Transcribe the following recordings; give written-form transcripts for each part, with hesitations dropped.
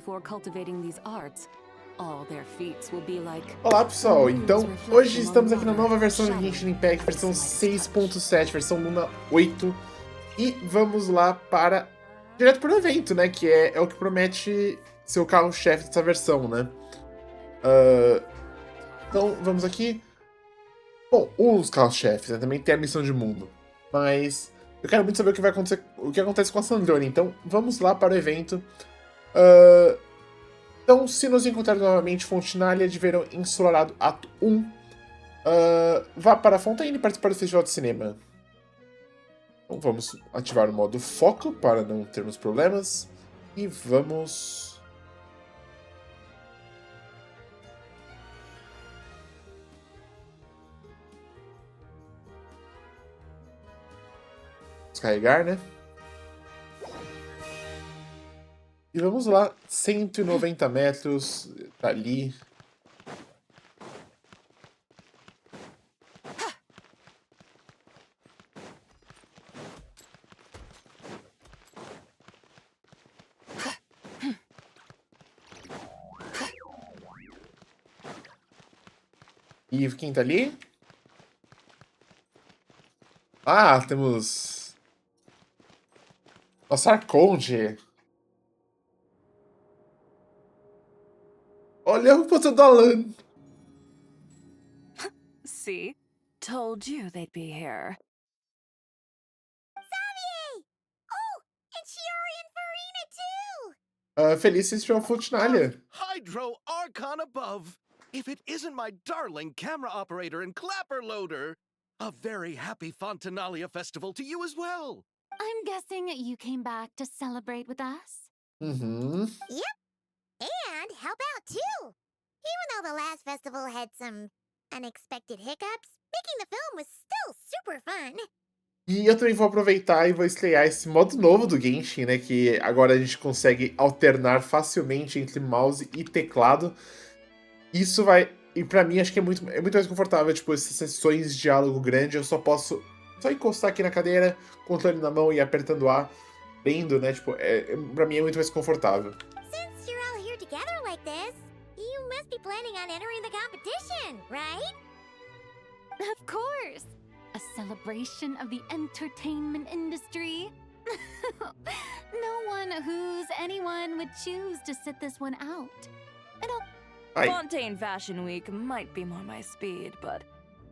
before cultivating these arts, all their feats will be like. Olá pessoal, então hoje estamos aqui na nova versão de Genshin Impact, versão 6.7, versão Luna 8, e vamos lá para direto para o evento, né, que é o que promete ser o carro-chefe dessa versão, né. Então vamos aqui. Bom, os carros-chefes, né, também tem a missão de mundo, mas eu quero muito saber o que vai acontecer, o que acontece com a Sandrone, então vamos lá para o evento. Então, se nos encontrarmos novamente, Fontinalia de Verão Ensolarado, ato 1, vá para a Fontaine e participar do Festival de Cinema. Então, vamos ativar o modo foco para não termos problemas. E vamos... descarregar, né? E vamos lá, 190 metros, tá ali. E quem tá ali? Ah, temos... nossa Arconde. Olha o foto do Alan. See? Told you they'd be here. Xavier! Oh, and Shiori and Farina too! Feliz Festival Fontinalia. Hydro Archon above! If it isn't my darling camera operator and clapper loader! A very happy Fontinalia festival to you as well! I'm guessing you came back to celebrate with us? Uhum. Yep, and help out too! Even though the last festival had some unexpected hiccups, making the film was still super fun. E eu também vou aproveitar e vou estrear esse modo novo do Genshin, né? Que agora a gente consegue alternar facilmente entre mouse e teclado. Isso vai... e pra mim acho que é muito mais confortável, tipo, essas sessões de diálogo grande, eu só posso só encostar aqui na cadeira, controle na mão e apertando A, lendo, né? Tipo, pra mim é muito mais confortável. Since you're all here together like this, you must be planning on entering the competition, right? Of course! A celebration of the entertainment industry. No one who's anyone would choose to sit this one out. Fontaine Fashion Week might be more my speed, but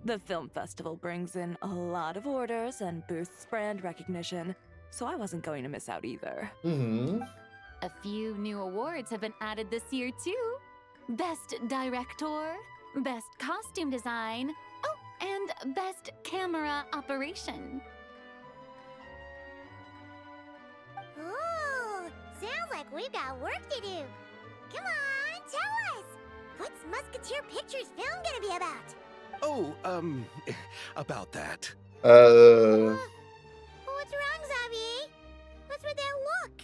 the film festival brings in a lot of orders and boosts brand recognition, so I wasn't going to miss out either. Uhum. A few new awards have been added this year too. Best Director, Best Costume Design, oh, and Best Camera Operation. Ooh, sounds like we've got work to do. Come on, tell us! What's Musketeer Pictures film gonna be about? Oh, about that. What's wrong, Xavier? What's with that look?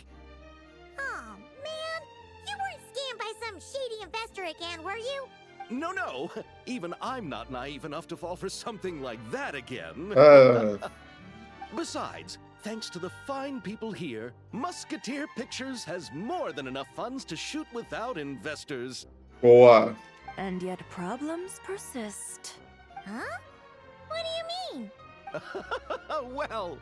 Oh, man, you weren't scammed by some shady investor again, were you? No, even I'm not naive enough to fall for something like that again. Besides, thanks to the fine people here, Musketeer Pictures has more than enough funds to shoot without investors. Boa. And yet problems persist. Huh? What do you mean? Well,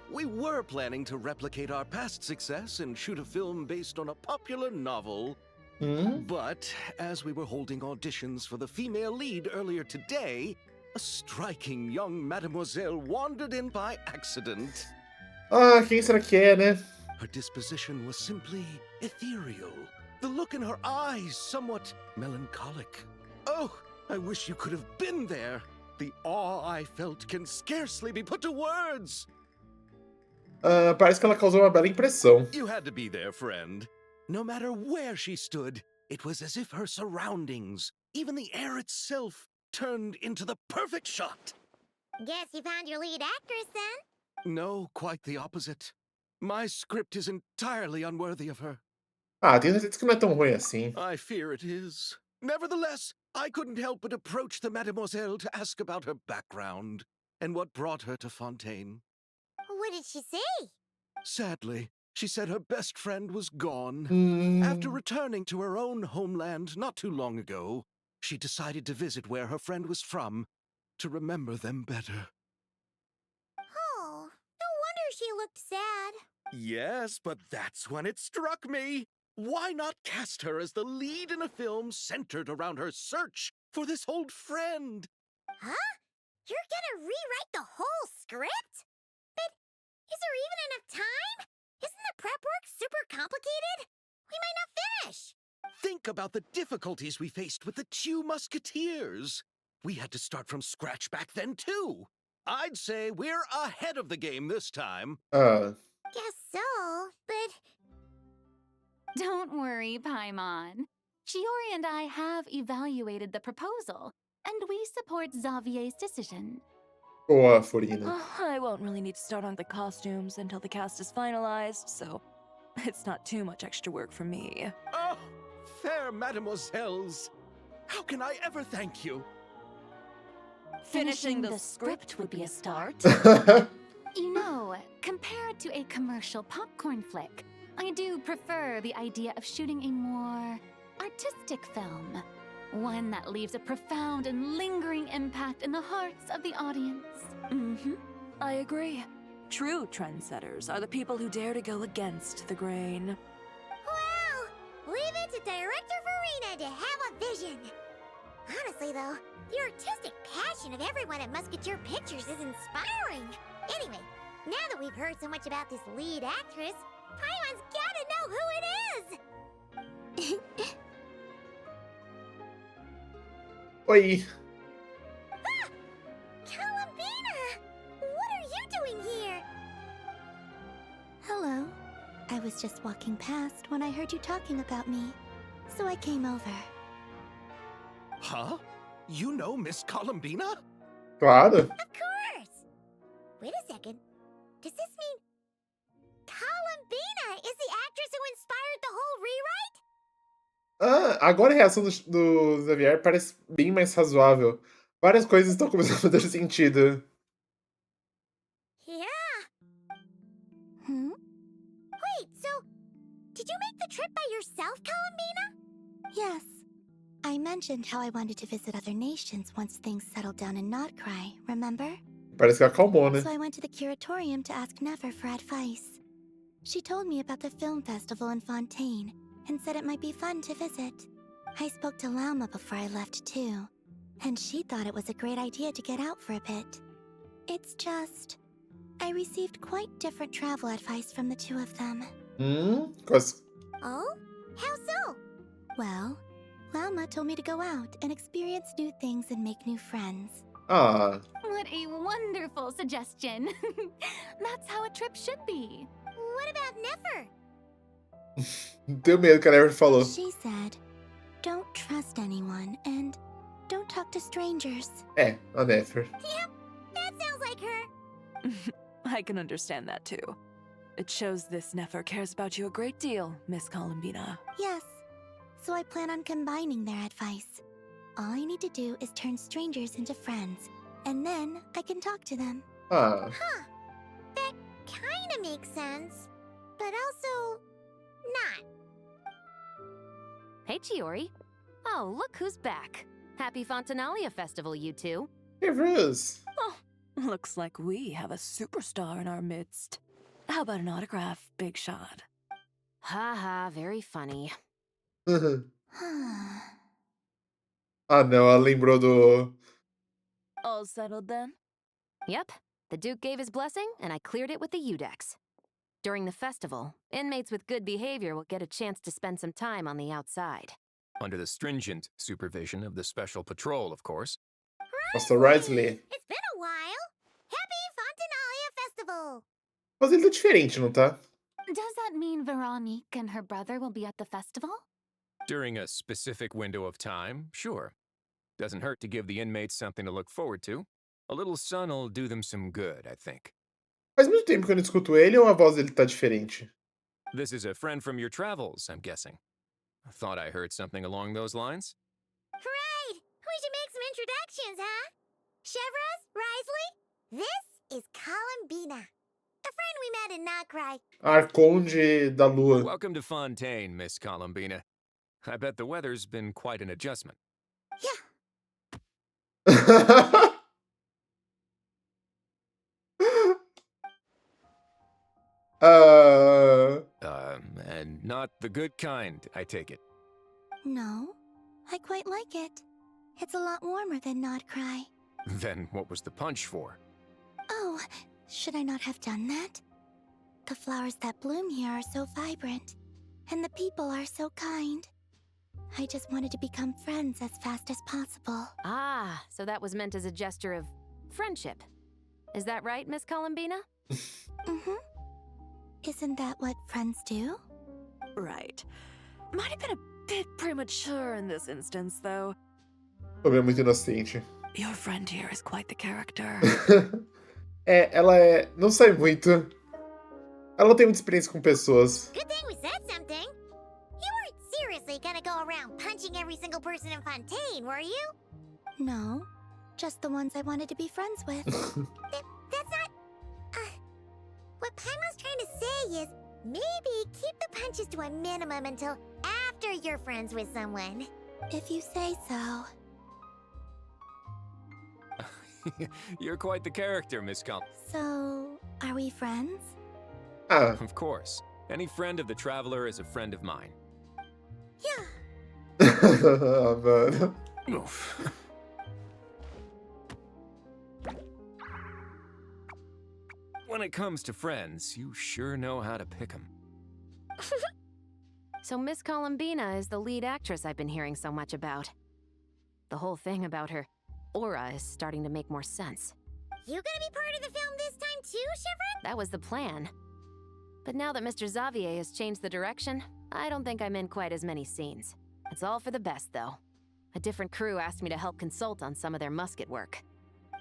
we were planning to replicate our past success and shoot a film based on a popular novel. But as we were holding auditions for the female lead earlier today, a striking young mademoiselle wandered in by accident. Ah, quem será que é, né? Her disposition was simply ethereal. The look in her eyes somewhat melancholic. Oh, I wish you could have been there. The awe I felt can scarcely be put to words. Parece que ela causou uma bela impressão. You had to be there, friend. No matter where she stood, it was as if her surroundings, even the air itself, turned into the perfect shot. Guess you found your lead actress then? No, quite the opposite. My script is entirely unworthy of her. Ah, tenho certeza que não é tão ruim assim. I fear it is. Nevertheless, I couldn't help but approach the mademoiselle to ask about her background and what brought her to Fontaine. What did she say? Sadly, She said her best friend was gone. After Hum. returning to her own homeland not too long ago, she decided to visit where her friend was from to remember them better. Oh, no wonder she looked sad. Yes, but that's when it struck me. Why not cast her as the lead in a film centered around her search for this old friend? Huh? You're gonna rewrite the whole script? But is there even enough time? Isn't the prep work super complicated? We might not finish. Think about the difficulties we faced with the Two Musketeers. We had to start from scratch back then, too. I'd say we're ahead of the game this time. Guess so, but Don't worry, Paimon. Chiori and I have evaluated the proposal, and we support Xavier's decision. Boa, Furina. I won't really need to start on the costumes until the cast is finalized, so it's not too much extra work for me. Oh, fair mademoiselles. How can I ever thank you? Finishing the script would be a start. You know, compared to a commercial popcorn flick, I do prefer the idea of shooting a more artistic film. One that leaves a profound and lingering impact in the hearts of the audience. I agree. True trendsetters are the people who dare to go against the grain. well, leave it to Director Farina to have a vision. Honestly, though, the artistic passion of everyone at Musketeer Pictures is inspiring. Anyway, now that we've heard so much about this lead actress, Paimon's gotta know who it is! Oi. Ah! Columbina! What are you doing here? Hello. I was just walking past when I heard you talking about me, so I came over. Huh? You know Miss Columbina? Claro. Of course! Wait a second. Does this mean Columbina is the actress who inspired the whole rewrite? Agora a reação do Xavier parece bem mais razoável. Várias coisas estão começando a fazer sentido. Yeah. Wait, so did you make the trip by yourself, Columbina? Yes. I mentioned how I wanted to visit other nations once things settled down in Nodcry, remember? Parece que acalmou, né? So I went to the curatorium to ask Never for advice. She told me about the film festival in Fontaine and said it might be fun to visit. I spoke to Lauma before I left too, and she thought it was a great idea to get out for a bit. It's just, I received quite different travel advice from the two of them. Quase. Oh? How so? Well, Lauma told me to go out and experience new things and make new friends. Ah, What a wonderful suggestion. That's how a trip should be. What about Nefer? tenho medo que a Never falou. She said, don't trust anyone and don't talk to strangers. É, a Never. Yep, that sounds like her. I can understand that too. It shows this Nefer cares about you a great deal, Miss Columbina. Yes, so I plan on combining their advice. All I need to do is turn strangers into friends, and then I can talk to them. Ah, Huh. That kinda makes sense, but also not. Hey, Chiori. Oh, look who's back. Happy Fontinalia Festival, you two. hey, Bruce. Oh, looks like we have a superstar in our midst. How about an autograph, Big Shot? Ha, very funny. Ah, não, ela lembrou do. All settled then? Yep, the Duke gave his blessing, and I cleared it with the Udex. During the festival, inmates with good behavior will get a chance to spend some time on the outside. Under the stringent supervision of the Special Patrol, of course. Nossa, Risley. It's been a while. Happy Fontinalia Festival. Mas ele tá diferente, não tá? Does that mean Veronique and her brother will be at the festival? During a specific window of time, sure. Doesn't hurt to give the inmates something to look forward to. A little sun'll do them some good, I think. Faz muito tempo que eu não escuto ele ou a voz dele tá diferente? This is a friend from your travels, I'm guessing. I thought I heard something along those lines. Right. We should make some introductions, huh? Chevros, Risley, this is Columbina. A friend we met in Nocry. Arconde da Lua. Welcome to Fontaine, Miss Columbina. I bet the weather's been quite an adjustment. And not the good kind, I take it. No, I quite like it. It's a lot warmer than Not Cry. Then what was the punch for? Oh, should I not have done that? The flowers that bloom here are so vibrant, and the people are so kind. I just wanted to become friends as fast as possible. Ah, so that was meant as a gesture of friendship. Is that right, Miss Columbina? Mm-hmm. Isn't that what friends do? Right. Might have been a bit premature in this instance, though. Também é muito inocente. Your friend here is quite the character. Ela não sai muito. Ela não tem muita experiência com pessoas. Good thing we said something. You weren't seriously gonna go around punching every single person in Fontaine, were you? No, just the ones I wanted to be friends with. That's not... what Paimon's trying to say is, maybe keep the punches to a minimum until after you're friends with someone. If you say so. You're quite the character, Miss Col. So, are we friends? Ah. Of course. Any friend of the Traveler is a friend of mine. Yeah. Ah, mano. Oof. When it comes to friends, you sure know how to pick 'em. So Miss Columbina is the lead actress I've been hearing so much about. The whole thing about her aura is starting to make more sense. You gonna be part of the film this time too, Chevron? That was the plan. But now that Mr. Xavier has changed the direction, I don't think I'm in quite as many scenes. It's all for the best, though. A different crew asked me to help consult on some of their musket work.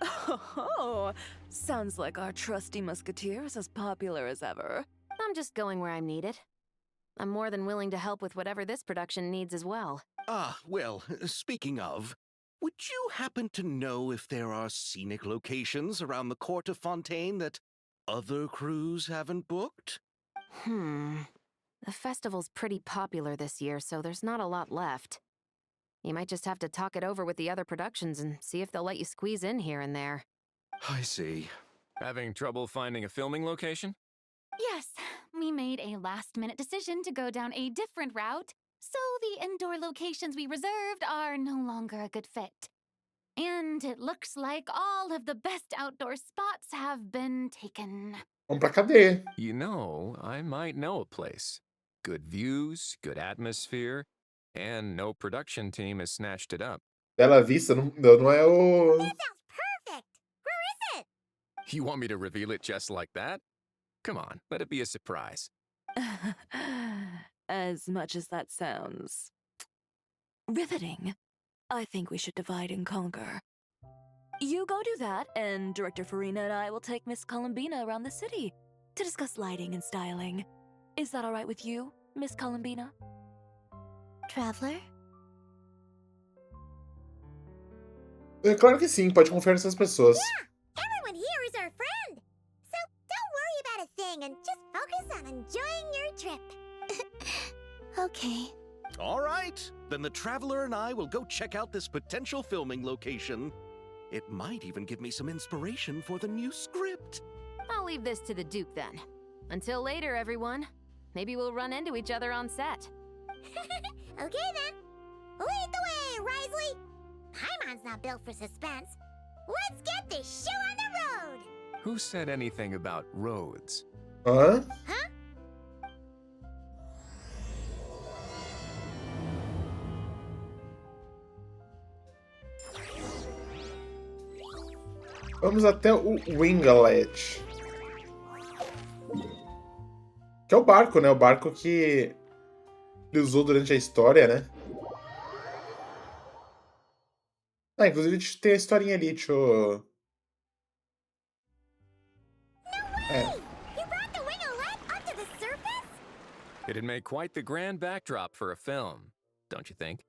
Oh, sounds like our trusty musketeer is as popular as ever. I'm just going where I'm needed. I'm more than willing to help with whatever this production needs as well. Ah, well, speaking of, would you happen to know if there are scenic locations around the court of Fontaine that other crews haven't booked? The festival's pretty popular this year, so there's not a lot left. You might just have to talk it over with the other productions and see if they'll let you squeeze in here and there. I see. Having trouble finding a filming location? Yes, we made a last-minute decision to go down a different route, so the indoor locations we reserved are no longer a good fit. And it looks like all of the best outdoor spots have been taken. Vamos pra cadeia. You know, I might know a place. Good views, good atmosphere, and no production team has snatched it up. Bela Vista não é o... That sounds perfect! Where is it? You want me to reveal it just like that? Come on, let it be a surprise. As much as that sounds riveting, I think we should divide and conquer. You go do that, and Director Farina and I will take Miss Columbina around the city to discuss lighting and styling. Is that all right with you, Miss Columbina? Traveler? É claro que sim, pode confiar nessas pessoas. Everyone here is our friend! So don't worry about a thing and just focus on enjoying your trip. Okay. All right, then the Traveler and I will go check out this potential filming location. It might even give me some inspiration for the new script. I'll leave this to the Duke then. Until later, everyone. Maybe we'll run into each other on set. Okay then. Lead the way, Risley! Paimon's not built for suspense. Let's get this show on the road! Who said anything about roads? Hã? Huh? Vamos até o Wingalet. Que é o barco, né? O barco que ele usou durante a história, né? Ah, inclusive tem a historinha ali, deixa eu... You brought the winglet up to the surface? It'd make quite the grand backdrop for a film, don't you think?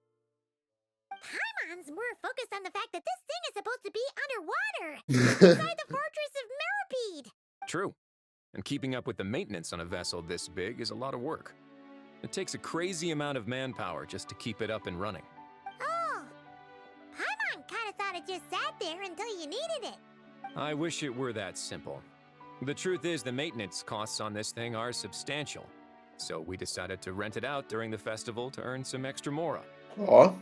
Paimon's more focused on the fact that this thing is supposed to be underwater, inside the fortress of Millipede. True. and keeping up with the maintenance on a vessel this big is a lot of work. It takes a crazy amount of manpower just to keep it up and running. Oh, Paimon kind of thought it just sat there until you needed it. I wish it were that simple. The truth is, the maintenance costs on this thing are substantial. So we decided to rent it out during the festival to earn some extra mora. Ó,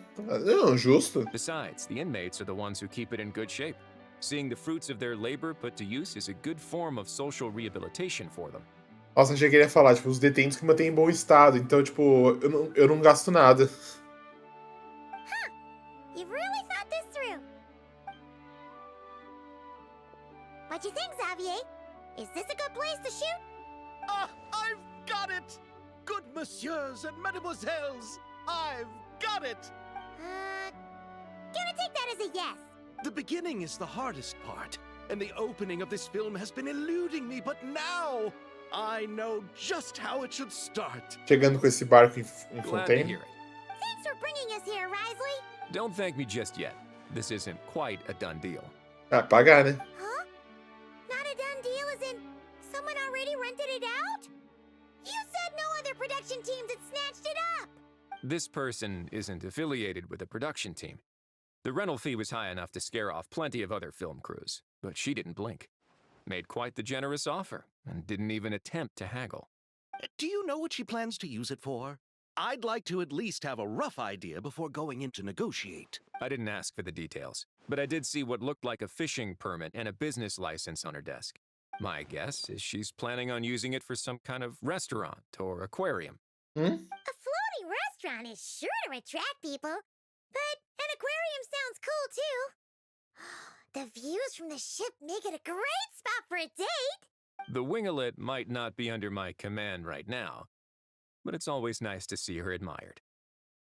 justo. Besides, the inmates are the ones who keep it in good shape. Seeing the fruits of their labor put to use is a good form of social rehabilitation for them. Nossa, achei que ele ia falar, tipo, os detentos que mantêm em bom estado. Então, tipo, eu não gasto nada. You've really thought this through. What you think, Xavier? Is this a good place to shoot? Ah, I've got it! Good messieurs and mademoiselles, I've got it! Gonna take that as a yes. The beginning is the hardest part, and the opening of this film has been eluding me, but now I know just how it should start. Chegando com esse barco em Glad to Fontaine. hear it. Thanks for bringing us here, Risley. Don't thank me just yet. This isn't quite a done deal. Ah, pagar, né? Huh? Not a done deal as in someone already rented it out? You said no other production teams had snatched it up. This person isn't affiliated with a production team. The rental fee was high enough to scare off plenty of other film crews, but she didn't blink. Made quite the generous offer, and didn't even attempt to haggle. Do you know what she plans to use it for? I'd like to at least have a rough idea before going in to negotiate. I didn't ask for the details, but I did see what looked like a fishing permit and a business license on her desk. My guess is she's planning on using it for some kind of restaurant or aquarium. A floating restaurant is sure to attract people, but an aquarium sounds cool too. The views from the ship make it a great spot for a date. The winglet might not be under my command right now, but it's always nice to see her admired.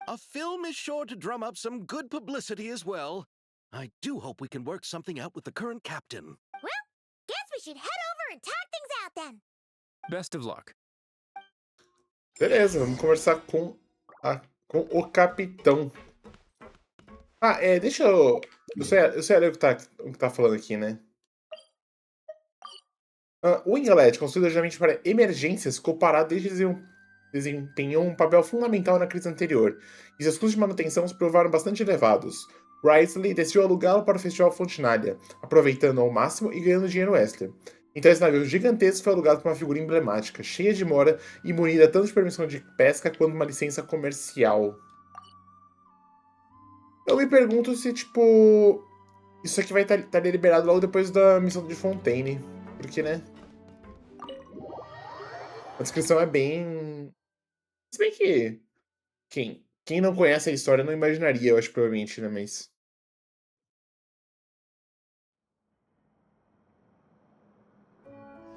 A film is sure to drum up some good publicity as well. I do hope we can work something out with the current captain. Well, guess we should head over and talk things out then. Best of luck. Beleza, vamos conversar com o capitão. Ah, deixa eu... Eu sei ler o que tá falando aqui, né? O winglet, construído originalmente para emergências, ficou parado desde que desempenhou um papel fundamental na crise anterior, e seus custos de manutenção se provaram bastante elevados. Risley decidiu alugá-lo para o Festival Fontinalia, aproveitando ao máximo e ganhando dinheiro extra. Então esse navio gigantesco foi alugado por uma figura emblemática, cheia de mora e munida tanto de permissão de pesca quanto uma licença comercial. Eu me pergunto se, tipo, isso aqui vai estar liberado logo depois da missão de Fontaine. Porque, né? A descrição é bem... Se bem que... Quem não conhece a história não imaginaria, eu acho, provavelmente, né? Mas...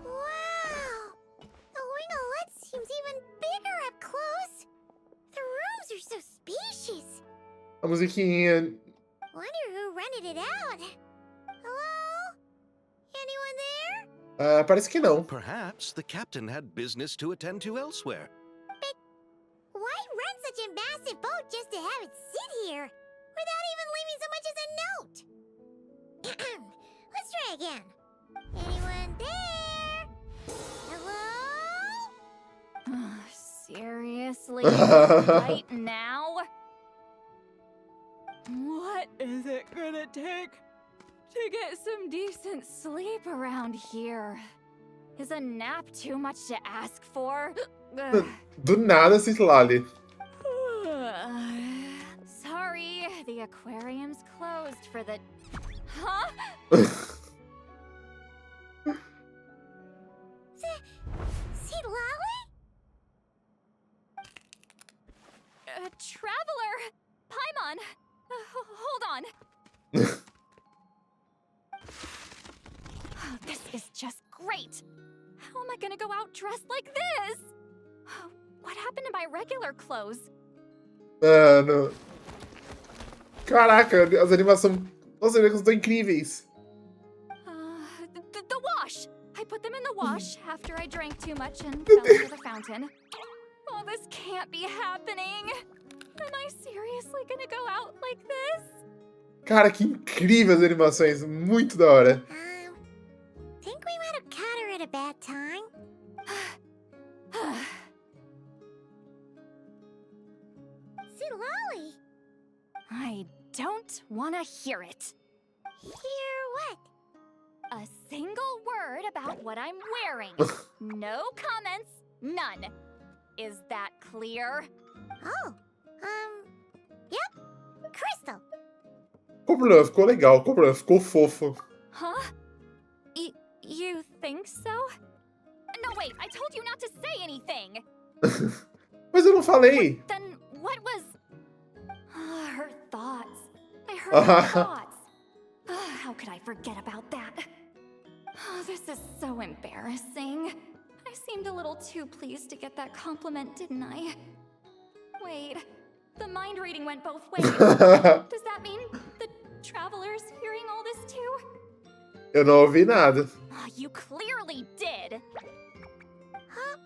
Wow! The winglet seems even bigger up close. The rooms are so spacious. A musiquinha... Wonder who rented it out. Hello? Anyone there? Parece que não. Perhaps the captain had business to attend to elsewhere. But why rent such a massive boat just to have it sit here? Without even leaving so much as a note? Let's try again. Anyone there? Hello? Seriously? Right now? What is it gonna take to get some decent sleep around here? Is a nap too much to ask for? Do nada, Citlali. Sorry, the aquarium's closed for the... Huh? Citlali? Traveler! Paimon! Hold on. This is just great. How am I gonna go out dressed like this? What happened to my regular clothes? Mano. Caraca, as animações... Nossa, as animações estão incríveis. The wash! I put them in the wash after I drank too much and fell into the fountain. Oh, this can't be happening. Am I seriously gonna go out like this? Cara, que incrível as animações. Muito da hora. Think we might have caught her at a bad time. lolly. I don't want to hear it. Hear what? A single word about what I'm wearing. No comments, none. Is that clear? Oh, yep. Crystal. Qual o problema? Ficou legal. Qual o problema? Ficou fofo. Huh? You think so? No, wait, I told you not to say anything. Mas eu não falei. Then what was... her thoughts. I heard her thoughts. How could I forget about that? Oh, this is so embarrassing. I seemed a little too pleased to get that compliment, didn't I? Wait, the mind reading went both ways. Does that mean the traveler's hearing all this too? Eu não ouvi nada. You clearly did. Huh?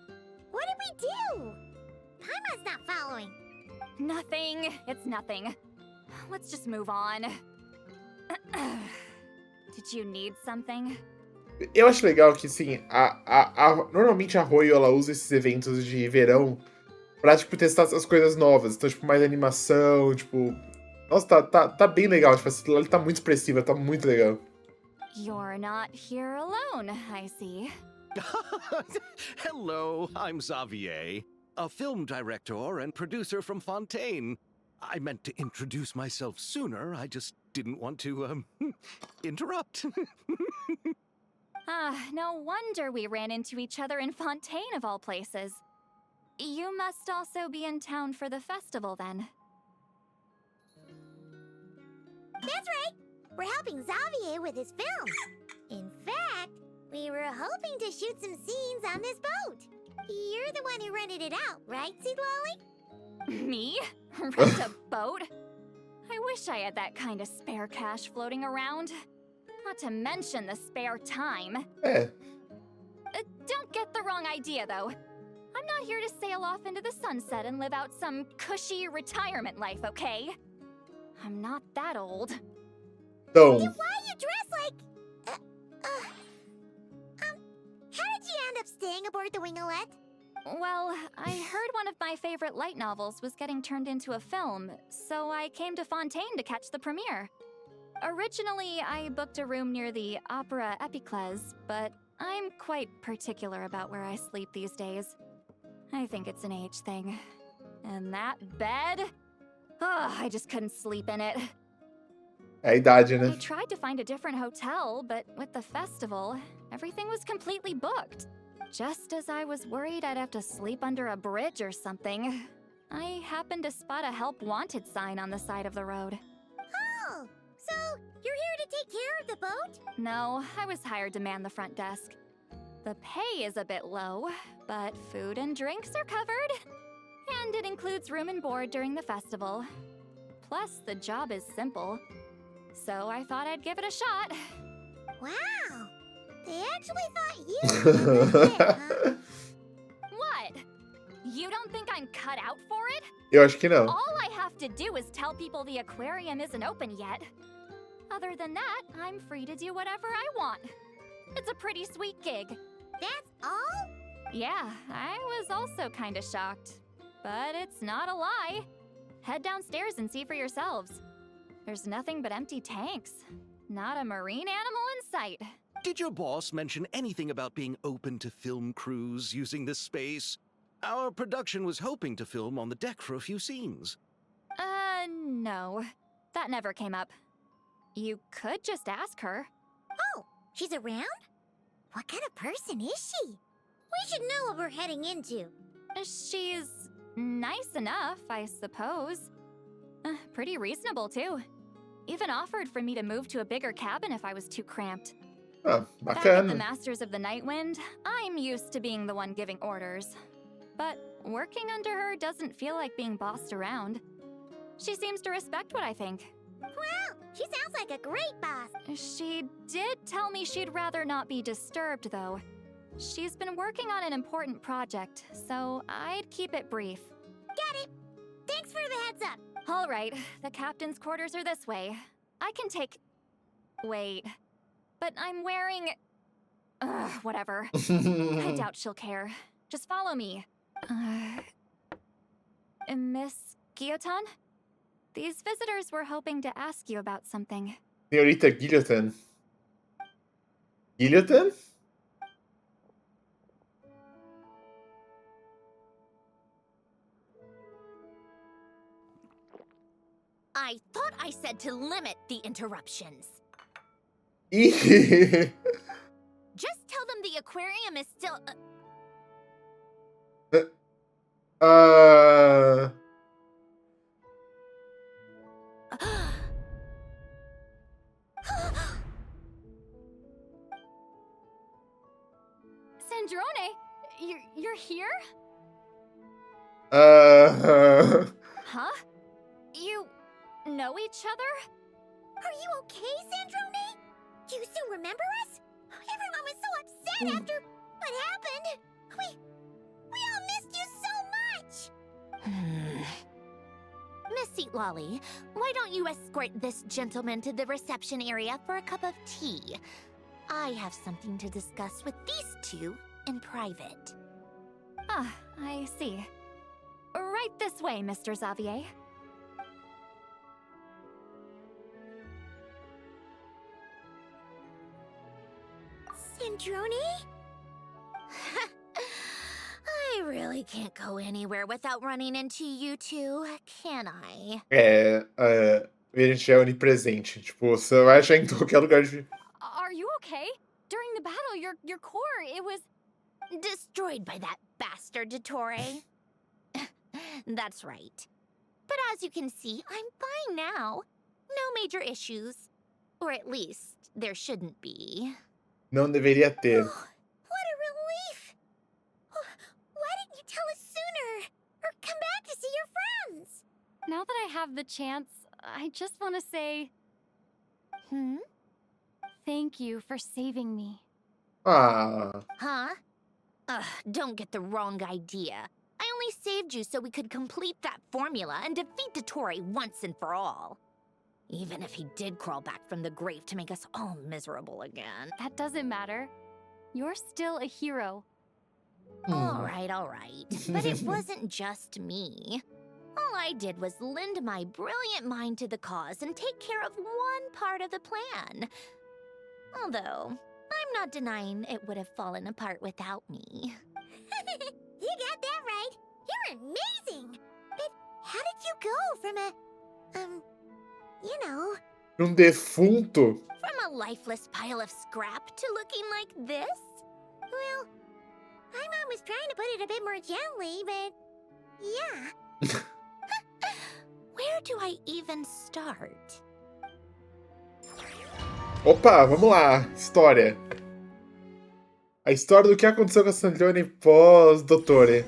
What did we do? Paimon's not following. Nothing. It's nothing. Let's just move on. Did you need something? Eu acho legal que, sim, normalmente a Royo, ela usa esses eventos de verão pra, tipo, testar essas coisas novas. Então, tipo, mais animação, tipo... Nossa, tá bem legal. Tipo, essa ela tá muito expressiva, tá muito legal. You're not here alone, I see. Hello, I'm Xavier, a film director and producer from Fontaine. I meant to introduce myself sooner, I just didn't want to, interrupt. No wonder we ran into each other in Fontaine of all places. You must also be in town for the festival then. That's right. We're helping Xavier with his film. In fact, we were hoping to shoot some scenes on this boat. You're the one who rented it out, right, Seed Lolly? Me? Rent a boat? I wish I had that kind of spare cash floating around. Not to mention the spare time. Don't get the wrong idea, though. I'm not here to sail off into the sunset and live out some cushy retirement life, okay? I'm not that old. Então... Then why you dress like... how did you end up staying aboard the Winglet? Well, I heard one of my favorite light novels was getting turned into a film, so I came to Fontaine to catch the premiere. Originally, I booked a room near the Opera Epiclese, but I'm quite particular about where I sleep these days. I think it's an age thing. And that bed? Oh, I just couldn't sleep in it. É a idade, né? I tried to find a different hotel, but with the festival, everything was completely booked. Just as I was worried I'd have to sleep under a bridge or something, I happened to spot a help wanted sign on the side of the road. Oh, so you're here to take care of the boat? No, I was hired to man the front desk. The pay is a bit low, but food and drinks are covered. And it includes room and board during the festival. Plus, the job is simple. So I thought I'd give it a shot. Wow, they actually thought you were good, huh? What? You don't think I'm cut out for it? Eu acho que não. All I have to do is tell people the aquarium isn't open yet. Other than that, I'm free to do whatever I want. It's a pretty sweet gig. That's all? Yeah, I was also kinda shocked. But it's not a lie. Head downstairs and see for yourselves. There's nothing but empty tanks. Not a marine animal in sight. Did your boss mention anything about being open to film crews using this space? Our production was hoping to film on the deck for a few scenes. No. That never came up. You could just ask her. Oh, she's around? What kind of person is she? We should know what we're heading into. She's nice enough, I suppose. Pretty reasonable, too. Even offered for me to move to a bigger cabin if I was too cramped. Ah, Back at the bacana. Masters of the Night Wind, I'm used to being the one giving orders. But working under her doesn't feel like being bossed around. She seems to respect what I think. Wow, she sounds like a great boss. She did tell me she'd rather not be disturbed, though. She's been working on an important project, so I'd keep it brief. Got it. Thanks for the heads up. All right, the captain's quarters are this way. I can take... Wait. But I'm wearing... whatever. I doubt she'll care. Just follow me. Miss Guillotin? These visitors were hoping to ask you about something. Senhorita Guillotin. Guillotin? I thought I said to limit the interruptions. Ih! Just tell them the aquarium is still... Sandrone, you're here? Huh? You know each other? Are you okay, Sandrone? Do you still remember us? Everyone was so upset after what happened. We all missed you so much. Miss Seat Lolly, why don't you escort this gentleman to the reception area for a cup of tea? I have something to discuss with these two in private. Ah, I see. Right this way, Mr. Xavier. Sandrone? I really can't go anywhere without running into you two, can I? A gente é onipresente. Tipo, você vai achar em qualquer lugar de... Are you okay? During the battle, your core, it was... Destroyed by that bastard Dottore. That's right. But as you can see, I'm fine now. No major issues. Or at least, there shouldn't be. Não deveria ter. What a relief! Why didn't you tell us sooner? Or come back to see your friends? Now that I have the chance, I just want to say... Thank you for saving me. Ah. Huh? Don't get the wrong idea. I only saved you so we could complete that formula and defeat Dottore once and for all. Even if he did crawl back from the grave to make us all miserable again. That doesn't matter. You're still a hero. All right. But it wasn't just me. All I did was lend my brilliant mind to the cause and take care of one part of the plan. Although, I'm not denying it would have fallen apart without me. You got that right. You're amazing. But how did you go from Defunto? From a lifeless pile of scrap to looking like this? Well, my mom was trying to put it a bit more gently, but yeah. Where do I even start? Opa, vamos lá. História. A história do que aconteceu com a Sandrone pós-Dottore.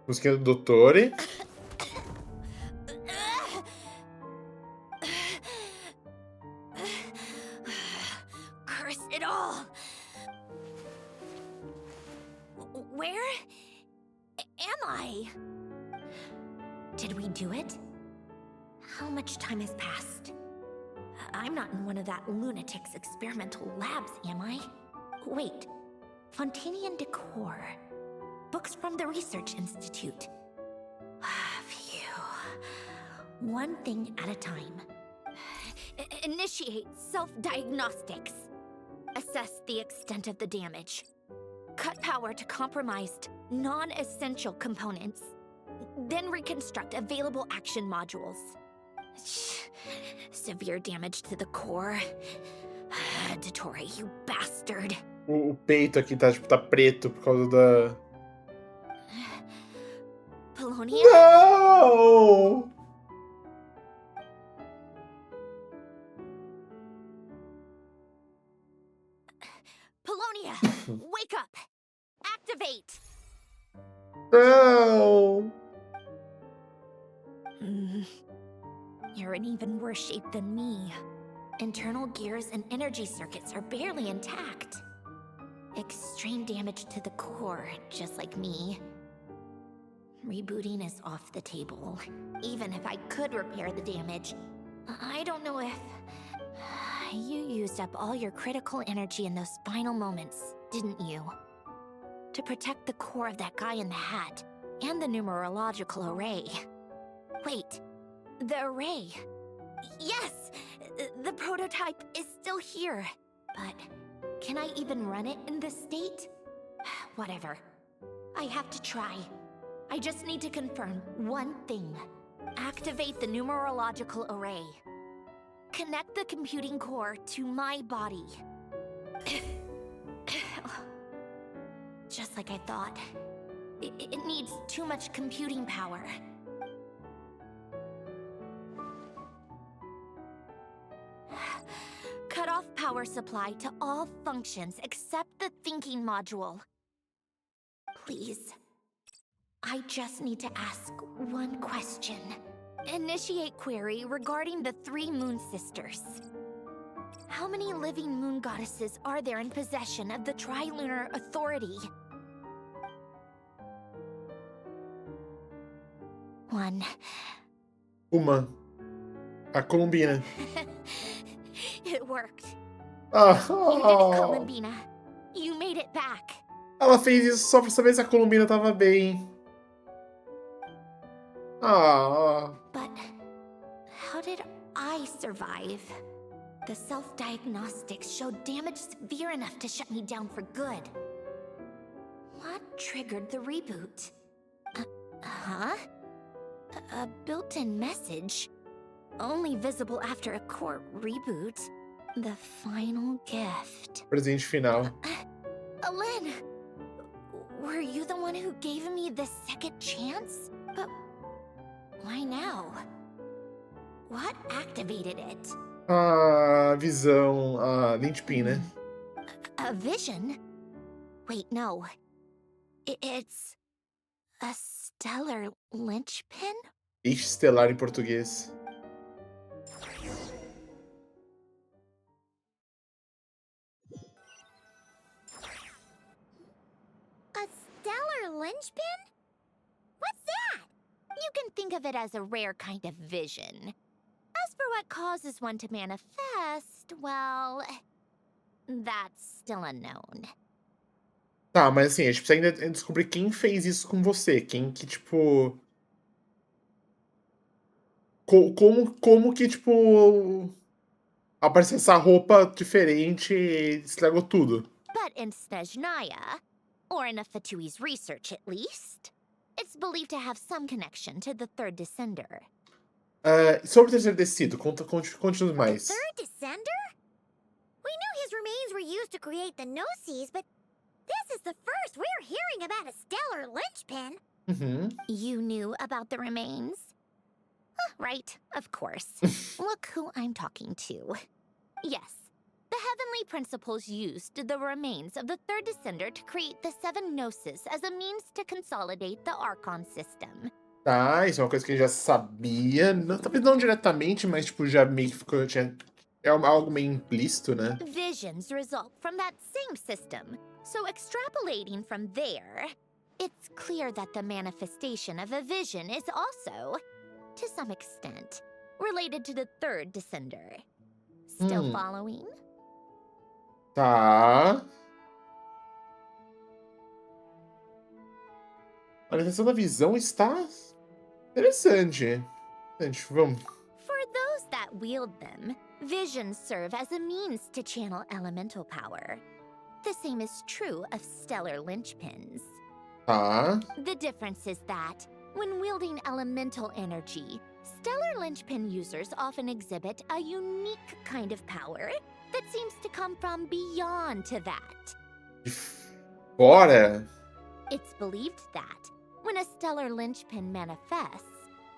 Musiquinha do Dottore. Curse it all! Where am I? Did we do it? How much time has passed? I'm not in one of that lunatic's experimental labs, am I? Wait, Fontanian decor. Books from the Research Institute. Phew. One thing at a time. Initiate self-diagnostics. Assess the extent of the damage. Cut power to compromised, non-essential components. Then reconstruct available action modules. Severe damage to the core. Dottore, you bastard. O peito aqui tá preto por causa da... Polonia? Não! Polonia, wake up! Activate! Não! You're in even worse shape than me. Internal gears and energy circuits are barely intact. Extreme damage to the core, just like me. Rebooting is off the table. Even if I could repair the damage, I don't know if... You used up all your critical energy in those final moments, didn't you? To protect the core of that guy in the hat, and the numerological array. Wait, the array. Yes! The prototype is still here. But can I even run it in this state? Whatever. I have to try. I just need to confirm one thing. Activate the numerological array. Connect the computing core to my body. Just like I thought. It needs too much computing power. Cut off power supply to all functions except the thinking module. Please. I just need to ask one question. Initiate query regarding the 3 moon sisters. How many living moon goddesses are there in possession of the Trilunar Authority? 1. Uma. A Columbina. It worked. Ah, You did it, Columbina. You made it back. ela fez isso só pra saber se a Columbina tava bem. Ah. But how did I survive? The self-diagnostics showed damage severe enough to shut me down for good. What triggered the reboot? A built-in message? Only visible after a core reboot. The final gift. Presente final. Lynn! Were you the one who gave me the second chance? But why now? What activated it? A visão, a linchpin, né? A vision? Wait, no. It's a stellar linchpin? Eixo estelar em português. A stellar linchpin? What's that? You can think of it as a rare kind of vision. As for what causes one to manifest, well, that's still unknown. Tá, mas assim, a gente precisa ainda descobrir quem fez isso com você. Quem que, tipo... Como que, tipo... Apareceu essa roupa diferente e estragou tudo. But in Snezhnaya, or in a Fatui's research at least, it's believed to have some connection to the third descender. Sobre o terceiro descido, conte-nos mais. Third descender? We knew his remains were used to create the Gnosis, but this is the first we're hearing about a stellar linchpin. Uhum. You knew about the remains? Right, of course. Look who I'm talking to. Yes, the heavenly principles used the remains of the third descender to create the 7 Gnosis as a means to consolidate the Archon system. Tá, isso é uma coisa que eu já sabia. Não, talvez não diretamente, mas tipo, já meio que ficou. É algo meio implícito, né? Visions result from that same system. So extrapolating from there, it's clear that the manifestation of a vision is also, to some extent, related to the third descender. Still following? Tá. A manifestação da visão está interessante. Vamos. For those that wield them, visions serve as a means to channel elemental power. The same is true of stellar linchpins. Tá. The difference is that, when wielding elemental energy, stellar linchpin users often exhibit a unique kind of power that seems to come from beyond to that. Bora! It's believed that, when a stellar linchpin manifests,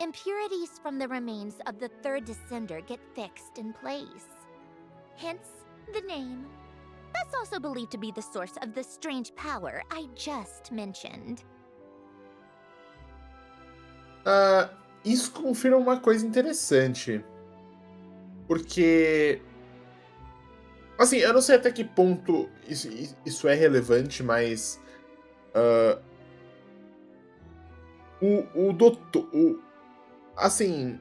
impurities from the remains of the third descender get fixed in place. Hence, the name. That's also believed to be the source of the strange power I just mentioned. Isso confirma uma coisa interessante. Porque... Assim, eu não sei até que ponto isso é relevante, mas... o doutor... assim...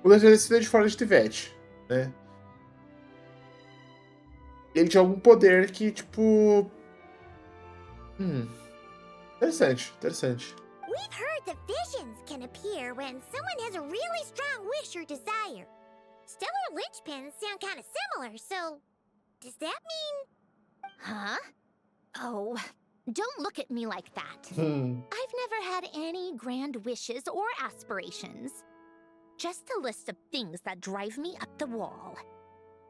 O Letrista é de fora de VIII, né? Ele tinha algum poder que, tipo... Interessante. We've heard that visions can appear when someone has a really strong wish or desire. Stellar linchpins sound kind of similar, so does that mean... Huh? Oh, don't look at me like that. I've never had any grand wishes or aspirations. Just a list of things that drive me up the wall.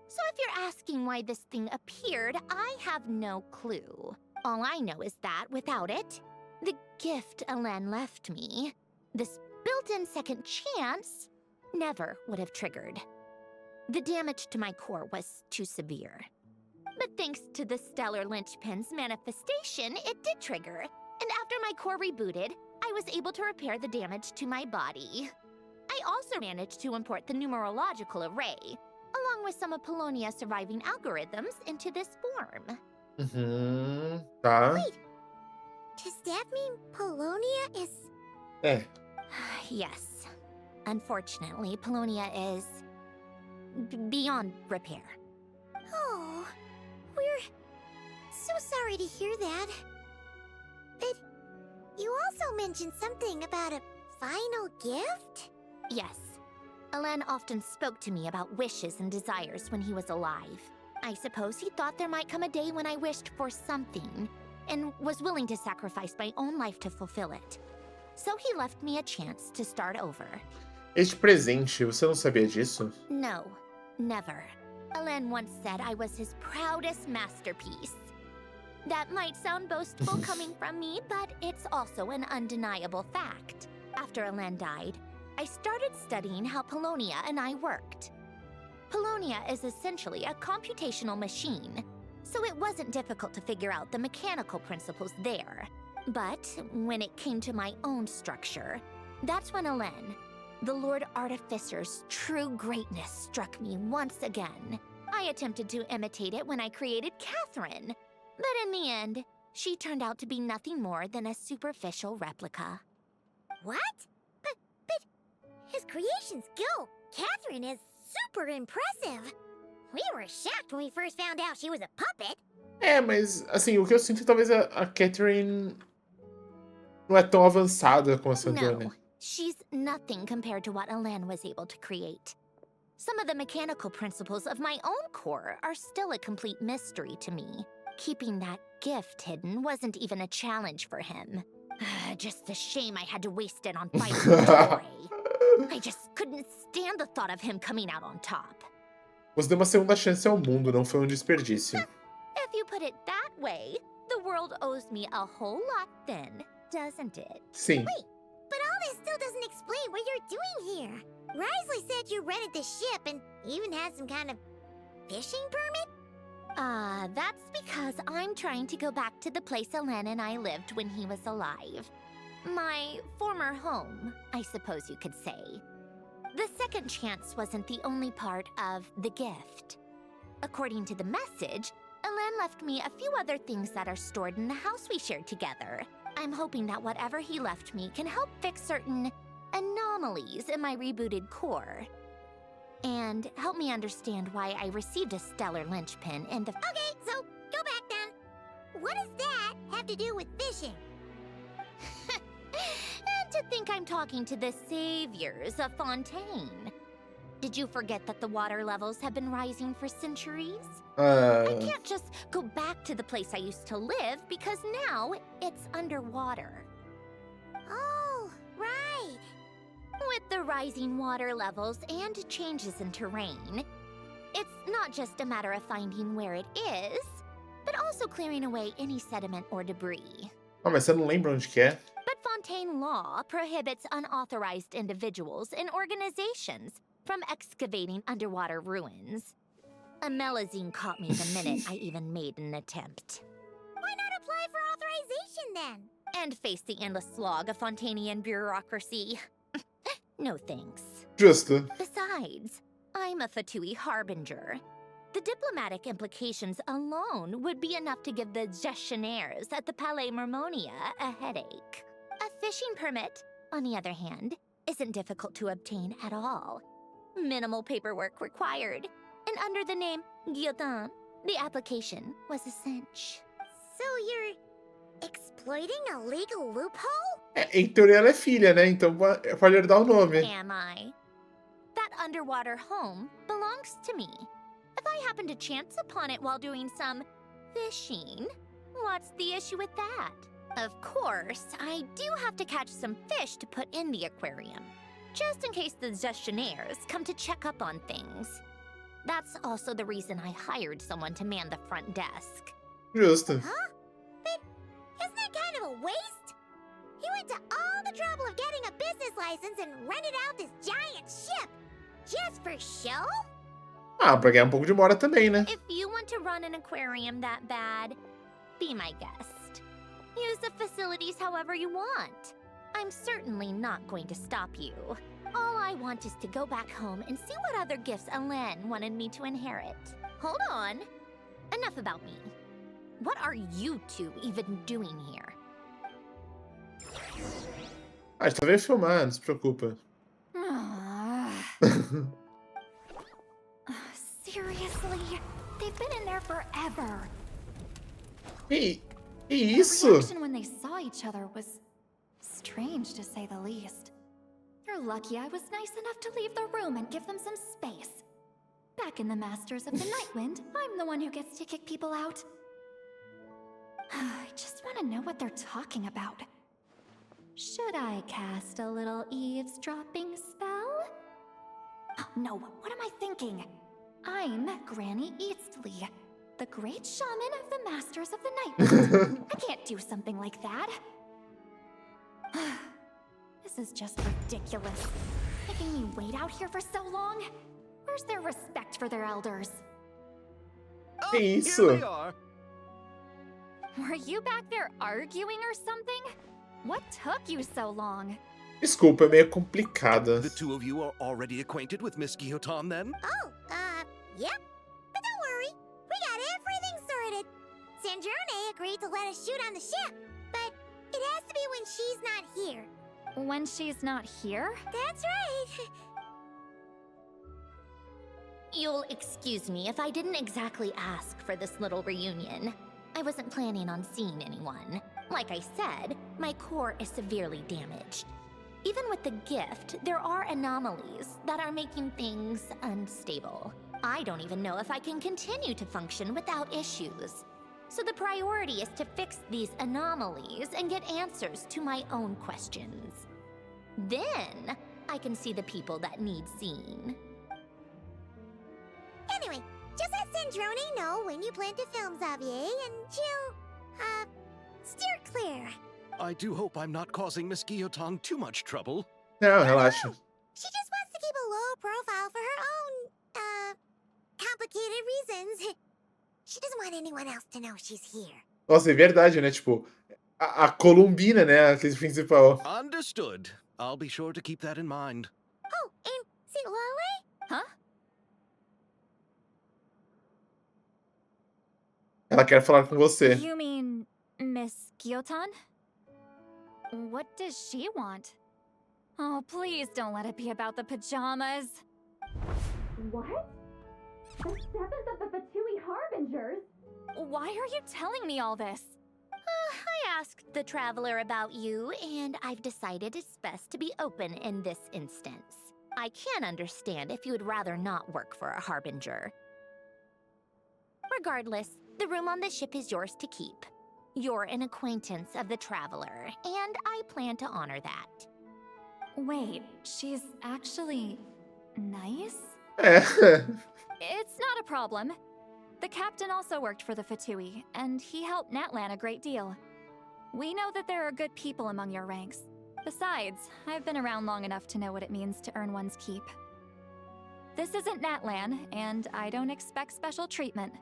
So if you're asking why this thing appeared, I have no clue. All I know is that without it, the gift Elen left me, this built-in second chance, never would have triggered. The damage to my core was too severe. But thanks to the Stellar Linchpin's manifestation, it did trigger. And after my core rebooted, I was able to repair the damage to my body. I also managed to import the numerological array, along with some of Polonia's surviving algorithms, into this form. Tá. Wait, does that mean Polonia is... Yes. Unfortunately, Polonia is... beyond repair. Oh, we're so sorry to hear that. But you also mentioned something about a final gift? Yes. Elen often spoke to me about wishes and desires when he was alive. I suppose he thought there might come a day when I wished for something, and was willing to sacrifice my own life to fulfill it. So he left me a chance to start over. Este presente, você não sabia disso? No, never. Elen once said I was his proudest masterpiece. That might sound boastful coming from me, but it's also an undeniable fact. After Elen died, I started studying how Polonia and I worked. Polonia is essentially a computational machine, so it wasn't difficult to figure out the mechanical principles there. But when it came to my own structure, that's when Elen, the Lord Artificer's true greatness, struck me once again. I attempted to imitate it when I created Catherine, but in the end, she turned out to be nothing more than a superficial replica. What? But his creation skill, Catherine, is super impressive. We were shocked when we first found out she was a puppet. Mas, assim, o que eu sinto é que talvez a Catherine não é tão avançada como a Sandrone. No, she's nothing compared to what Elen was able to create. Some of the mechanical principles of my own core are still a complete mystery to me. Keeping that gift hidden wasn't even a challenge for him. Just a shame I had to waste it on fighting with Toray. I just couldn't stand the thought of him coming out on top. Você deu uma segunda chance ao mundo, não foi um desperdício. If you put it that way, the world owes me a whole lot then, doesn't it? Sim. Wait, but all this still doesn't explain what you're doing here. Risley said you rented the ship and even had some kind of fishing permit? That's because I'm trying to go back to the place Elen and I lived when he was alive. My former home, I suppose you could say. The second chance wasn't the only part of the gift. According to the message, Elen left me a few other things that are stored in the house we shared together. I'm hoping that whatever he left me can help fix certain anomalies in my rebooted core. And help me understand why I received a stellar linchpin in the... Okay, so go back then. What does that have to do with fishing? And to think I'm talking to the saviors of Fontaine. Did you forget that the water levels have been rising for centuries? I can't just go back to the place I used to live because now it's underwater. Oh, right. With the rising water levels and changes in terrain, it's not just a matter of finding where it is, but also clearing away any sediment or debris. Mas você não lembra onde que é? But Fontaine law prohibits unauthorized individuals and organizations from excavating underwater ruins. A melazine caught me the minute I even made an attempt. Why not apply for authorization then? And face the endless slog of Fontainian bureaucracy. No thanks. Justo. Besides, I'm a Fatui harbinger. The diplomatic implications alone would be enough to give the gestionnaires at the Palais Mermonia a headache. A fishing permit, on the other hand, isn't difficult to obtain at all. Minimal paperwork required. And under the name Guillotin, the application was a cinch. So you're exploiting a legal loophole? Em teoria ela é filha, né? Então pode herdar o nome. Am I? That underwater home belongs to me. If I happen to chance upon it while doing some fishing, what's the issue with that? Of course, I do have to catch some fish to put in the aquarium, just in case the gestionnaires come to check up on things. That's also the reason I hired someone to man the front desk. Justo. Huh? But isn't that kind of a waste? He went to all the trouble of getting a business license and rented out this giant ship. Just for show? Ah, pra ganhar um pouco de mora também, né? If you want to run an aquarium that bad, be my guest. Use the facilities however you want. I'm certainly not going to stop you. All I want is to go back home and see what other gifts Alain wanted me to inherit. Hold on. Enough about me. What are you two even doing here? A gente tá vendo filmar, não se preocupa. Seriously? They've been in there forever. Que The isso? reaction when they saw each other was strange, to say the least. You're lucky I was nice enough to leave the room and give them some space. Back in the Masters of the Nightwind, I'm the one who gets to kick people out. I just want to know what they're talking about. Should I cast a little eavesdropping spell? Oh, no, what am I thinking? I'm Granny Eastley, the great shaman of the Masters of the Nightwind. I can't do something like that. This is just ridiculous. Making me wait out here for so long? Where's their respect for their elders? Que Here isso? they are. Were you back there arguing or something? What took you so long? Desculpa, é meio complicada. The two of you are already acquainted with Miss Guillotin, then? Oh, yep. But don't worry, we got everything sorted. Sandrone agreed to let us shoot on the ship, but it has to be when she's not here. When she's not here? That's right. You'll excuse me if I didn't exactly ask for this little reunion. I wasn't planning on seeing anyone. Like I said, my core is severely damaged. Even with the gift, there are anomalies that are making things unstable. I don't even know if I can continue to function without issues. So the priority is to fix these anomalies and get answers to my own questions. Then, I can see the people that need seeing. Anyway, just let Sandrone know when you plan to film Xavier, and she'll, steer clear. I do hope I'm not causing Miss Guillotin too much trouble. Não, relaxa. She just wants to keep a low profile for her own, complicated reasons. She doesn't want anyone else to know she's here. Nossa, é verdade, né? Tipo, a Columbina, né? A atriz principal. Understood. I'll be sure to keep that in mind. Oh, and see Lale? Huh? Ela quer falar com você. You mean Miss Guillotin? What does she want? Oh, please don't let it be about the pajamas. What? The 7th of the VIII Harbingers? Why are you telling me all this? I asked the Traveler about you, and I've decided it's best to be open in this instance. I can understand if you would rather not work for a Harbinger. Regardless, the room on the ship is yours to keep. You're an acquaintance of the Traveler, and I plan to honor that. Wait, she's actually nice? É. It's not a problem. The captain also worked for the VIII, and he helped Natlan a great deal. We know that there are good people among your ranks. Besides, I've been around long enough to know what it means to earn one's keep. This isn't Natlan, and I don't expect special treatment.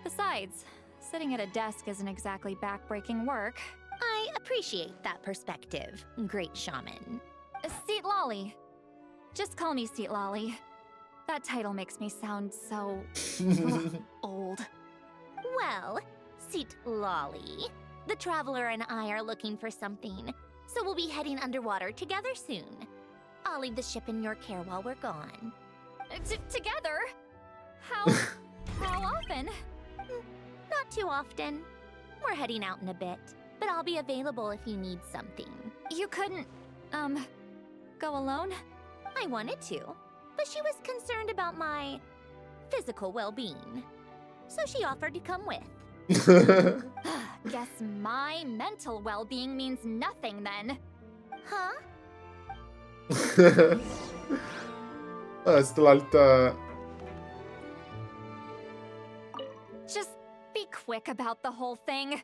Besides, sitting at a desk isn't exactly backbreaking work. I appreciate that perspective, great shaman. Seat Lolly. Just call me Seat Lolly. That title makes me sound so old. Well, Seat Lolly, the Traveler and I are looking for something, so we'll be heading underwater together soon. I'll leave the ship in your care while we're gone. Together? How often? Not too often. We're heading out in a bit, but I'll be available if you need something. You couldn't, go alone? I wanted to, but she was concerned about my physical well-being. So she offered to come with. Guess my mental well-being means nothing then. Huh? Esse do lado tá... Just be quick about the whole thing.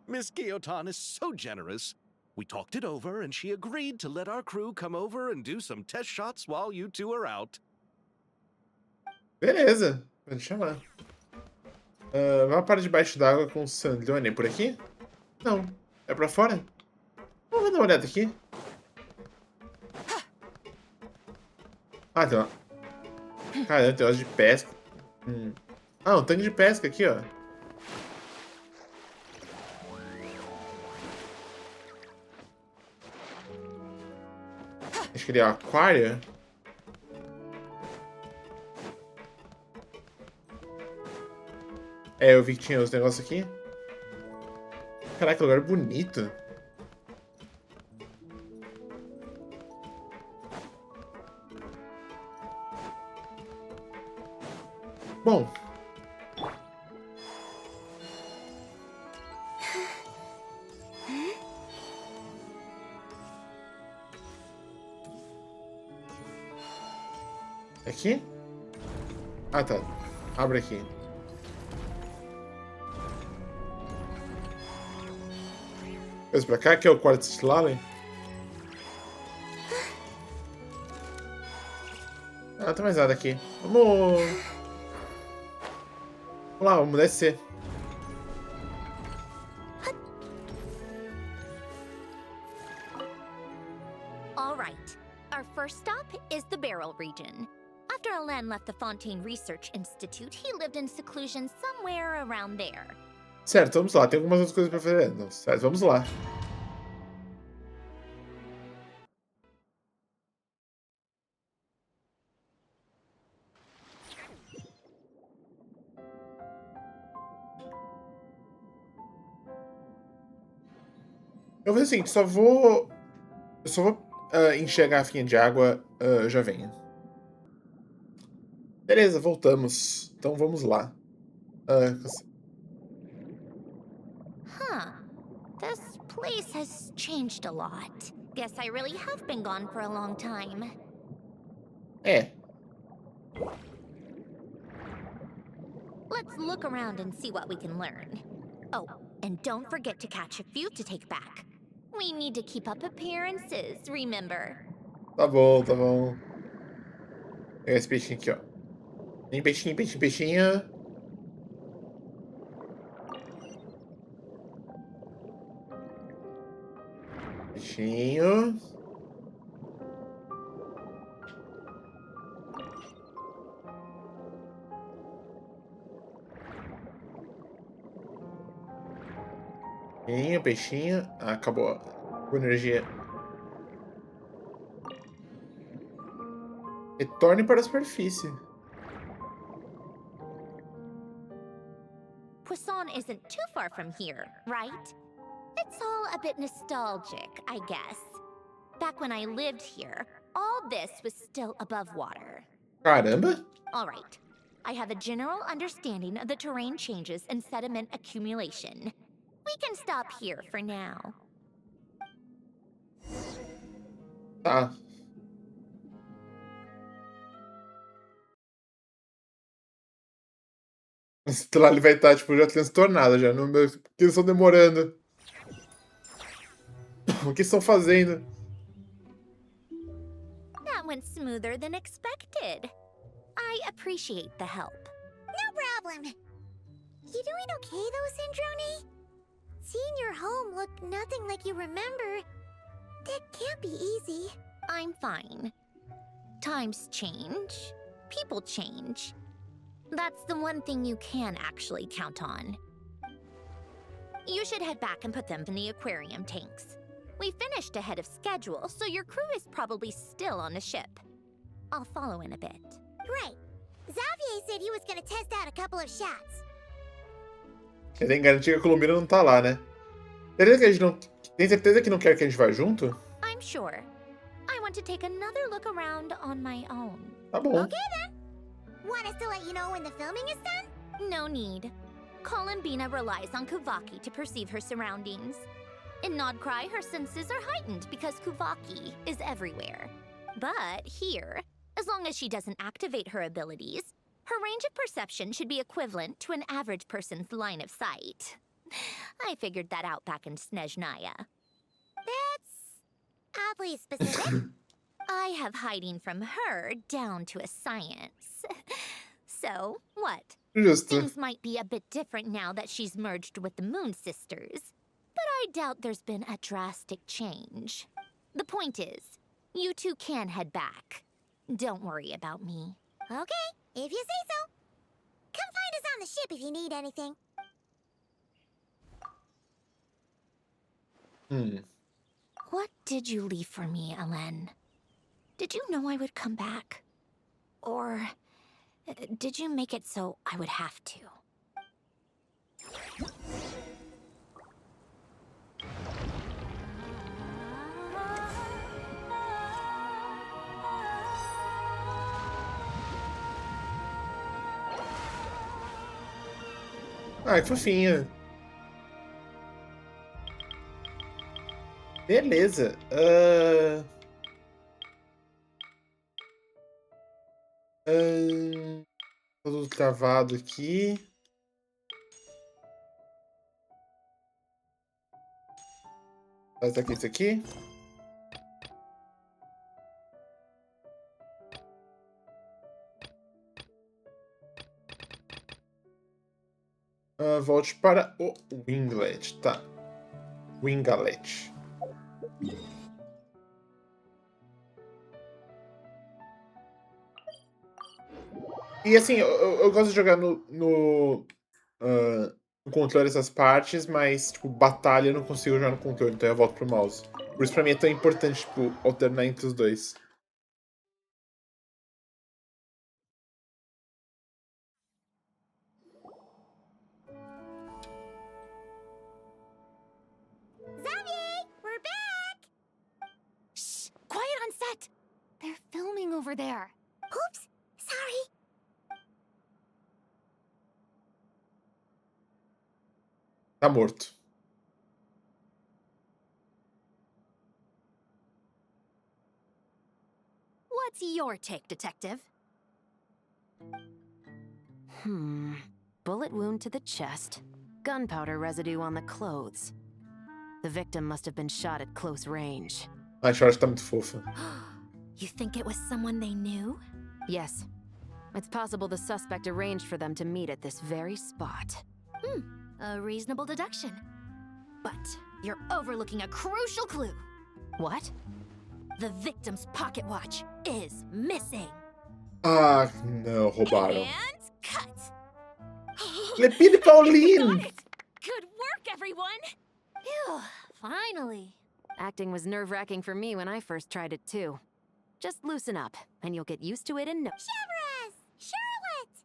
Miss Guillotin is so generous. We talked it over, and she agreed to let our crew come over and do some test shots while you two are out. Beleza, pode chamar. Vá para debaixo d'água com o Sandrone. Por aqui? Não. É pra fora? Vamos dar uma olhada aqui. Ah, tem uma... Caramba, tem umas de pesca. Ah, um tanque de pesca aqui, ó. Acho que ele é um aquário. É, eu vi que tinha os negócios aqui. Caraca, lugar bonito. Bom. Aqui? Ah, tá. Abre aqui. Coisa pra cá, que é o quarto estilário. Ah, não tem mais nada aqui. Vamos... Vamos lá, vamos descer. All right. Our first stop is the Barrel region. After Alain left the Fontaine Research Institute, he lived in seclusion somewhere around there. Certo, vamos lá. Tem algumas outras coisas pra fazer. Não, certo, vamos lá. Eu vou assim, só vou encher a garrafinha de água, eu já venho. Beleza, voltamos. Então vamos lá. Huh. This place has changed a lot. Guess I really have been gone for a long time. É. Let's look around and see what we can learn. Oh, and don't forget to catch a few to take back. We need to keep up appearances, remember? Tá bom, tá bom. Vou pegar esse peixinho aqui, ó. Vem, peixinho, peixinho, peixinho. Peixinho. Peixinho, peixinho. Ah, acabou a energia. Retorne para a superfície. Poisson isn't too far from here, right? It's all a bit nostalgic, I guess. Back when I lived here, all this was still above water. Caramba! All right. I have a general understanding of the terrain changes and sediment accumulation. We can stop here for now. Tá. Esse lá ele vai estar, tipo, já transtornado já. No meu... O que eles estão demorando? O que estão fazendo? That went smoother than expected. I appreciate the help. No problem. You doing okay though, Sandrone? Seeing your home look nothing like you remember, that can't be easy. I'm fine. Times change. People change. That's the one thing you can actually count on. You should head back and put them in the aquarium tanks. We finished ahead of schedule, so your crew is probably still on the ship. I'll follow in a bit. Right. Xavier said he was gonna test out a couple of shots. Você tem que garantir que a Colombina não tá lá, né? Certeza que a gente não... Tem certeza que não quer que a gente vá junto? I'm sure. I want to take another look around on my own. Tá bom. Okay then. Want us to let you know when the filming is done? No need. Columbina relies on Kuvaki to perceive her surroundings. In Nodcry, her senses are heightened because Kuvaki is everywhere. But here, as long as she doesn't activate her abilities, her range of perception should be equivalent to an average person's line of sight. I figured that out back in Snezhnaya. That's oddly specific. I have hiding from her down to a science. So, what? Justo. Things might be a bit different now that she's merged with the Moon Sisters, but I doubt there's been a drastic change. The point is, you two can head back. Don't worry about me. Okay, if you say so. Come find us on the ship if you need anything. What did you leave for me, Elen? Did you know I would come back? Or did you make it so I would have to? Ai, que fofinha. Beleza. Tudo travado aqui. Faz aqui isso aqui. Volte para o Winglet, tá. Wingalet. E assim, eu gosto de jogar no controle essas partes, mas, tipo, batalha eu não consigo jogar no controle, então eu volto pro mouse. Por isso pra mim é tão importante, tipo, alternar entre os dois. Xavier, we're back! Shh! Quiet on set! They're filming over there. Oops, sorry. Tá morto. What's your take, Detective? Bullet wound to the chest. Gunpowder residue on the clothes. The victim must have been shot at close range. A Charlotte tá muito fofa. You think it was someone they knew? Yes. It's possible the suspect arranged for them to meet at this very spot. A reasonable deduction. But you're overlooking a crucial clue. What? The victim's pocket watch is missing. Ah, não, roubaram. And cut. Lepine Pauline! Good work, everyone! Phew, finally. Acting was nerve-wracking for me when I first tried it too. Just loosen up, and you'll get used to it in no— Shabras! Charlotte!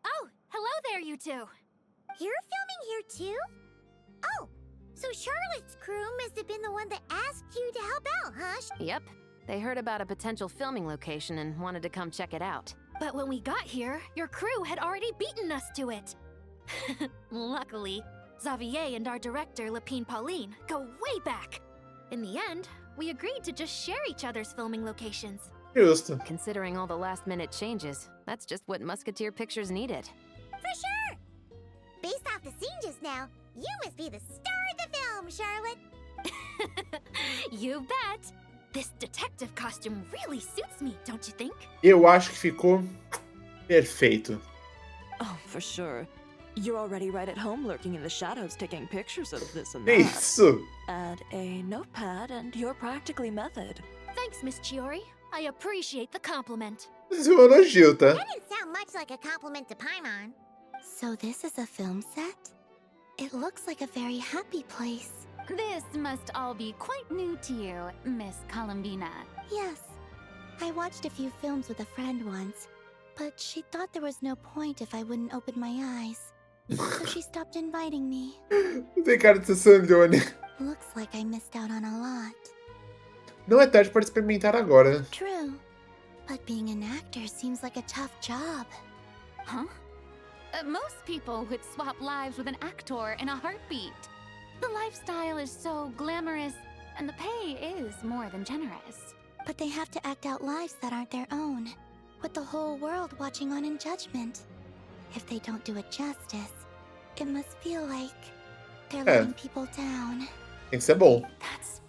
Oh, hello there, you two. You're filming here too? Oh, so Charlotte's crew must have been the one that asked you to help out, huh? Yep. They heard about a potential filming location and wanted to come check it out. But when we got here, your crew had already beaten us to it. Luckily, Xavier and our director, Lepine Pauline, go way back. In the end, we agreed to just share each other's filming locations. Justo. Considering all the last-minute changes, that's just what Musketeer Pictures needed. For sure! Based off the scene just now, you must be the star of the film, Charlotte! You bet! This detective costume really suits me, don't you think? Eu acho que ficou perfeito. Oh, for sure. You're already right at home lurking in the shadows taking pictures of this and Que that. isso? Add a notepad and you're practically method. Thanks, Miss Chiori. I appreciate the compliment. Isso é um elogio, tá? That didn't sound much like a compliment to Paimon. So this is a film set? It looks like a very happy place. This must all be quite new to you, Miss Columbina. Yes. I watched a few films with a friend once, but she thought there was no point if I wouldn't open my eyes. So she stopped inviting me. Tem cara de ser Sandrone. Looks like I missed out on a lot. Não é tarde para experimentar agora. True. But being an actor seems like a tough job. Huh? Most people would swap lives with an actor in a heartbeat. The lifestyle is so glamorous, and the pay is more than generous. But they have to act out lives that aren't their own, with the whole world watching on in judgment. If they don't do it justice, it must feel like they're letting people down. Tem que ser bom. That's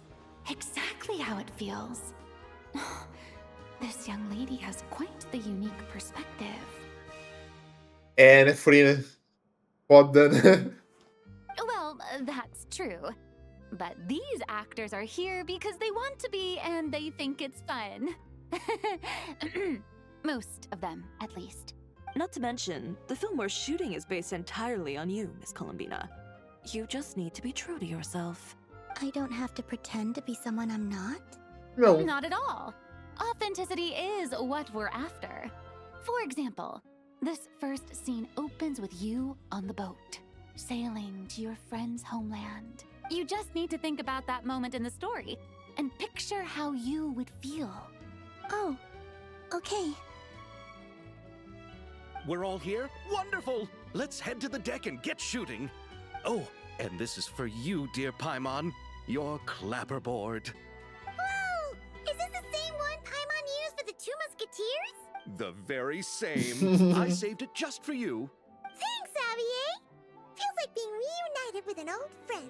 exactly how it feels. This young lady has quite the unique perspective. É, né, Furina? Foda, né? Well, that's true. But these actors are here because they want to be and they think it's fun. Most of them, at least. Not to mention, the film we're shooting is based entirely on you, Miss Columbina. You just need to be true to yourself. I don't have to pretend to be someone I'm not? Não. Not at all. Authenticity is what we're after. For example, this first scene opens with you on the boat, sailing to your friend's homeland. You just need to think about that moment in the story and picture how you would feel. Oh, okay. We're all here? Wonderful! Let's head to the deck and get shooting. Oh, and this is for you, dear Paimon, your clapperboard. Whoa! Is this the same one Paimon used for the Two Musketeers? The very same. I saved it just for you. Thanks, Xavier! Feels like being reunited with an old friend.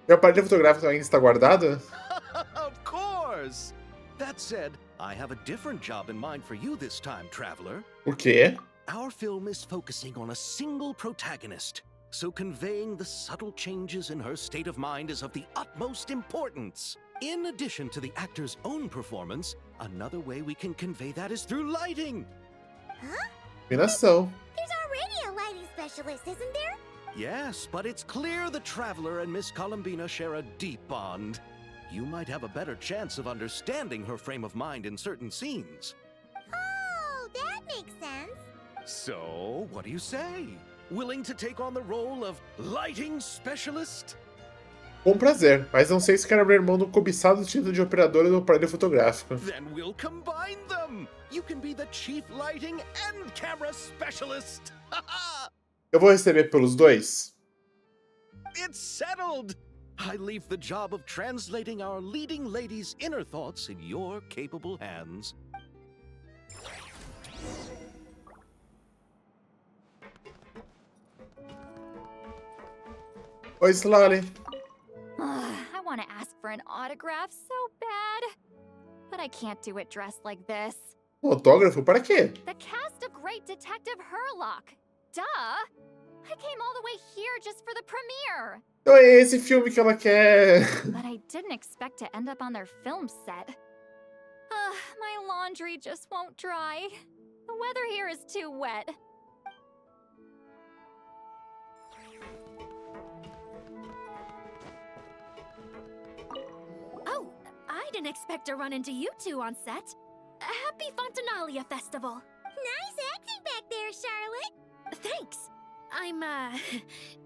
Meu aparelho fotográfico ainda está guardado? Of course! That said, I have a different job in mind for you this time, traveler. O quê? Our film is focusing on a single protagonist, so conveying the subtle changes in her state of mind is of the utmost importance. In addition to the actor's own performance, another way we can convey that is through lighting. Huh? Iluminação. There's already a lighting specialist, isn't there? Yes, but it's clear the traveler and Miss Columbina share a deep bond. You might have a better chance of understanding her frame of mind in certain scenes. Oh, that makes sense. So, what do you say? Willing to take on the role of lighting specialist? Com prazer, mas não sei se quero abrir mão do cobiçado título de operadora do aparelho fotográfico. Then we'll combine them! You can be the chief lighting and camera specialist! Eu vou receber pelos dois? It's settled! I leave the job of translating our leading lady's inner thoughts in your capable hands. Oi, Slally. I want to ask for an autograph so bad, but I can't do it dressed like this. Autógrafo? Para quê? The cast of Great Detective Herlock. Duh! I came all the way here just for the premiere. Então é esse filme que ela quer. But I didn't expect to end up on their film set. My laundry just won't dry. The weather here is too wet. Oh, I didn't expect to run into you two on set. Happy Fontinalia Festival. Nice acting back there, Charlotte. Thanks. I'm,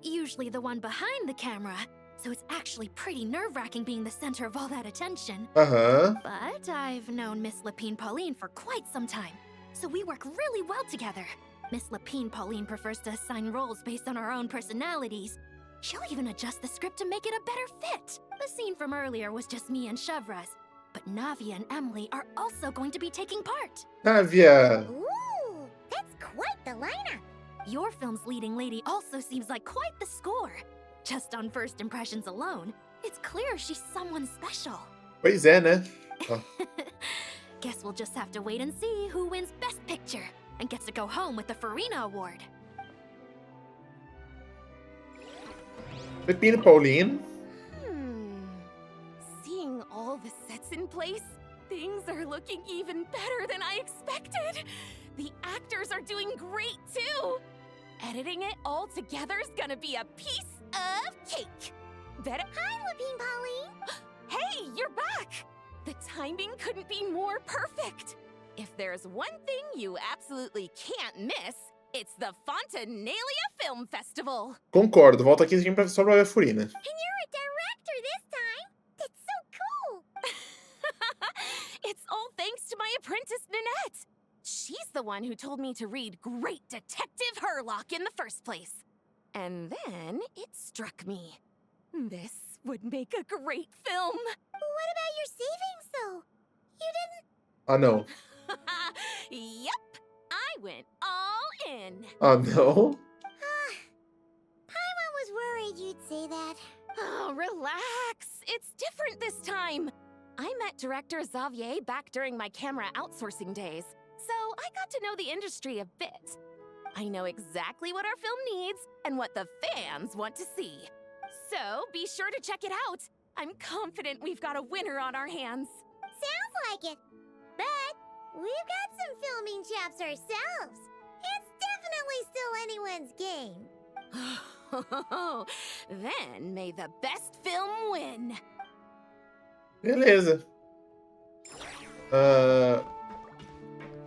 usually the one behind the camera, so it's actually pretty nerve-wracking being the center of all that attention. Aham. But I've known Miss Lapine Pauline for quite some time, so we work really well together. Miss Lapine Pauline prefers to assign roles based on our own personalities. She'll even adjust the script to make it a better fit. The scene from earlier was just me and Chevraz, but Navia and Emily are also going to be taking part. Navia. Ooh, that's quite the lineup. Your film's leading lady also seems like quite the score. Just on first impressions alone, it's clear she's someone special. Pois é, né? Ó. Guess we'll just have to wait and see who wins Best Picture and gets to go home with the Farina Award. Pepino Pauline. Seeing all the sets in place, things are looking even better than I expected. The actors are doing great too. Editing it all together is gonna be a piece of cake. Better. Hi, Lapine Pauline. Hey, you're back! The timing couldn't be more perfect. If there's one thing you absolutely can't miss, it's the Fontinalia Film Festival. Concordo, volta aqui só pra ver a Furina. And you're a director this time. That's so cool. It's all thanks to my apprentice, Nanette. She's the one who told me to read Great Detective Herlock in the first place. And then it struck me. This would make a great film. What about your savings, though? You didn't... Ah, não. Yep, I went all in. Ah, não? Paimon was worried you'd say that. Oh, relax. It's different this time. I met director Xavier back during my camera outsourcing days, so I got to know the industry a bit. I know exactly what our film needs and what the fans want to see. So be sure to check it out. I'm confident we've got a winner on our hands. Sounds like it. But we've got some filming chops ourselves. It's definitely still anyone's game. Then may the best film win. Beleza.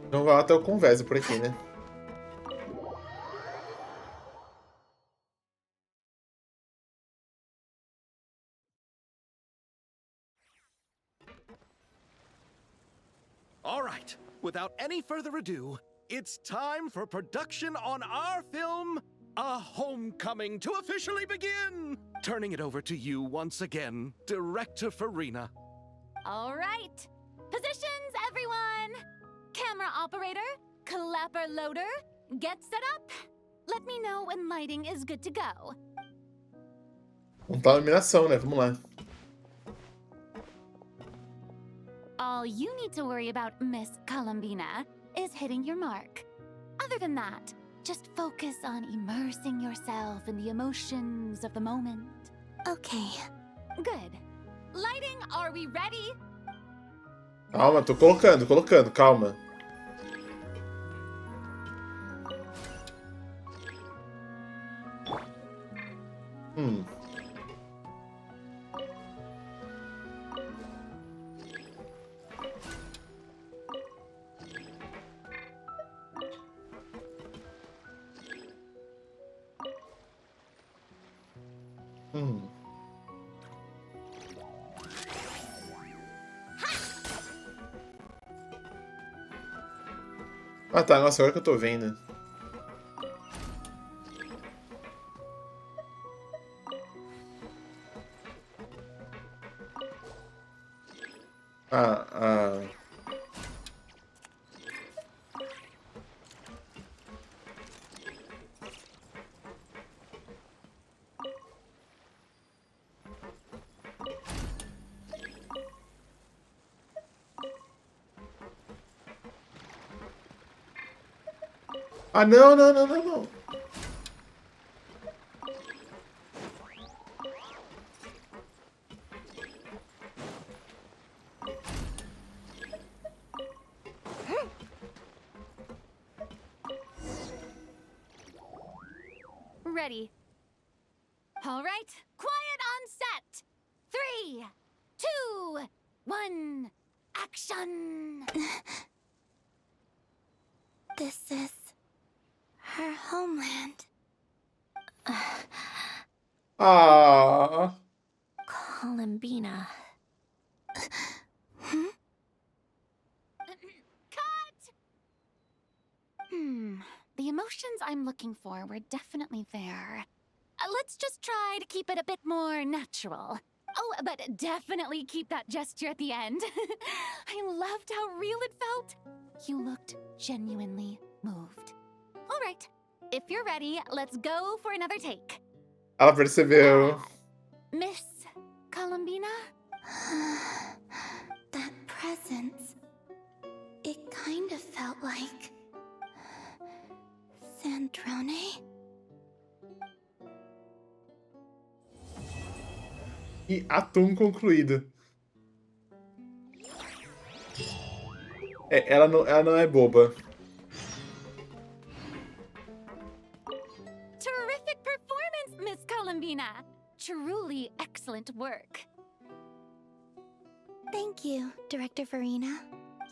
Vamos lá até o Conversa por aqui, né? All right, without any further ado, it's time for production on our film, A Homecoming, to officially begin. Turning it over to you once again, Director Farina. All right. Positions, everyone. Camera operator, clapper loader, get set up. Let me know when lighting is good to go. Montar a iluminação, né? Vamos lá. All you need to worry about, Miss Columbina, is hitting your mark. Other than that, just focus on immersing yourself in the emotions of the moment. Okay. Good. Lighting, are we ready? Calma, tô colocando, calma. Ah tá, nossa, agora que eu tô vendo. Ah, não. Ready. All right, quiet on set. 3, 2, 1, action! This is her homeland. Columbina. Cut! The emotions I'm looking for were definitely there. Let's just try to keep it a bit more natural. Oh, but definitely keep that gesture at the end. I loved how real it felt. You looked genuinely moved. All right, if you're ready, let's go for another take. Ela percebeu. Miss Columbina? That presence. It kind of felt like... Sandrone? E atum concluído. Ela não é boba. Terrific performance, Miss Columbina. excellent work. Thank you, Director Farina.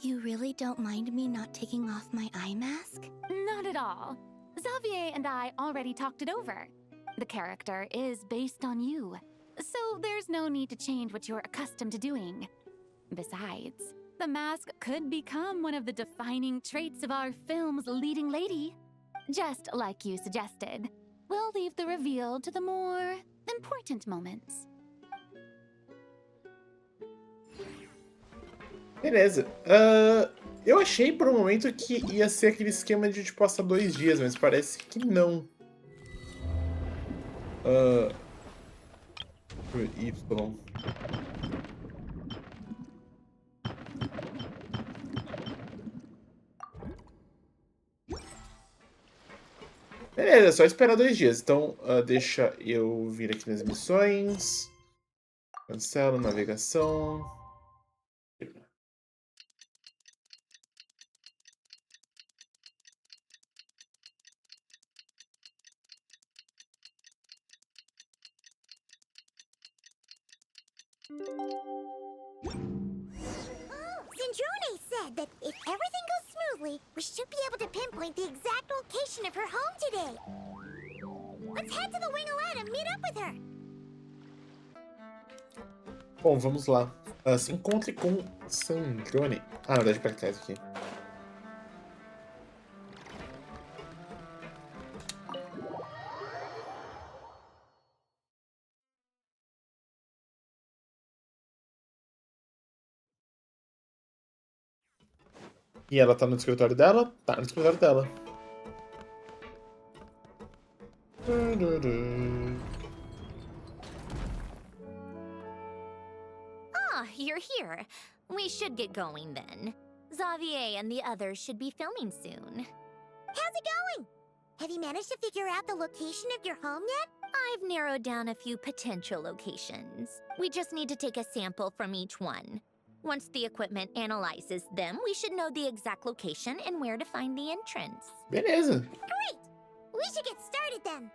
You really don't mind me not taking off my eye mask? Not at all. Xavier and I already talked it over. The character is based on you, so there's no need to change what you're accustomed to doing. Besides, the mask could become one of the defining traits of our film's leading lady. Just like you suggested, we'll leave the reveal to the more important moments. Beleza. Eu achei por um momento que ia ser aquele esquema de tipo passar 2 dias, mas parece que não. Y. Beleza, é só esperar 2 dias. Então, deixa eu vir aqui nas missões. Cancela, navegação. Sandrone said that if everything goes smoothly, we should be able to pinpoint the exact location of her home today. Let's head to the Wing-O-Lad and meet up with her. Bom, vamos lá. Se encontre com Sandrone. Na verdade, para trás aqui. E ela tá no escritório dela? Tá no escritório dela. Ah, you're here. We should get going then. Xavier and the others should be filming soon. How's it going? Have you managed to figure out the location of your home yet? I've narrowed down a few potential locations. We just need to take a sample from each one. Once the equipment analyzes them, we should know the exact location and where to find the entrance. Beleza. Great! We should get started then.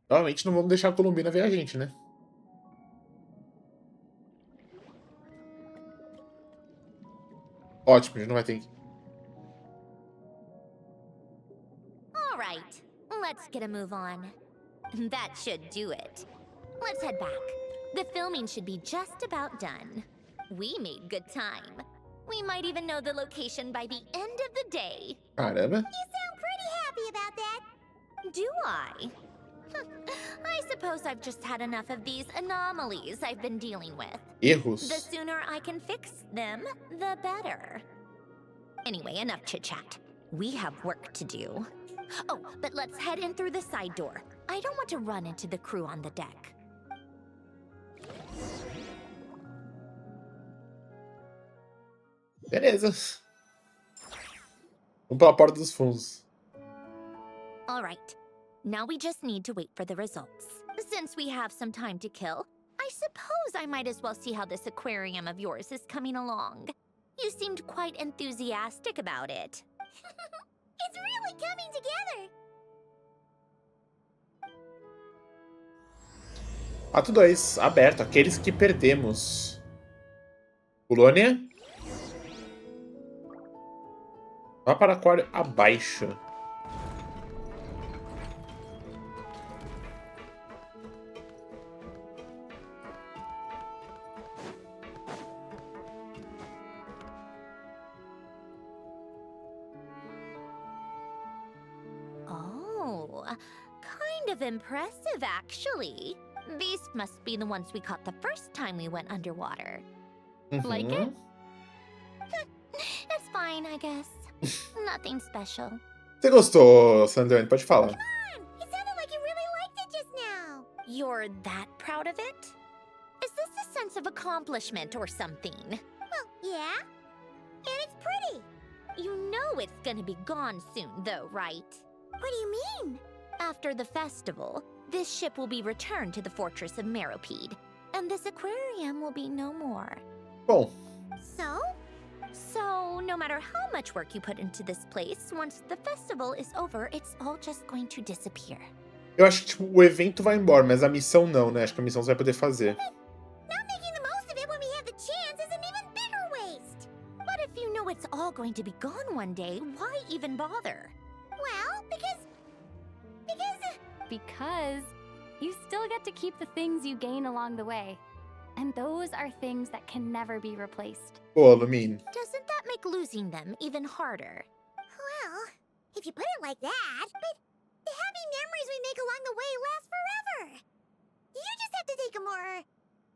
Provavelmente não vamos deixar a Colombina ver a gente, né? Ótimo, a gente não vai ter que... All right, let's get a move on. That should do it. Let's head back. The filming should be just about done. We made good time. We might even know the location by the end of the day. Caramba. You sound pretty happy about that. Do I? I suppose I've just had enough of these anomalies I've been dealing with. Erros. The sooner I can fix them, the better. Anyway, enough chit-chat. We have work to do. Oh, but let's head in through the side door. I don't want to run into the crew on the deck. Beleza. Vamos pela porta dos fundos. All right. Now we just need to wait for the results. Since we have some time to kill, I suppose I might as well see how this aquarium of yours is coming along. You seemed quite enthusiastic about it. It's really coming together. Ato 2, aberto. Aqueles que perdemos. Polônia. Vá para aquário abaixo. Oh, kind of impressive, actually. These must be the ones we caught the first time we went underwater. Like it? It's fine, I guess. Nothing special. Você gostou, Sandrone? Pode falar. Come on! It sounded like you really liked it just now. You're that proud of it? Is this a sense of accomplishment or something? Well, yeah. And it's pretty. You know it's gonna be gone soon, though, right? What do you mean? After the festival, this ship will be returned to the fortress of Meropide, and this aquarium will be no more. Bom, So? So, no matter how much work you put into this place, once the festival is over, it's all just going to disappear. Eu acho que tipo, o evento vai embora, mas a missão não, né? Acho que a missão você vai poder fazer. Not making the most of it when we have the chance is an even bigger waste. But if you know it's all going to be gone one day, why even bother? Well, because Because you still get to keep the things you gain along the way. And those are things that can never be replaced. Pô, Lumine. Doesn't that make losing them even harder? well, if you put it like that, but the happy memories we make along the way last forever. You just have to take a more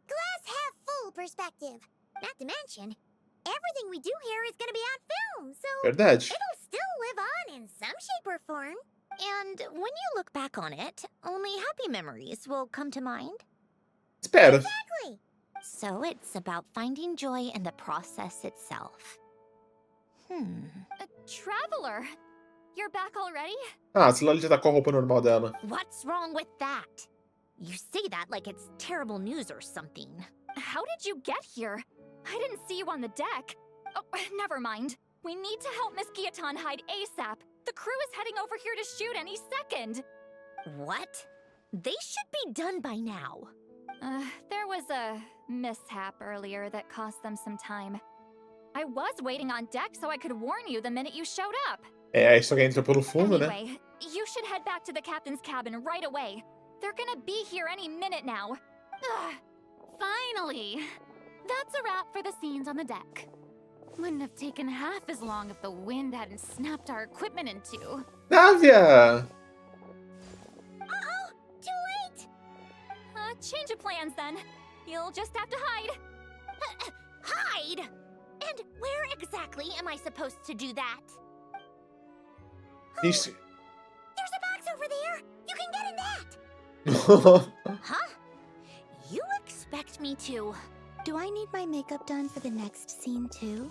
glass half full perspective. Not to mention, everything we do here is going to be on film, so Verdade. it'll still live on in some shape or form. And when you look back on it, only happy memories will come to mind. Espero. Exactly. So it's about finding joy in the process itself. Traveler, you're back already? Ah, a Loli já tá com a roupa normal dela. What's wrong with that? You say that like it's terrible news or something. How did you get here? I didn't see you on the deck. Oh, never mind. We need to help Miss Guillotin hide ASAP. The crew is heading over here to shoot any second. What? They should be done by now. There was a mishap earlier that cost them some time. I was waiting on deck so I could warn you the minute you showed up. É, aí só que entra pelo fundo, né? Anyway, you should head back to the captain's cabin right away. They're gonna be here any minute now. Ugh, finally! That's a wrap for the scenes on the deck. Wouldn't have taken half as long if the wind hadn't snapped our equipment in two. Návia! Uh-oh, too late. Change of plans then. You'll just have to hide. Hide? And where exactly am I supposed to do that? Ixi. There's a box over there. You can get in that. Huh? You expect me to? Do I need my makeup done for the next scene too?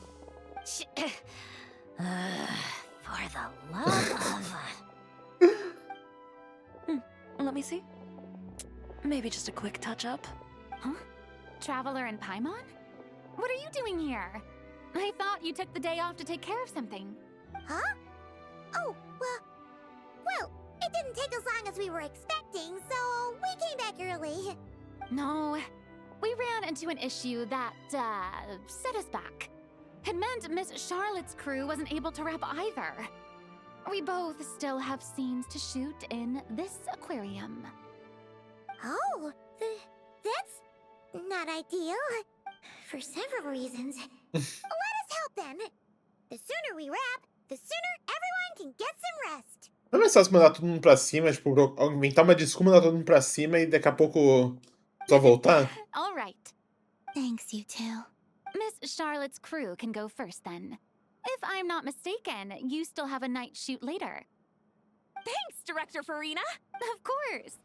For the love of... Let me see. Maybe just a quick touch-up. Huh? Traveler and Paimon? What are you doing here? I thought you took the day off to take care of something. Huh? Oh, well, it didn't take as long as we were expecting, so we came back early. No, we ran into an issue that, set us back. It meant Miss Charlotte's crew wasn't able to wrap either. We both still have scenes to shoot in this aquarium. Oh, that's not ideal. For several reasons. Let us help then. The sooner we wrap, the sooner everyone can get some rest. Não é mais fácil mandar todo mundo pra cima, tipo, inventar uma desculpa, mandar todo mundo pra cima e daqui a pouco só voltar? All right. Thanks, you two. Miss Charlotte's crew can go first then. If I'm not mistaken, you still have a night shoot later. Thanks, Director Farina! Of course!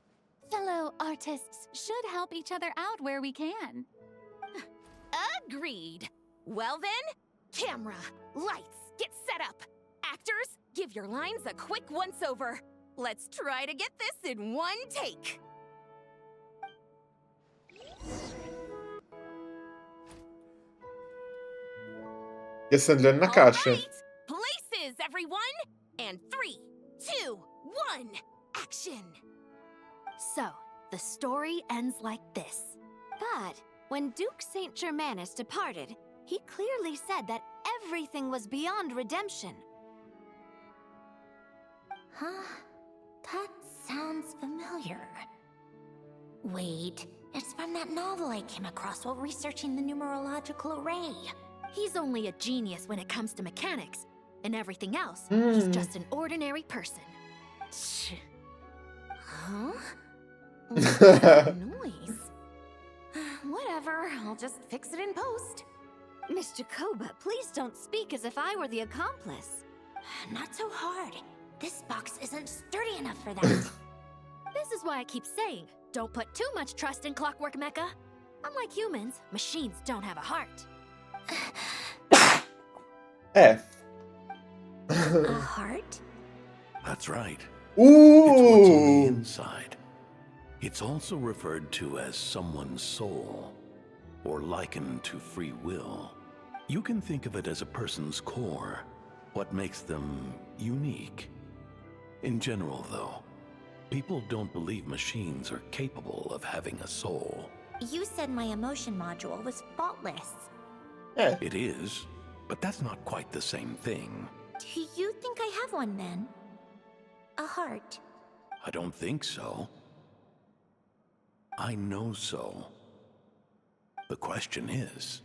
Fellow artists should help each other out where we can. Agreed. Well then, camera, lights, get set up. Actors, give your lines a quick once-over. Let's try to get this in one take. E a Sandrone na caixa. Alright, places, everyone! And 3, 2, 1, action! So, the story ends like this. But when Duke Saint Germanus departed, he clearly said that everything was beyond redemption. Huh? That sounds familiar. Wait, it's from that novel I came across while researching the numerological array. He's only a genius when it comes to mechanics. And everything else, he's just an ordinary person. Huh? What's that noise? Whatever, I'll just fix it in post. Miss Jacoba, please don't speak as if I were the accomplice. Not so hard. This box isn't sturdy enough for that. This is why I keep saying, don't put too much trust in Clockwork Mecha. Unlike humans, machines don't have a heart. É. A heart? That's right. It's what's on the Ooh! inside. It's also referred to as someone's soul, or likened to free will. You can think of it as a person's core, what makes them unique. In general, though, people don't believe machines are capable of having a soul. You said my emotion module was faultless. É. It is, but that's not quite the same thing. Do you think I have one then? A heart? I don't think so. I know so. The question is,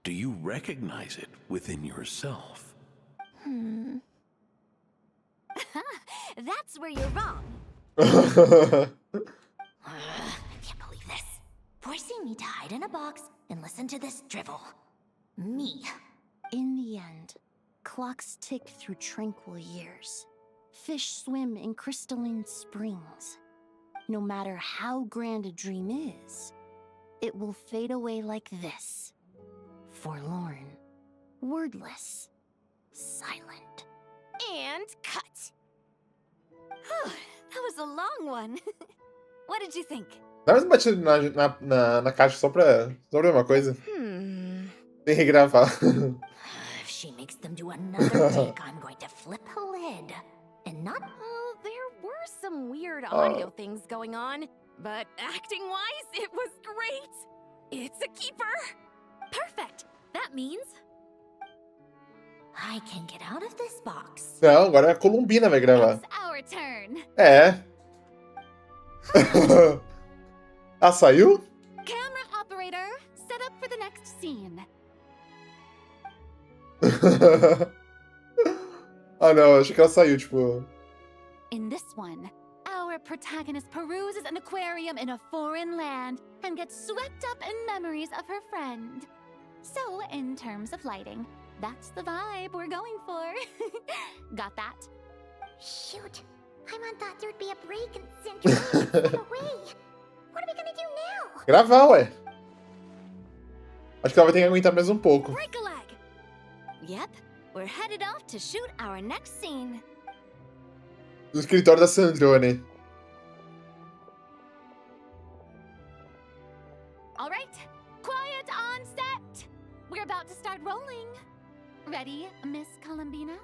do you recognize it within yourself? That's where you're wrong. I can't believe this. Forcing me to hide in a box and listen to this drivel. Me. In the end, clocks tick through tranquil years. Fish swim in crystalline springs. No matter how grand a dream is, it will fade away like this. Forlorn, wordless, silent. And cut. That was a long one. What did you think? Dá mais uma batida na caixa só pra ver uma coisa. Nem regravar. If she makes them do another take, I'm going to flip a lid. And not... Oh, there were some weird audio things going on, but acting-wise, it was great. It's a keeper. Perfect. That means I can get out of this box. Não, agora a Columbina vai gravar. it's our turn. É. Ah, saiu? Camera operator, set up for the next scene. Ah, não, achei que ela saiu, tipo... In this one, our protagonist peruses an aquarium in a foreign land and gets swept up in memories of her friend. So, in terms of lighting, that's the vibe we're going for. Got that? Shoot. Paimon thought there'd be a break and Sandrone would step away. What are we gonna do now? Gravar, ué. Acho que ela vai ter que aguentar mais um pouco. Break a leg. Yep, we're headed off to shoot our next scene. No escritório da Sandrone. All right, quiet on set. We're about to start rolling. Ready, Miss Columbina?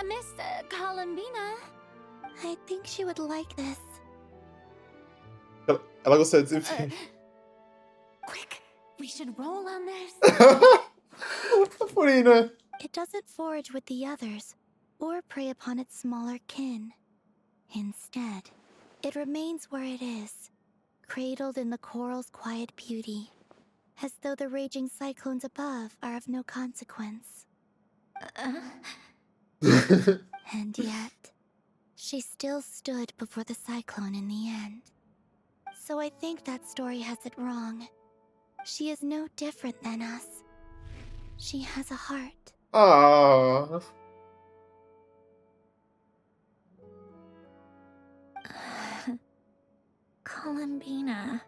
Miss Columbina? I think she would like this. Ela gostou de dizer. Quick, we should roll on this. Furina. It doesn't forage with the others, or prey upon its smaller kin. Instead, it remains where it is, cradled in the coral's quiet beauty, as though the raging cyclones above are of no consequence. And yet, she still stood before the cyclone in the end. So I think that story has it wrong. She is no different than us. She has a heart. Ah. Columbina.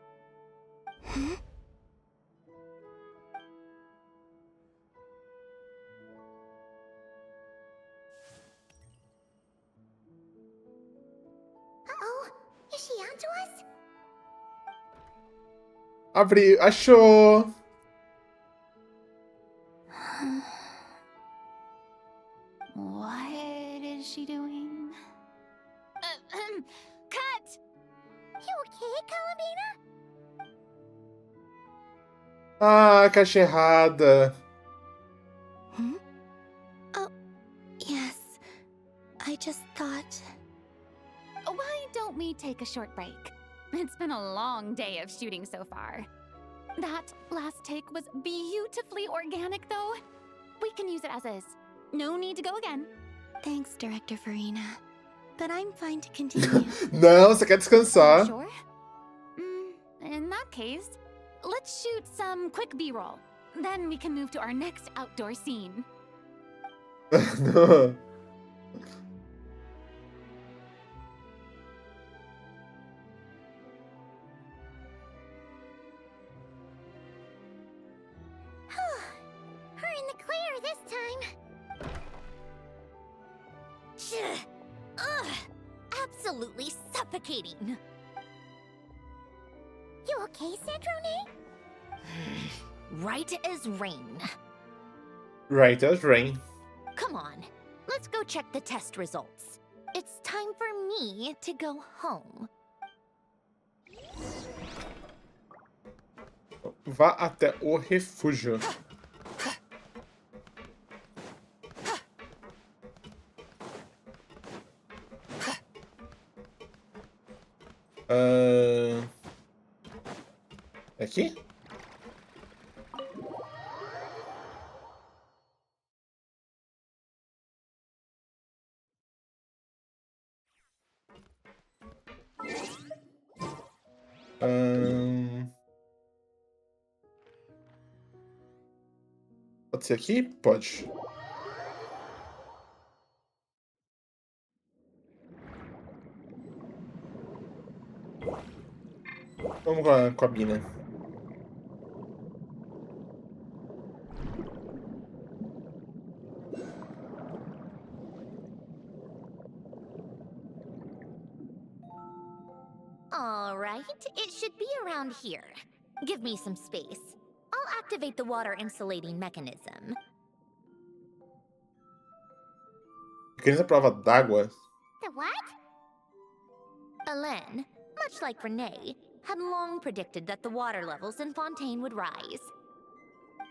Uh-oh. Is she onto us? Abriu. Achou. What is she doing? Cut! You okay, Columbina? Ah, caixa errada. Oh, yes. I just thought... Why don't we take a short break? It's been a long day of shooting so far. That last take was beautifully organic, though. We can use it as is. No need to go again. Thanks, Director Farina. But I'm fine to continue. Não, você quer descansar. Sure? In that case, let's shoot some quick B-roll. Then we can move to our next outdoor scene. Não. We're in the clear this time. Ugh, absolutely suffocating. You okay, Sandrone? Right as rain. Right as rain. Come on, let's go check the test results. It's time for me to go home. Vá até o refúgio. Aqui? Pode ser aqui? Pode. Vamos com a Bina. All right, it should be around here. Give me some space. I'll activate the water insulating mechanism. Pequena prova d'água. The what? Alain, much like Renee, had long predicted that the water levels in Fontaine would rise.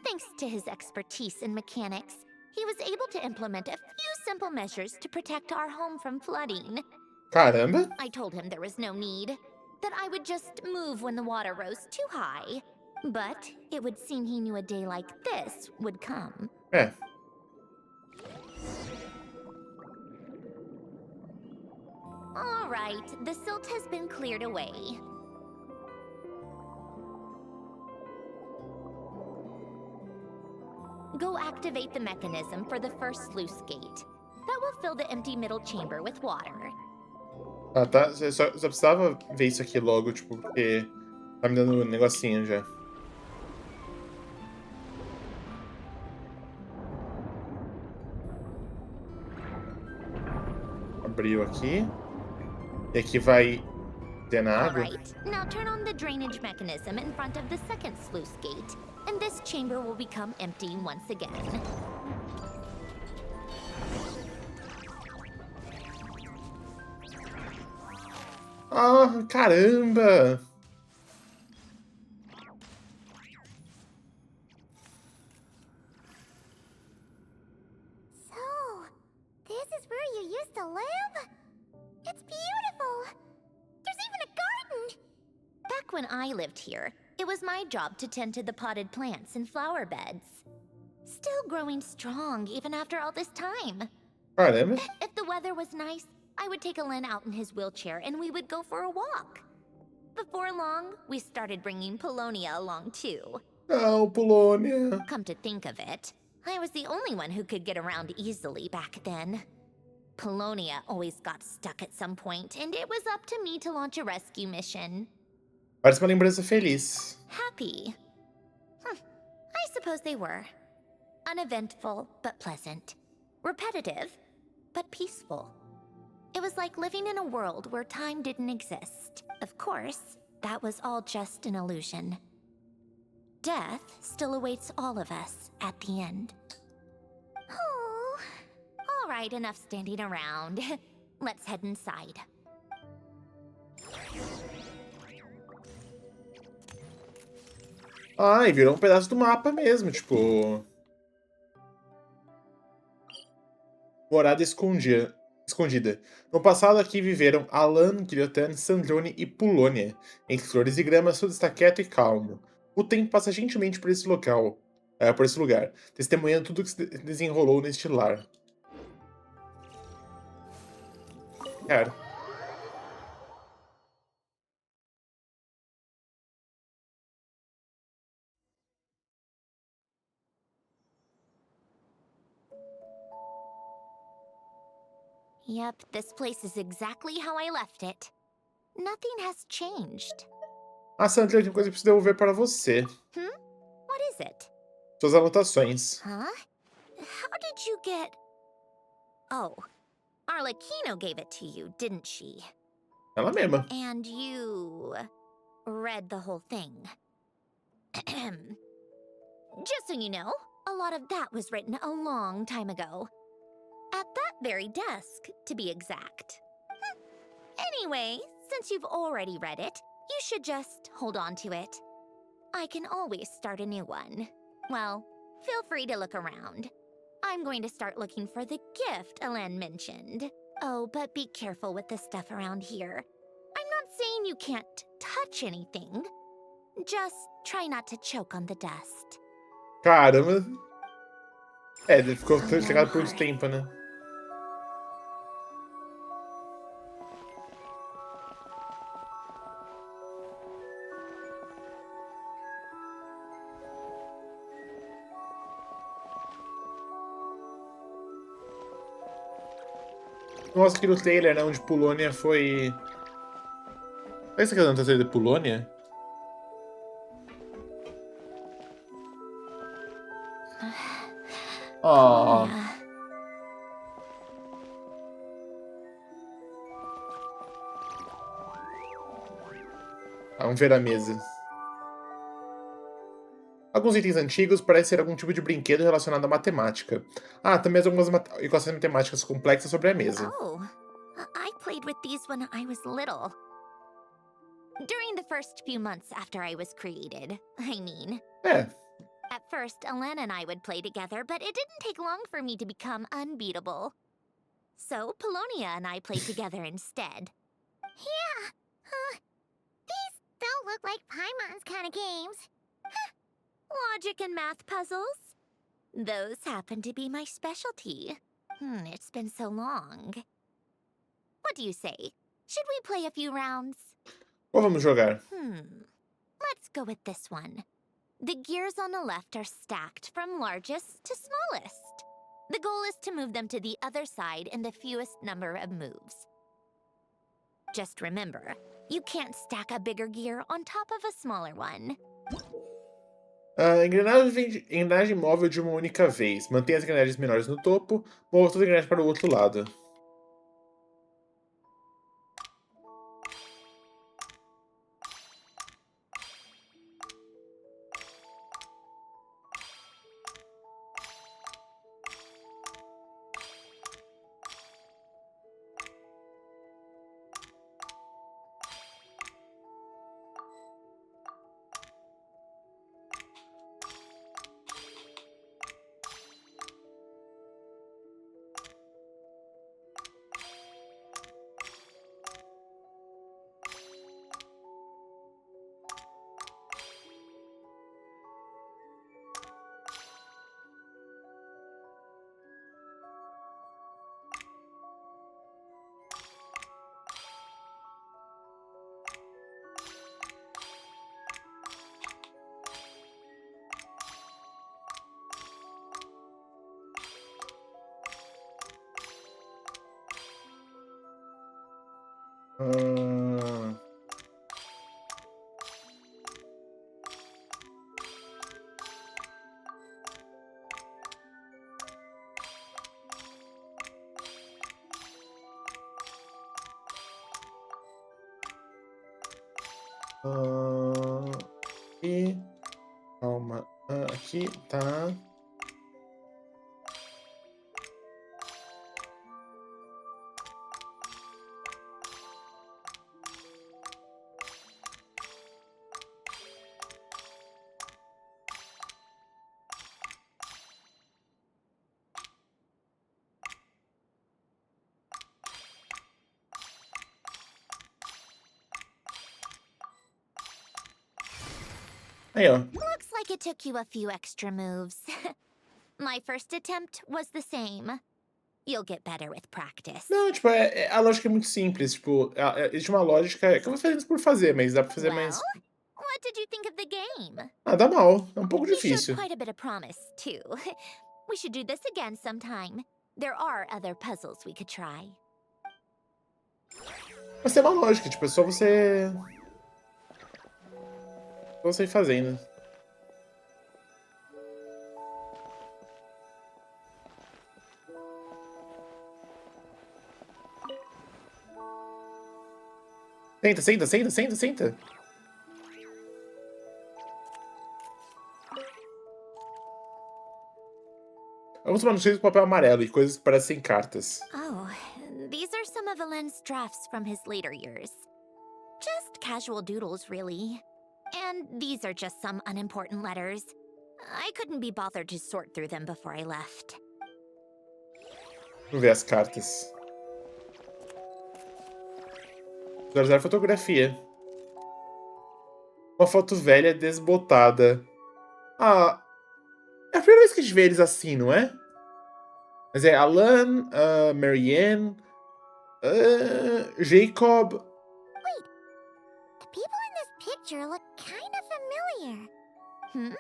Thanks to his expertise in mechanics, he was able to implement a few simple measures to protect our home from flooding. Caramba! I told him there was no need, that I would just move when the water rose too high. But it would seem he knew a day like this would come. É. All right, the silt has been cleared away. Go activate the mechanism for the first sluice gate. That will fill the empty middle chamber with water. Ah, tá. Eu só precisava ver isso aqui logo, tipo, porque tá me dando um negocinho já. Abriu aqui. E aqui vai ter na All água. right, now turn on the drainage mechanism in front of the second sluice gate, and this chamber will become empty once again. Ah, caramba! So, this is where you used to live? It's beautiful. There's even a garden. Back when I lived here, it was my job to tend to the potted plants and flower beds. Still growing strong even after all this time. Caramba! If the weather was nice, I would take Alain out in his wheelchair and we would go for a walk. Before long, we started bringing Polonia along too. Não, Polônia. Come to think of it, I was the only one who could get around easily back then. Polonia always got stuck at some point, and it was up to me to launch a rescue mission. Parece uma lembrança feliz. Happy? I suppose they were. Uneventful, but pleasant. Repetitive, but peaceful. It was like living in a world where time didn't exist. Of course, that was all just an illusion. Death still awaits all of us at the end. Oh. All right, enough standing around. Let's head inside. Ai, virou um pedaço do mapa mesmo, tipo... Morada escondida. No passado aqui viveram Alain, Guillotin, Sandrone e Polônia. Entre flores e gramas, tudo está quieto e calmo. O tempo passa gentilmente por esse lugar, testemunhando tudo que se desenrolou neste lar. Cara. Yep, this place is exactly how I left it. Nothing has changed. Ah, Sandra, tem coisa que eu preciso devolver para você. What is it? Suas anotações. Huh? How did you get... Oh, Arlecchino gave it to you, didn't she? Ela mesma. And you... read the whole thing. Just so you know, a lot of that was written a long time ago. At that very desk, to be exact. Anyway, since you've already read it, you should just hold on to it. I can always start a new one. Well, feel free to look around. I'm going to start looking for the gift Elen mentioned. Oh, but be careful with the stuff around here. I'm not saying you can't touch anything. Just try not to choke on the dust. Caramba. Ele ficou chegado por muito tempo, né? Mostra que no trailer, né, onde Polônia foi... Será que você quer dar trailer de Polônia? Oh. Vamos ver a mesa. Alguns itens antigos parecem ser algum tipo de brinquedo relacionado à matemática. Ah, também algumas equações matemáticas complexas sobre a mesa. Oh, I played with these when I was little. During the first few months after I was created, I mean. É. At first, Elen and I would play together, but it didn't take long for me to become unbeatable. So, Polonia and I played together instead. Yeah, these don't look like Paimon's kind of games. Logic and math puzzles? Those happen to be my specialty. It's been so long. What do you say? Should we play a few rounds? Ou vamos jogar? Let's go with this one. The gears on the left are stacked from largest to smallest. The goal is to move them to the other side in the fewest number of moves. Just remember, you can't stack a bigger gear on top of a smaller one. Engrenagem móvel de uma única vez. Mantenha as engrenagens menores no topo, mova toda a engrenagem para o outro lado. E calma, aqui tá. Aí, ó. Looks like it took you a few extra moves. My first attempt was the same. You'll get better with practice. Não, tipo, a lógica é muito simples. Tipo, existe uma lógica que eu vou fazer isso por fazer, mas dá pra fazer mais. What did you think of the game? Ah, dá mal. É um pouco You difícil. showed quite a bit of promise, too. We should do this again sometime. There are other puzzles we could try. Mas tem uma lógica, tipo, é só você. Só você ir fazendo. Senta, senta, senta, senta, senta. Alguns manuscritos com papel amarelo e coisas que parecem cartas. Oh, these are some of Alen's drafts from his later years. Just casual doodles, really. And these are just some unimportant letters. I couldn't be bothered to sort through them before I left. Vamos ver as cartas. Visualizar fotografia. Uma foto velha desbotada. Ah, é a primeira vez que a gente vê eles assim, não é? Mas é Alan, Marianne, Jacob. Wait, the people in this picture look kind of familiar. Hmm?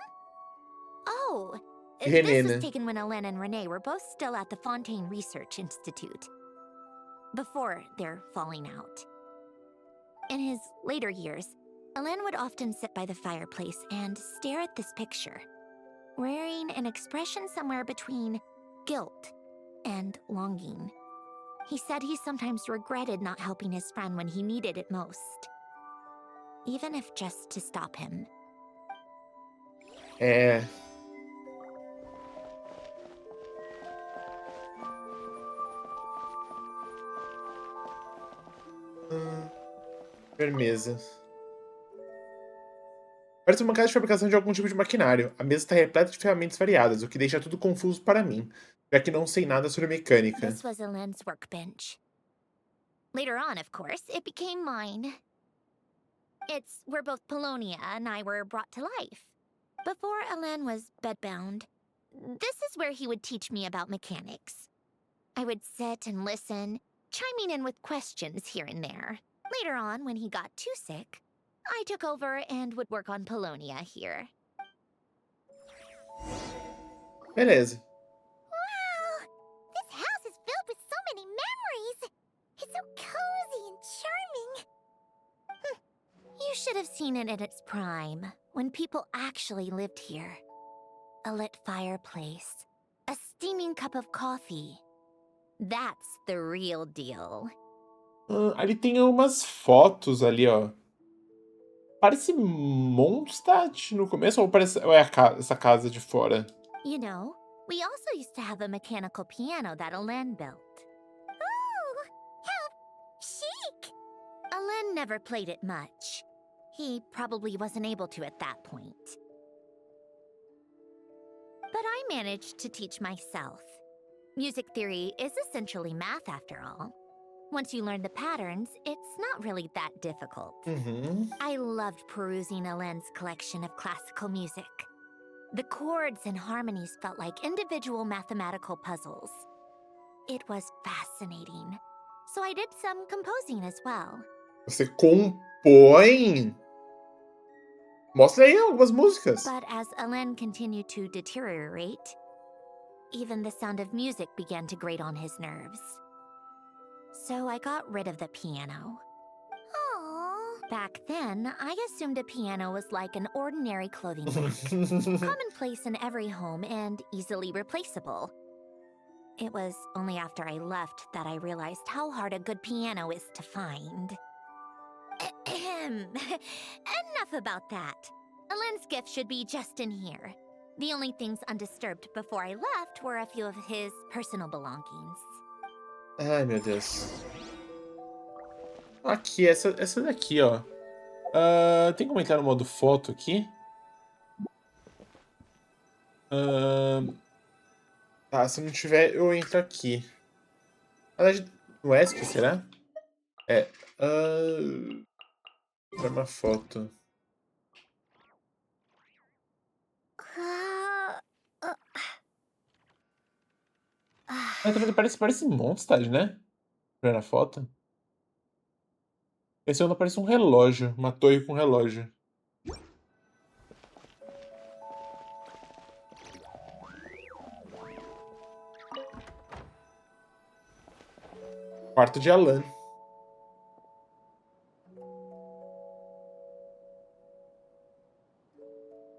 Oh, René, this né? was taken when Alen and Renee were both still at the Fontaine Research Institute. Before their falling out. In his later years, Alen would often sit by the fireplace and stare at this picture, wearing an expression somewhere between guilt and longing. He said he sometimes regretted not helping his friend when he needed it most, even if just to stop him. É. Firmeza. Parece uma casa de fabricação de algum tipo de maquinário. A mesa está repleta de ferramentas variadas, o que deixa tudo confuso para mim, já que não sei nada sobre mecânica. This was Alen's workbench. Later on, of course, it became mine. It's where both Polonia and I were brought to life. Before Alen was bedbound, this is where he would teach me about mechanics. I would sit and listen, chiming in with questions here and there. Later on, when he got too sick, I took over and would work on Polonia here. Beleza. Wow! This house is filled with so many memories! It's so cozy and charming! You should have seen it in its prime, when people actually lived here. A lit fireplace, a steaming cup of coffee. That's the real deal. Ali tem umas fotos ali, ó. Parece Mondstadt no começo, ou é essa casa de fora? You know, we also used to have a mechanical piano that Alen built. Oh, how chic! Alen never played it much. He probably wasn't able to at that point. But I managed to teach myself. Music theory is essentially math after all. Once you learn the patterns, it's not really that difficult. I loved perusing Alen's collection of classical music. The chords and harmonies felt like individual mathematical puzzles. It was fascinating. So I did some composing as well. Você compõe? Mostra aí algumas músicas. But as Alen continued to deteriorate, even the sound of music began to grate on his nerves. So I got rid of the piano. Aww. Back then, I assumed a piano was like an ordinary clothing rack, commonplace in every home and easily replaceable. It was only after I left that I realized how hard a good piano is to find. Enough about that. Alen's gift should be just in here. The only things undisturbed before I left were a few of his personal belongings. Ai, meu Deus. Aqui, essa daqui, ó. Tem como entrar no modo foto aqui? Tá, se não tiver, eu entro aqui. Na verdade, no ESC, será? É. Tirar uma foto. Tá vendo? Parece Mondstadt, né? Primeira foto. Esse ano parece um relógio. Uma torre com relógio. Quarto de Alan.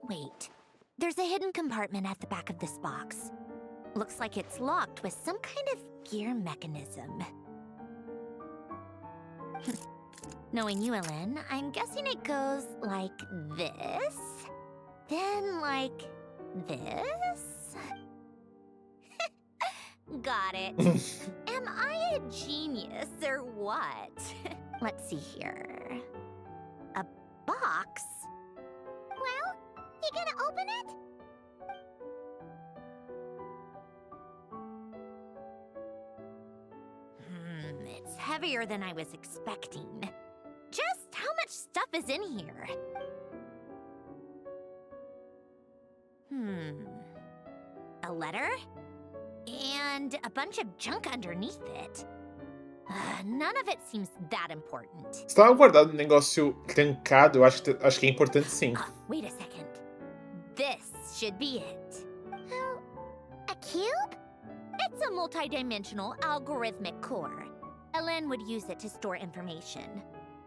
Wait, there's a hidden compartment at the back of this box. Looks like it's locked with some kind of gear mechanism. Knowing you, Alen, I'm guessing it goes like this, then like this. Got it. Am I a genius or what? Let's see here. A box? Well, you gonna open it? It's heavier than I was expecting. Just how much stuff is in here? A letter? And a bunch of junk underneath it. None of it seems that important. Estava guardado um negócio trancado, eu acho que é importante sim. Wait a second. This should be it. A cube? It's a multi-dimensional algorithmic core. Ellen would use it to store information.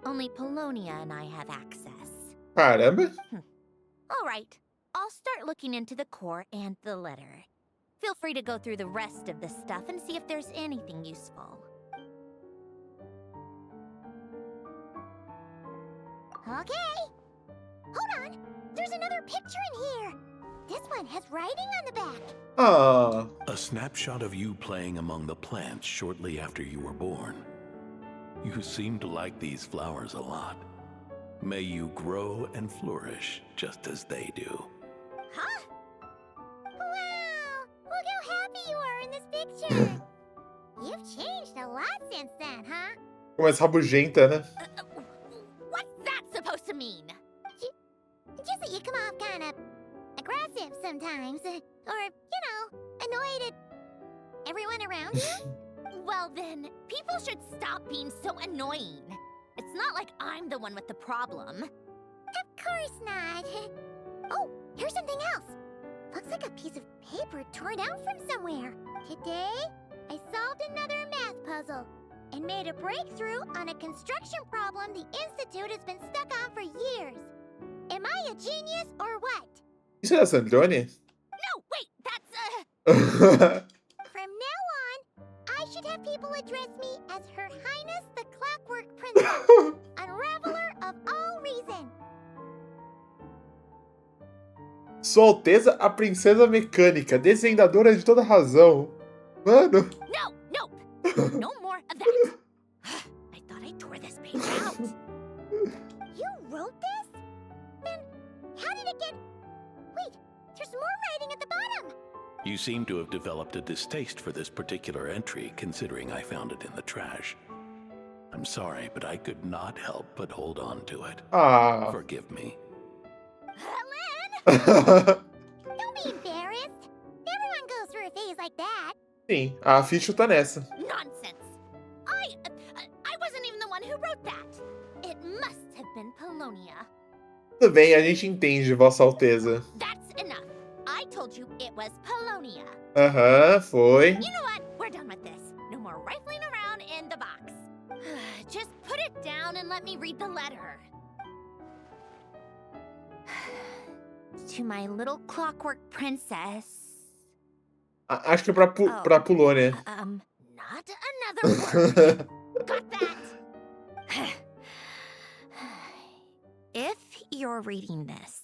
Only Polonia and I have access. Caramba. All right. I'll start looking into the core and the letter. Feel free to go through the rest of the stuff and see if there's anything useful. Okay. Hold on. There's another picture in here. This one has writing on the back. Ah. A snapshot of you playing among the plants shortly after you were born. You seem to like these flowers a lot. May you grow and flourish just as they do. Huh? Wow! Look how happy you are in this picture. You've changed a lot since then, huh? Mais rabugenta, né? What's that supposed to mean? Just that you come off kind of aggressive sometimes. Or, annoyed at everyone around you. Well then, people should stop being so annoying. It's not like I'm the one with the problem. Of course not. Oh, here's something else. Looks like a piece of paper torn out from somewhere. Today, I solved another math puzzle and made a breakthrough on a construction problem the Institute has been stuck on for years. Am I a genius or what? Isso é Sandrone? No, wait, that's From now on, I should have people address me as Her Highness the Clockwork Princess, Unraveler of all reason. Sua Alteza, a Princesa Mecânica, desvendadora de toda razão. Mano. No more of that. I thought I tore this page out. You wrote this? Then how did it get... Wait, there's more writing at the bottom. You seem to have developed a distaste for this particular entry, considering I found it in the trash. I'm sorry, but I could not help but hold on to it. Ah. Forgive me. Don't be embarrassed. Everyone goes through a phase like that. Sim, a Fichu tá nessa. Nonsense. I wasn't even the one who wrote that. It must have been Polonia. Tudo bem, a gente entende, Vossa Alteza. That's enough. I told you it was Polonia. Aham, foi. You know what? We're done with this. No more rifling around in the box. Just put it down and let me read the letter. To my little clockwork princess. Acho que é pra Polônia. Not another word. Got that? If you're reading this.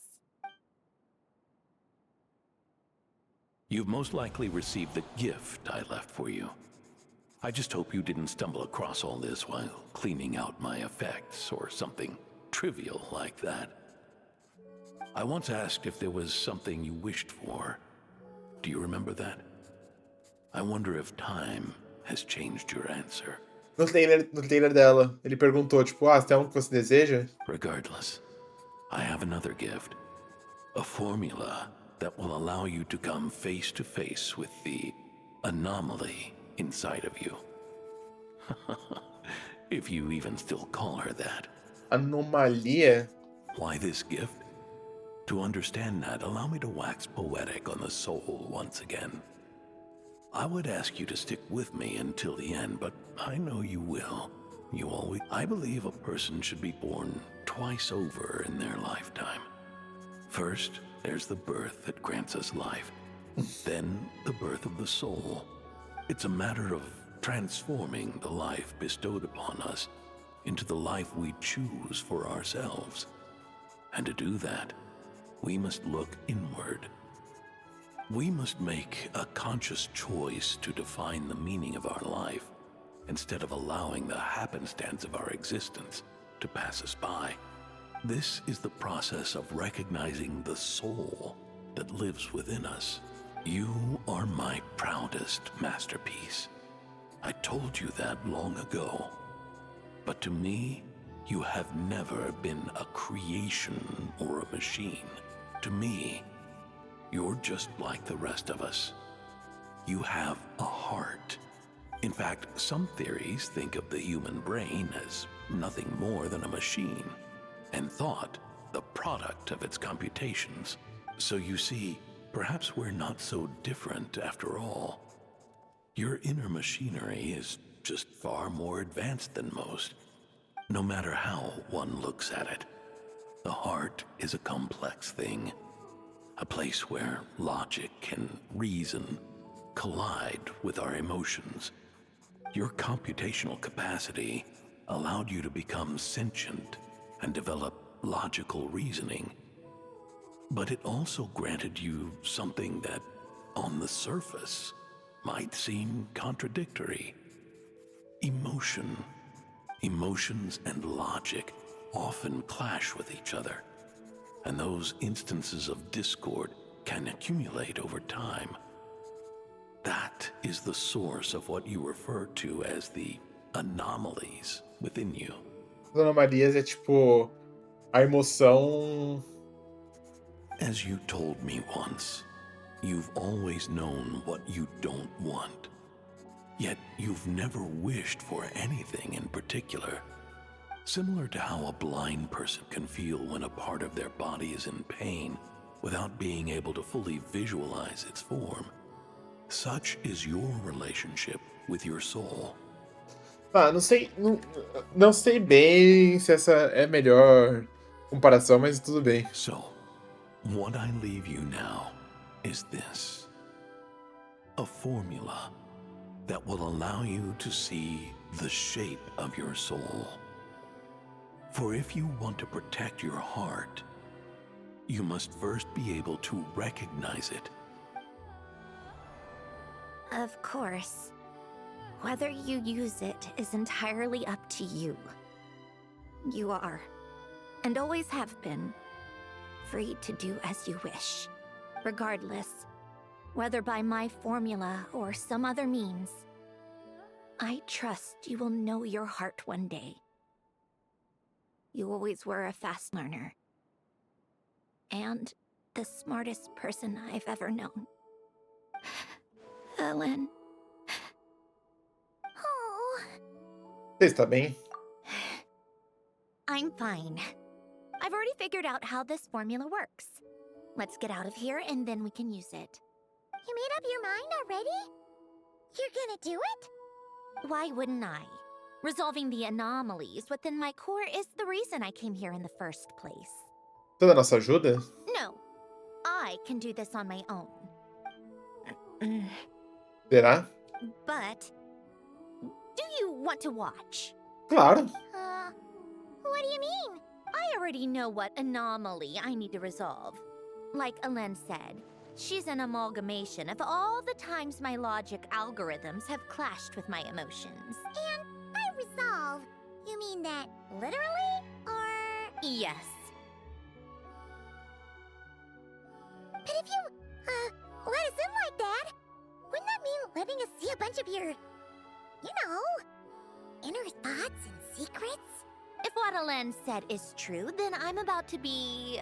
You've most likely received the gift I left for you. I just hope you didn't stumble across all this while cleaning out my effects or something trivial like that. I once asked if there was something you wished for. Do you remember that? I wonder if time has changed your answer. No trailer dela, ele perguntou, tipo, se tem algo que você deseja? Regardless, I have another gift. A formula that will allow you to come face to face with the anomaly inside of you. If you even still call her that. Anomalia? Why this gift? To understand that, allow me to wax poetic on the soul once again. I would ask you to stick with me until the end, but I know you will. You always... I believe a person should be born twice over in their lifetime. First, there's the birth that grants us life. Then, the birth of the soul. It's a matter of transforming the life bestowed upon us into the life we choose for ourselves. And to do that, we must look inward. We must make a conscious choice to define the meaning of our life, instead of allowing the happenstance of our existence to pass us by. This is the process of recognizing the soul that lives within us. You are my proudest masterpiece. I told you that long ago. But to me, you have never been a creation or a machine. To me, you're just like the rest of us. You have a heart. In fact, some theories think of the human brain as nothing more than a machine, and thought the product of its computations. So you see, perhaps we're not so different after all. Your inner machinery is just far more advanced than most. No matter how one looks at it, the heart is a complex thing, a place where logic and reason collide with our emotions. Your computational capacity allowed you to become sentient and develop logical reasoning. But it also granted you something that, on the surface, might seem contradictory. Emotion. Emotions and logic often clash with each other, and those instances of discord can accumulate over time. That is the source of what you refer to as the anomalies within you. As anomalias é tipo a emoção. As you told me once, you've always known what you don't want. Yet you've never wished for anything in particular. Similar to how a blind person can feel when a part of their body is in pain without being able to fully visualize its form. Such is your relationship with your soul. Ah, não sei bem se essa é a melhor comparação, mas tudo bem. So, what I leave you now is this. A formula that will allow you to see the shape of your soul. For if you want to protect your heart, you must first be able to recognize it. Of course. Whether you use it is entirely up to you. You are, and always have been, free to do as you wish. Regardless, whether by my formula or some other means, I trust you will know your heart one day. You always were a fast learner. And the smartest person I've ever known. Ellen. Oh. Você está bem? I'm fine. I've already figured out how this formula works. Let's get out of here and then we can use it. You made up your mind already? You're gonna do it? Why wouldn't I? Resolving the anomalies within my core is the reason I came here in the first place. Toda a nossa ajuda? No, I can do this on my own. Será? But, do you want to watch? Claro. What do you mean? I already know what anomaly I need to resolve. Like Ellen said, she's an amalgamation of all the times my logic algorithms have clashed with my emotions. And by resolve, you mean that literally, or...? Yes. But if you, let us in like that, wouldn't that mean letting us see a bunch of your, inner thoughts and secrets? If what Ellen said is true, then I'm about to be,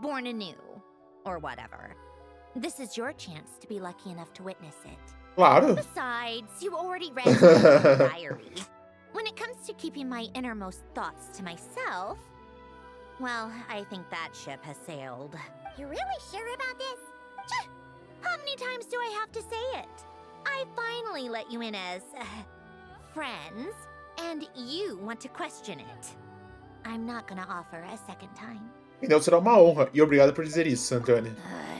born anew, or whatever. This is your chance to be lucky enough to witness it. Claro. Besides, you already read my diary. When it comes to keeping my innermost thoughts to myself, well, I think that ship has sailed. You're really sure about this? How many times do I have to say it? I finally let you in as, friends, and you want to question it. I'm not gonna offer a second time. Então será uma honra, e obrigado por dizer isso, Sandrone.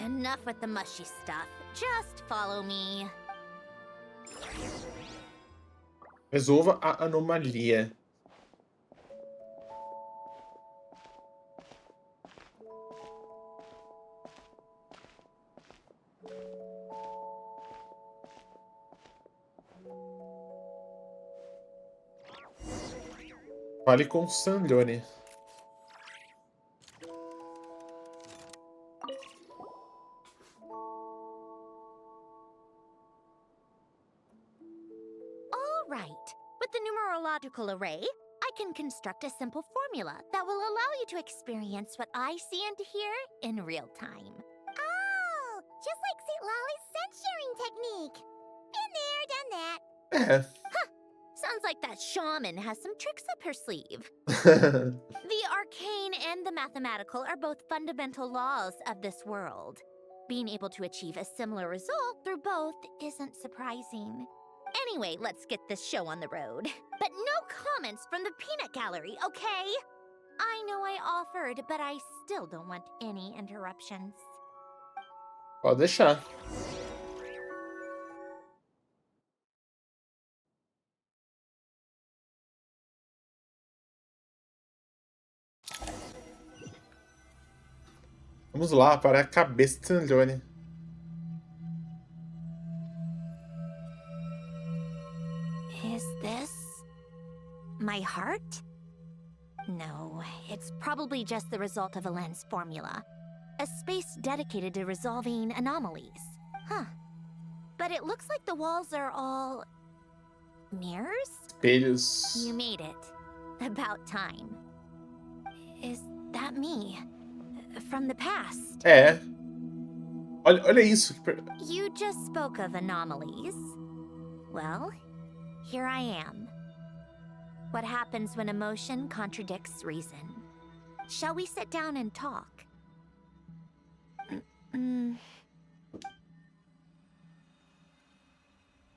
Enough with the mushy stuff. Just follow me. Resolva a anomalia. Fale com Sandrone. All right. With the numerological array, I can construct a simple formula that will allow you to experience what I see and hear in real time. Oh, just like St. Lolly's scent sharing technique. Been there, done that. Huh. Sounds like that shaman has some tricks up her sleeve. É. The arcane and the mathematical are both fundamental laws of this world. Being able to achieve a similar result through both isn't surprising. Anyway, let's get this show on the road. But no comments from the peanut gallery, okay? I know I offered, but I still don't want any interruptions. Pode deixar. Vamos lá para a cabeça de Sandrone. Is this my heart? No, it's probably just the result of a lens formula. A space dedicated to resolving anomalies. Huh. But it looks like the walls are all... mirrors? Espelhos. You made it. About time. Is that me? From the past? É. Olha isso. You just spoke of anomalies. Well, here I am. What happens when emotion contradicts reason? Shall we sit down and talk?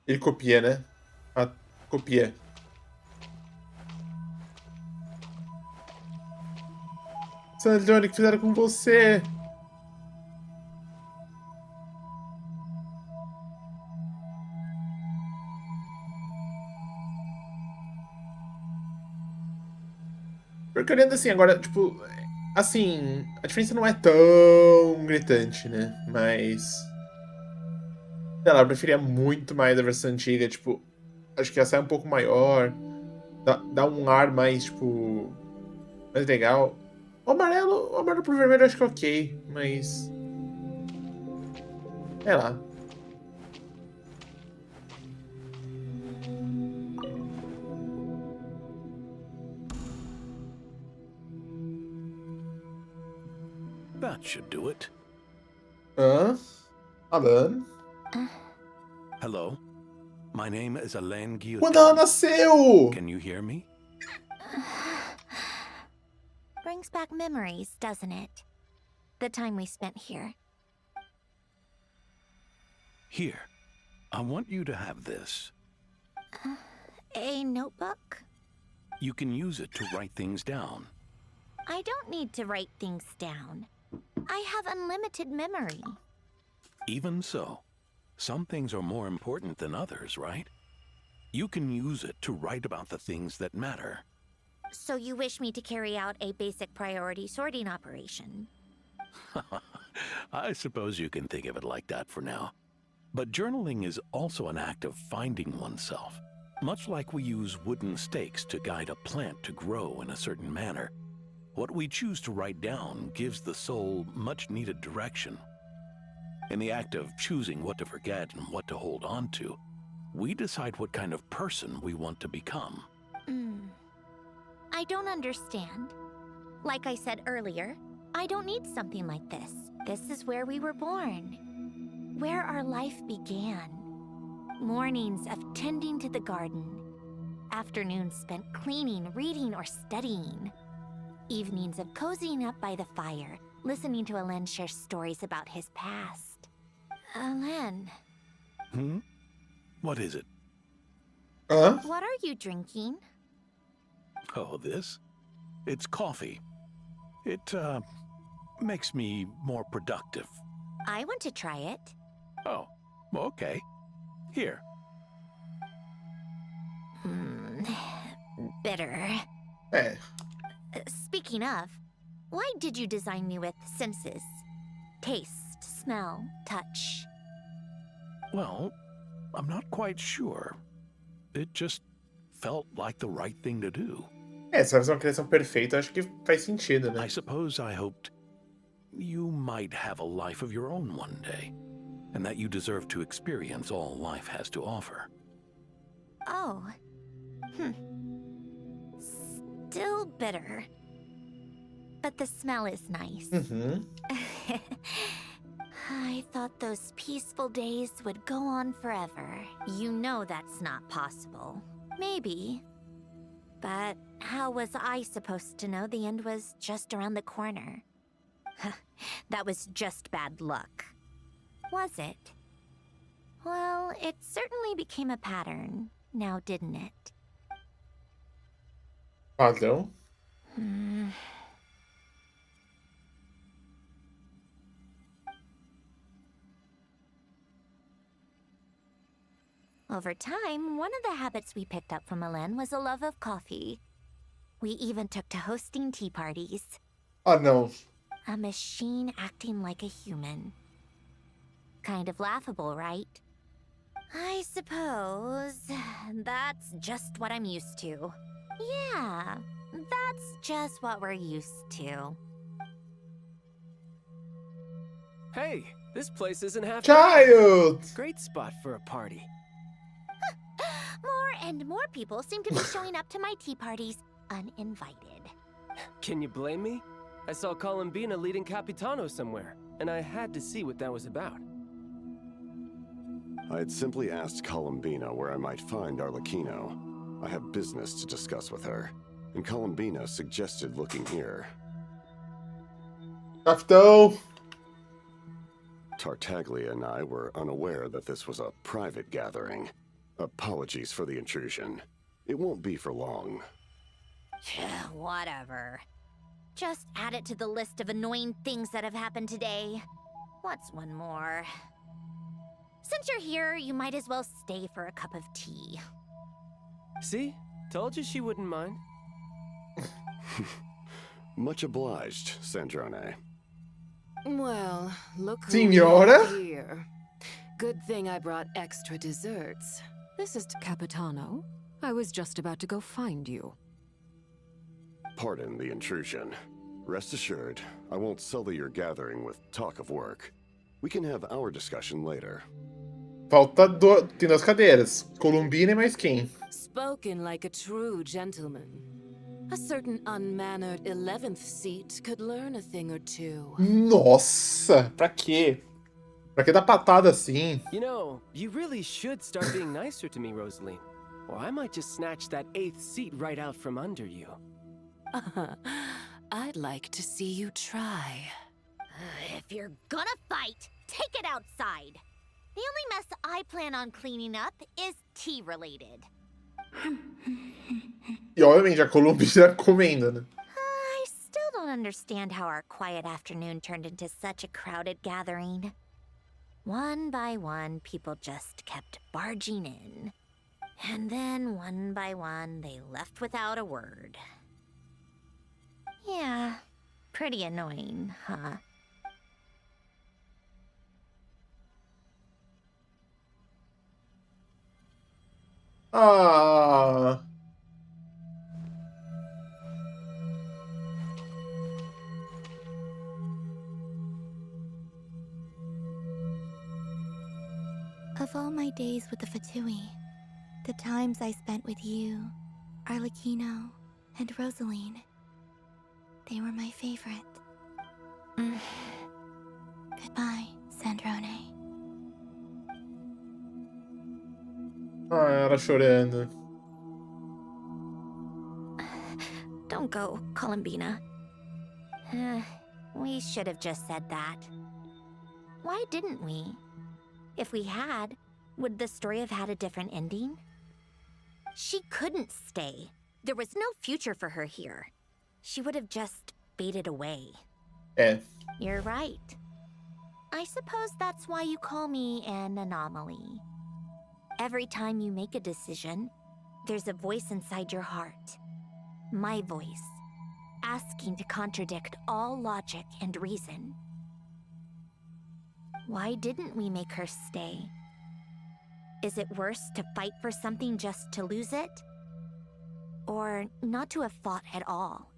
Ele copia, né? Ah, copia. Sandrone, o que fizeram com você? Porque olhando assim, agora, tipo... Assim, a diferença não é tão gritante, né? Mas... Sei lá, eu preferia muito mais a versão antiga, tipo... Acho que essa é um pouco maior. Dá um ar mais, tipo... mais legal. O amarelo pro vermelho eu acho que é ok, mas... sei lá. That should do it. Alan? Hello. My name is Alain Guillotin. Quando ela nasceu! Can you hear me? Brings back memories, doesn't it? The time we spent here. Here. I want you to have this. A notebook? You can use it to write things down. I don't need to write things down. I have unlimited memory. Even so, some things are more important than others, right? You can use it to write about the things that matter. So you wish me to carry out a basic priority sorting operation? I suppose you can think of it like that for now. But journaling is also an act of finding oneself. Much like we use wooden stakes to guide a plant to grow in a certain manner, what we choose to write down gives the soul much-needed direction. In the act of choosing what to forget and what to hold on to, we decide what kind of person we want to become. I don't understand. Like I said earlier, I don't need something like this. This is where we were born. Where our life began. Mornings of tending to the garden. Afternoons spent cleaning, reading, or studying. Evenings of cozying up by the fire, listening to Alain share stories about his past. Alain. What is it? What are you drinking? Oh, this? It's coffee. It, makes me more productive. I want to try it. Oh, okay. Here. Bitter. É. Speaking of, why did you design me with senses? Taste, smell, touch. Well, I'm not quite sure. It just felt like the right thing to do. Se vai fazer uma criação perfeita, acho que faz sentido, né? I suppose I hoped you might have a life of your own one day, and that you deserve to experience all life has to offer. Oh. Still bitter. But the smell is nice. I thought those peaceful days would go on forever. You know that's not possible. Maybe. But how was I supposed to know the end was just around the corner? That was just bad luck. Was it? Well, it certainly became a pattern, now didn't it? Padrão. Over time, one of the habits we picked up from Elen was a love of coffee. We even took to hosting tea parties. Ah, não. A machine acting like a human. Kind of laughable, right? I suppose that's just what I'm used to. Yeah, that's just what we're used to. Hey, this place isn't half Child! bad. Great spot for a party. More and more people seem to be showing up to my tea parties uninvited. Can you blame me? I saw Columbina leading Capitano somewhere, and I had to see what that was about. I had simply asked Columbina where I might find Arlecchino. I have business to discuss with her, and Columbina suggested looking here. Capitão! Tartaglia and I were unaware that this was a private gathering. Apologies for the intrusion. It won't be for long. Whatever. Just add it to the list of annoying things that have happened today. What's one more? Since you're here, you might as well stay for a cup of tea. See? Told you she wouldn't mind. Much obliged, Sandrone. Well, look who Signora? we have here. Good thing I brought extra desserts. This is to Capitano. I was just about to go find you. Pardon the intrusion. Rest assured, I won't sully your gathering with talk of work. We can have our discussion later. Tem duas cadeiras. Columbina e mais quem? Spoken like a true gentleman. A certain unmannered 11th seat could learn a thing or two. Nossa! Pra quê? Pra que dar patada assim? You know, you really should start being nicer to me, Rosaline. Or I might just snatch that 8th seat right out from under you. I'd like to see you try. If you're gonna fight, take it outside. The only mess I plan on cleaning up is tea-related. E obviamente a Columbina comendo, né? I still don't understand how our quiet afternoon turned into such a crowded gathering. One by one, people just kept barging in. And then, one by one, they left without a word. Yeah, pretty annoying, huh? Ah... Of all my days with the Fatui, the times I spent with you, Arlecchino, and Rosaline, they were my favorite. Goodbye, Sandrone. Ah, ela chorando. Don't go, Columbina. We should have just said that. Why didn't we? If we had, would the story have had a different ending? She couldn't stay. There was no future for her here. She would have just faded away. You're right. I suppose that's why you call me an anomaly. Every time you make a decision, there's a voice inside your heart. My voice, asking to contradict all logic and reason. Why didn't we make her stay? Is it worse to fight for something just to lose it? or not to have fought at all.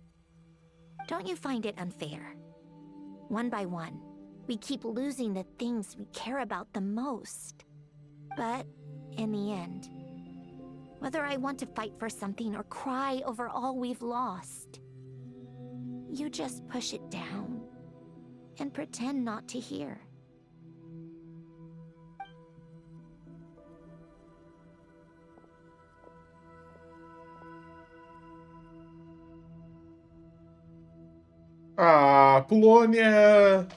Don't you find it unfair? One by one, we keep losing the things we care about the most. But in the end, whether I want to fight for something or cry over all we've lost, you just push it down and pretend not to hear. Ah, Polônia!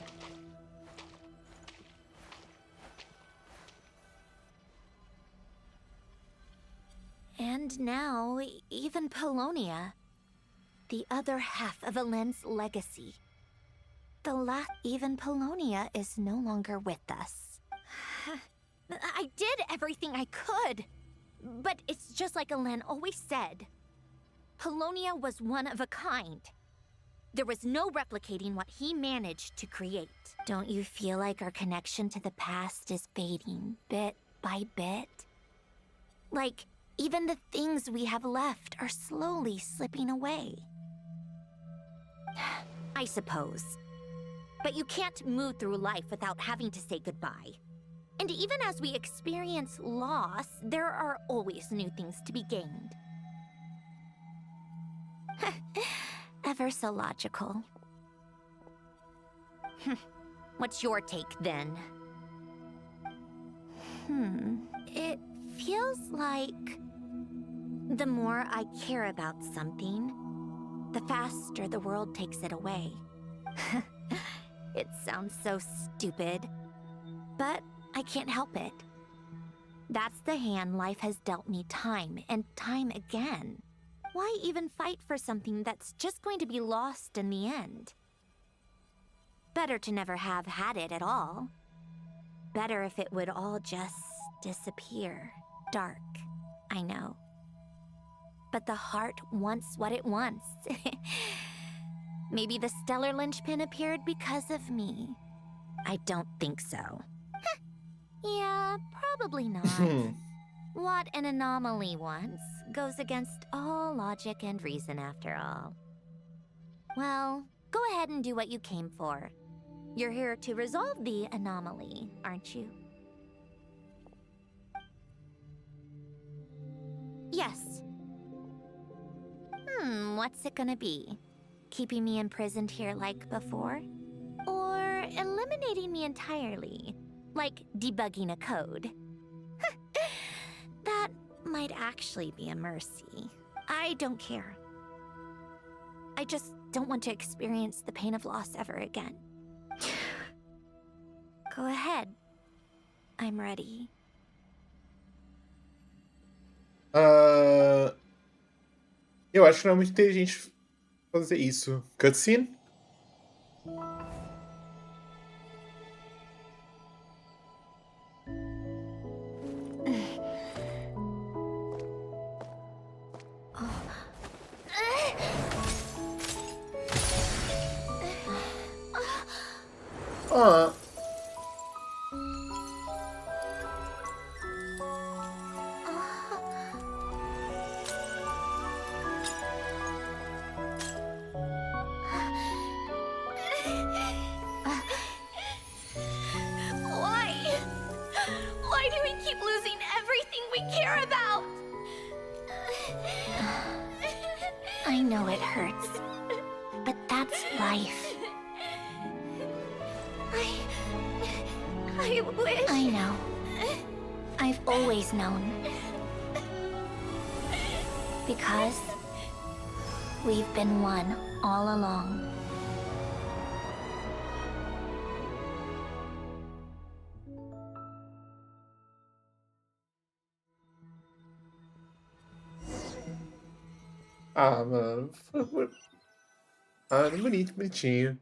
And now, even Polonia, the other half of Elend's legacy. Even Polonia is no longer with us. I did everything I could, but it's just like Elend always said. Polonia was one of a kind. There was no replicating what he managed to create. Don't you feel like our connection to the past is fading, bit by bit? Like, even the things we have left are slowly slipping away. I suppose. But you can't move through life without having to say goodbye. And even as we experience loss, there are always new things to be gained. Ever so logical. What's your take, then? It feels like the more I care about something, the faster the world takes it away. It sounds so stupid, but I can't help it. That's the hand life has dealt me time and time again. Why even fight for something that's just going to be lost in the end? Better to never have had it at all. Better if it would all just disappear. Dark, I know. But the heart wants what it wants. Maybe the stellar linchpin appeared because of me. I don't think so. Yeah, probably not. What an anomaly wants goes against all logic and reason after all. Well, go ahead and do what you came for. You're here to resolve the anomaly, aren't you? Yes. What's it gonna be? Keeping me imprisoned here like before? Or eliminating me entirely? Like debugging a code? That might actually be a mercy. I don't care. I just don't want to experience the pain of loss ever again. Go ahead. I'm ready. Eu acho que não é muito inteligente fazer isso. Cutscene? Ah. Why do we keep losing everything we care about? I know it hurts, but that's life. I wish... I know. I've always known. Because we've been one all along. Ah, mano, por favor. Ah, bonito, bonitinho.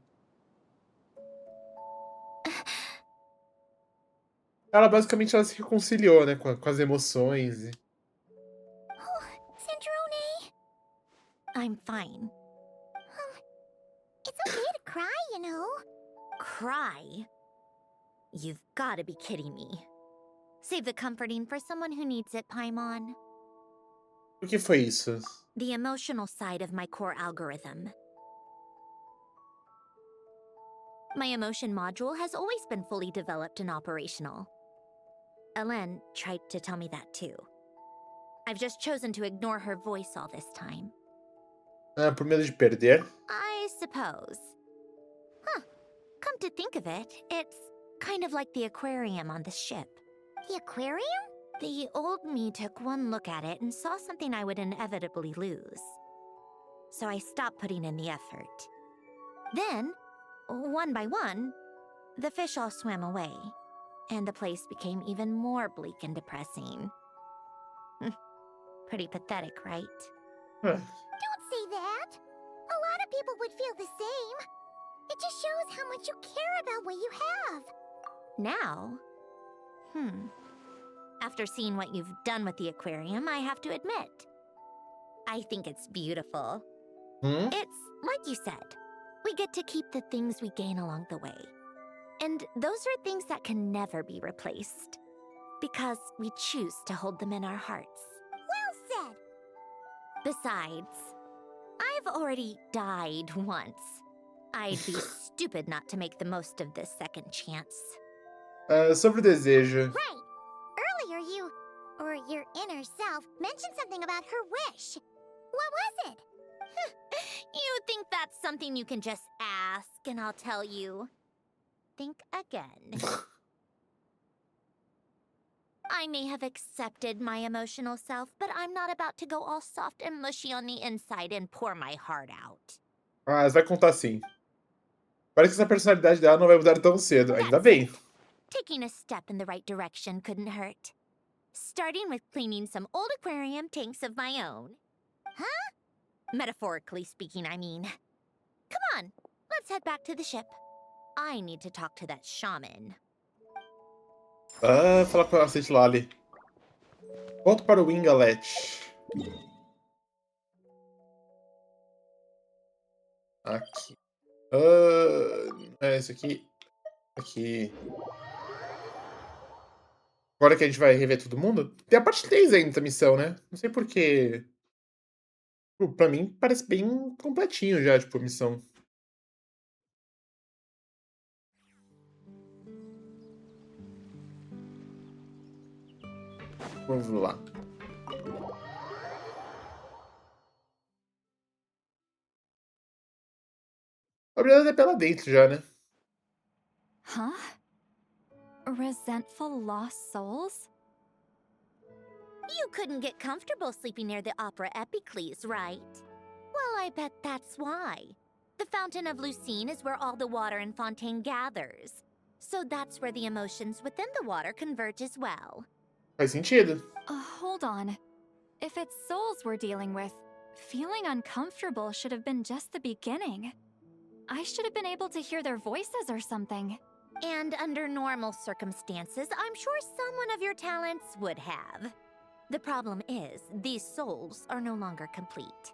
Ela basicamente ela se reconciliou, né, com as emoções. Sandrone! I'm fine. It's okay to cry, you know. Cry? You've got to be kidding me. Save the comforting for someone who needs it, Paimon. O que foi isso? The emotional side of my core algorithm. My emotion module has always been fully developed and operational. Ellen tried to tell me that too. I've just chosen to ignore her voice all this time. Ah, por medo de perder? I suppose. Huh. Come to think of it, it's kind of like the aquarium on the ship. The aquarium? The old me took one look at it and saw something I would inevitably lose. So I stopped putting in the effort. Then, one by one, the fish all swam away, and the place became even more bleak and depressing. Pretty pathetic, right? Don't say that. A lot of people would feel the same. It just shows how much you care about what you have. Now? After seeing what you've done with the aquarium, I have to admit, I think it's beautiful. It's like you said, we get to keep the things we gain along the way. And those are things that can never be replaced, because we choose to hold them in our hearts. Well said. Besides, I've already died once. I'd be stupid not to make the most of this second chance. Sobre o desejo. Right. Earlier you, or your inner self, mentioned something about her wish. What was it? You think that's something you can just ask, and I'll tell you. Think again. I may have accepted my emotional self, but I'm not about to go all soft and mushy on the inside and pour my heart out. Ah, você vai contar sim. Parece que essa personalidade dela não vai mudar tão cedo. Ainda bem. Taking a step in the right direction couldn't hurt. Starting with cleaning some old aquarium tanks of my own. Huh? Metaphorically speaking, I mean. Come on, let's head back to the ship. I need to talk to that shaman. Ah, fala com a Cacete Lali. Volto para o Wingalet. Aqui. É esse aqui. Aqui. Agora que a gente vai rever todo mundo. Tem a parte 3 ainda da missão, né? Não sei porquê. Pra mim, parece bem completinho já, tipo, a missão. Vamos lá. A verdade é pela dentro já, né? Huh? Resentful lost souls? You couldn't get comfortable sleeping near the Opera Epicles, right? Well, I bet that's why. The Fountain of Lucine is where all the water in Fontaine gathers. So that's where the emotions within the water converge as well. Faz sentido. Hold on. If it's souls we're dealing with, feeling uncomfortable should have been just the beginning. I should have been able to hear their voices or something. And under normal circumstances, I'm sure someone of your talents would have. The problem is, these souls are no longer complete.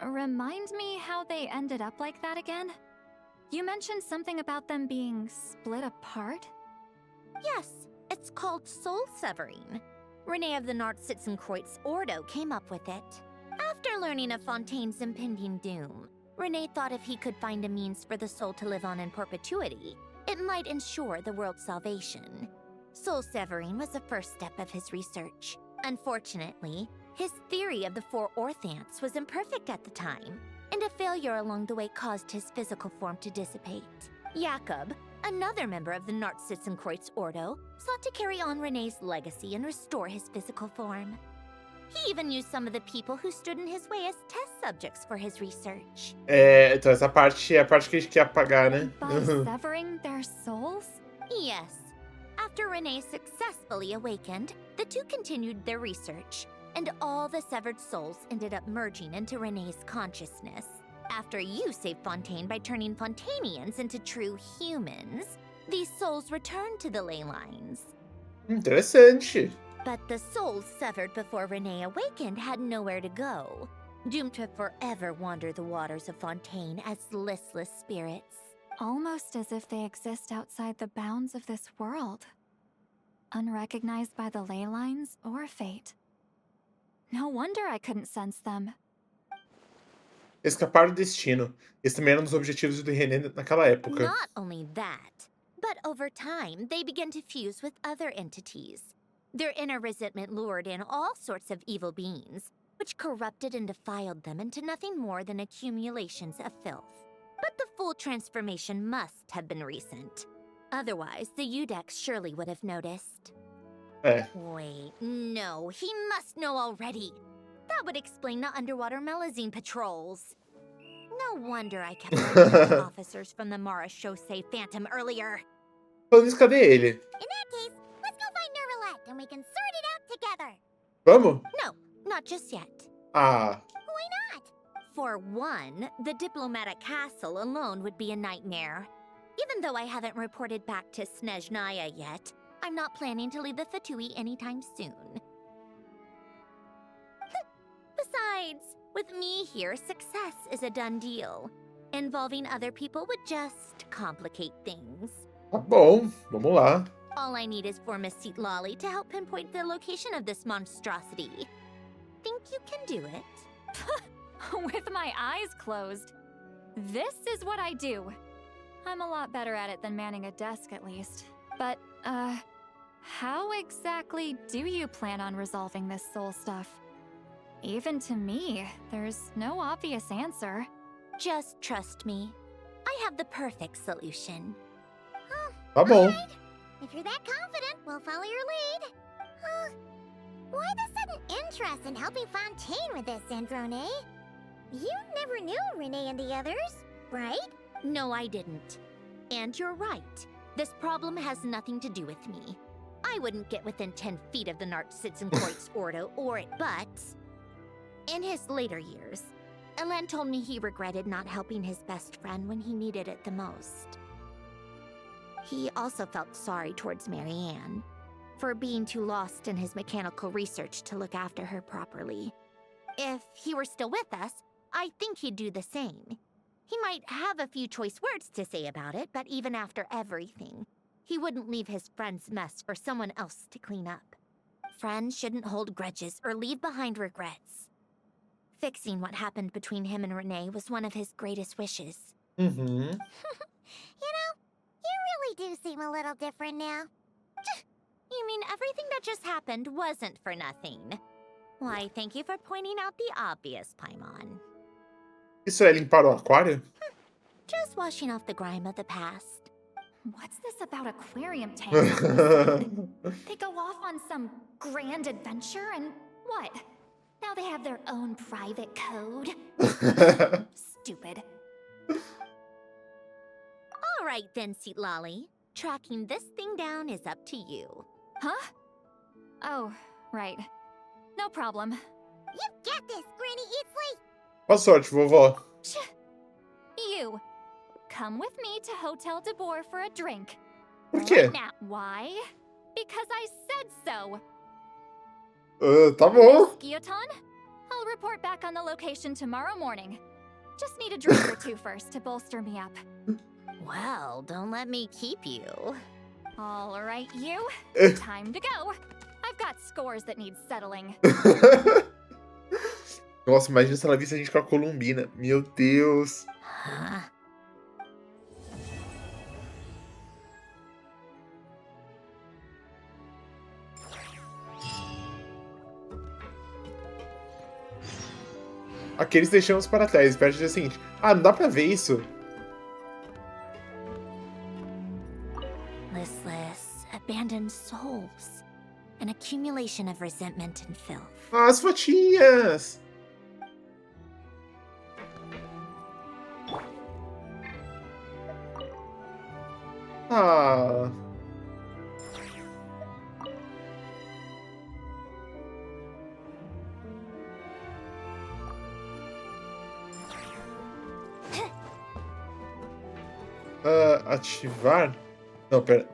Remind me how they ended up like that again? You mentioned something about them being split apart? Yes, it's called soul severing. Renee of the Nartsitzenkreuz Ordo came up with it. After learning of Fontaine's impending doom, Renee thought if he could find a means for the soul to live on in perpetuity, it might ensure the world's salvation. Soul severing was the first step of his research. Unfortunately, his theory of the four orthants was imperfect at the time, and a failure along the way caused his physical form to dissipate. Jakob, another member of the Nartsitzenkreuz Ordo, sought to carry on Renee's legacy and restore his physical form. He even used some of the people who stood in his way as test subjects for his research. Então essa parte é a parte que a gente quer apagar, né? By severing their souls? Yes. After Renee successfully awakened, the two continued their research, and all the severed souls ended up merging into Renee's consciousness. After you saved Fontaine by turning Fontainians into true humans, these souls returned to the ley lines. Interessante. But the souls severed before Renee awakened had nowhere to go, doomed to forever wander the waters of Fontaine as listless spirits. Almost as if they exist outside the bounds of this world. Unrecognized by the ley lines or fate. No wonder I couldn't sense them. Escapar do destino. Esse também era um dos objetivos do René naquela época. Not only that, but over time, they begin to fuse with other entities. Their inner resentment lured in all sorts of evil beings, which corrupted and defiled them into nothing more than accumulations of filth. But the full transformation must have been recent. Otherwise, the Udex surely would have noticed. Wait, no, he must know already. That would explain the underwater melazine patrols. No wonder I kept running into officers from the Mara Chaussee Phantom earlier. Falando isso, cadê ele? In that case, let's go find Nervalette and we can sort it out together. Vamos? No, not just yet. Ah. Why not? For one, the diplomatic castle alone would be a nightmare. Even though I haven't reported back to Snezhnaya yet, I'm not planning to leave the Fatui anytime soon. Besides, with me here, success is a done deal. Involving other people would just complicate things. Tá bom, vamos lá. All I need is for Miss Lolly to help pinpoint the location of this monstrosity. Think you can do it? With my eyes closed. This is what I do. I'm a lot better at it than manning a desk, at least. But, how exactly do you plan on resolving this soul stuff? Even to me, there's no obvious answer. Just trust me. I have the perfect solution. Tá bom. Right. If you're that confident, we'll follow your lead. Why the sudden interest in helping Fontaine with this, Sandrone? You never knew Renee and the others, right? No, I didn't. And you're right. This problem has nothing to do with me. I wouldn't get within 10 feet of the Nartsitzenkreuz Ordo or it, but... In his later years, Elen told me he regretted not helping his best friend when he needed it the most. He also felt sorry towards Marianne for being too lost in his mechanical research to look after her properly. If he were still with us, I think he'd do the same. He might have a few choice words to say about it, but even after everything, he wouldn't leave his friend's mess for someone else to clean up. Friends shouldn't hold grudges or leave behind regrets. Fixing what happened between him and Renee was one of his greatest wishes. Mm-hmm. You know, you really do seem a little different now. You mean everything that just happened wasn't for nothing? Why, thank you for pointing out the obvious, Paimon. Isso é limpar o aquário? Just washing off the grime of the past. What's this about aquarium tanks? They go off on some grand adventure and what? Now they have their own private code? Stupid. All right then, Lolly. Tracking this thing down is up to you. Huh? Oh, right. No problem. You get this, Granny Eatsley! Boa sorte, vovó. You. Come with me to Hotel de Boer for a drink. Por quê? Now, why? Because I said so. Tá bom. Guillotin, I'll report back on the location tomorrow morning. Just need a drink or two first to bolster me up. Well, don't let me keep you. All right, you. Time to go. I've got scores that need settling. Nossa, imagina se ela visse a gente com a Columbina. Meu Deus. Aqueles deixamos para trás. Espero que seja o seguinte. Ah, não dá pra ver isso? Listless, abandoned souls. An accumulation of resentment and filth. Ah, as fotinhas! Ah... ativar? Não, pera.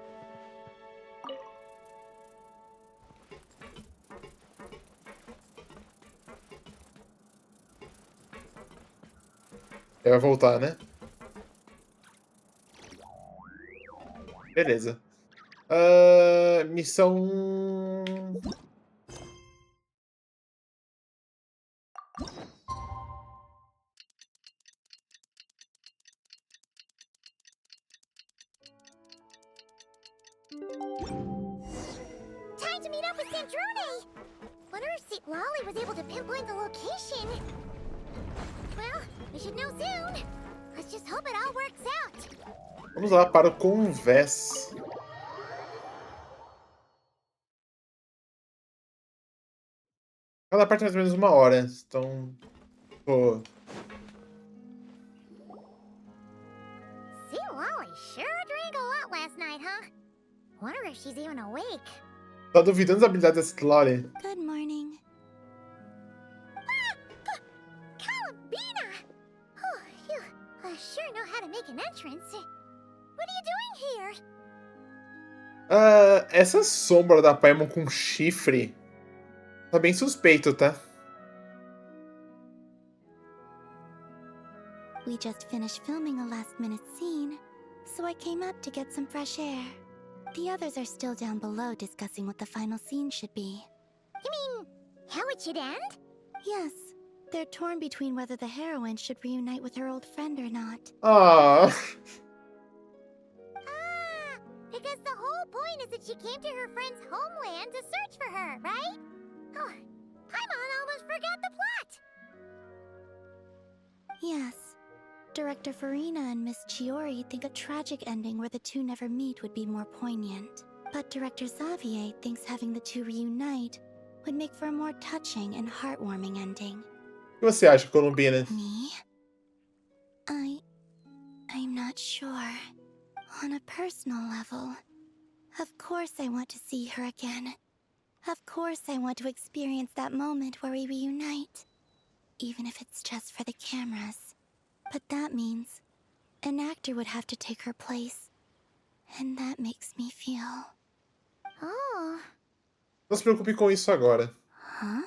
Vai voltar, né? Beleza. Missão Time to meet up with Sandrone! Wonder if St. Lolly was able to pinpoint the location. Well, we should know soon. Let's just hope it all works out. Vamos lá para o Convés. Cada parte mais ou menos 1 hora. Então, pô. St. Lolly sure drank a lot last night, huh? Wonder if she's even awake. Tá duvidando das habilidades da St. Lolly? Good morning. Columbina! Oh, you sure know how to make an entrance. What are you doing here? Essa sombra da Paimon com chifre tá bem suspeito, tá? We just finished filming a last-minute scene, so I came up to get some fresh air. The others are still down below discussing what the final scene should be. You mean, how it should end? Yes. They're torn between whether the heroine should reunite with her old friend or not. Ah, Because the whole point is that she came to her friend's homeland to search for her, right? Oh, Paimon almost forgot the plot! Yes. Director Farina and Miss Chiori think a tragic ending where the two never meet would be more poignant. But Director Xavier thinks having the two reunite would make for a more touching and heartwarming ending. o que você acha, Columbina? Me? I'm not sure. On a personal level, of course I want to see her again. Of course I want to experience that moment where we reunite. Even if it's just for the cameras. But that means an actor would have to take her place. And that makes me feel... Oh. Não se preocupe com isso agora. Huh?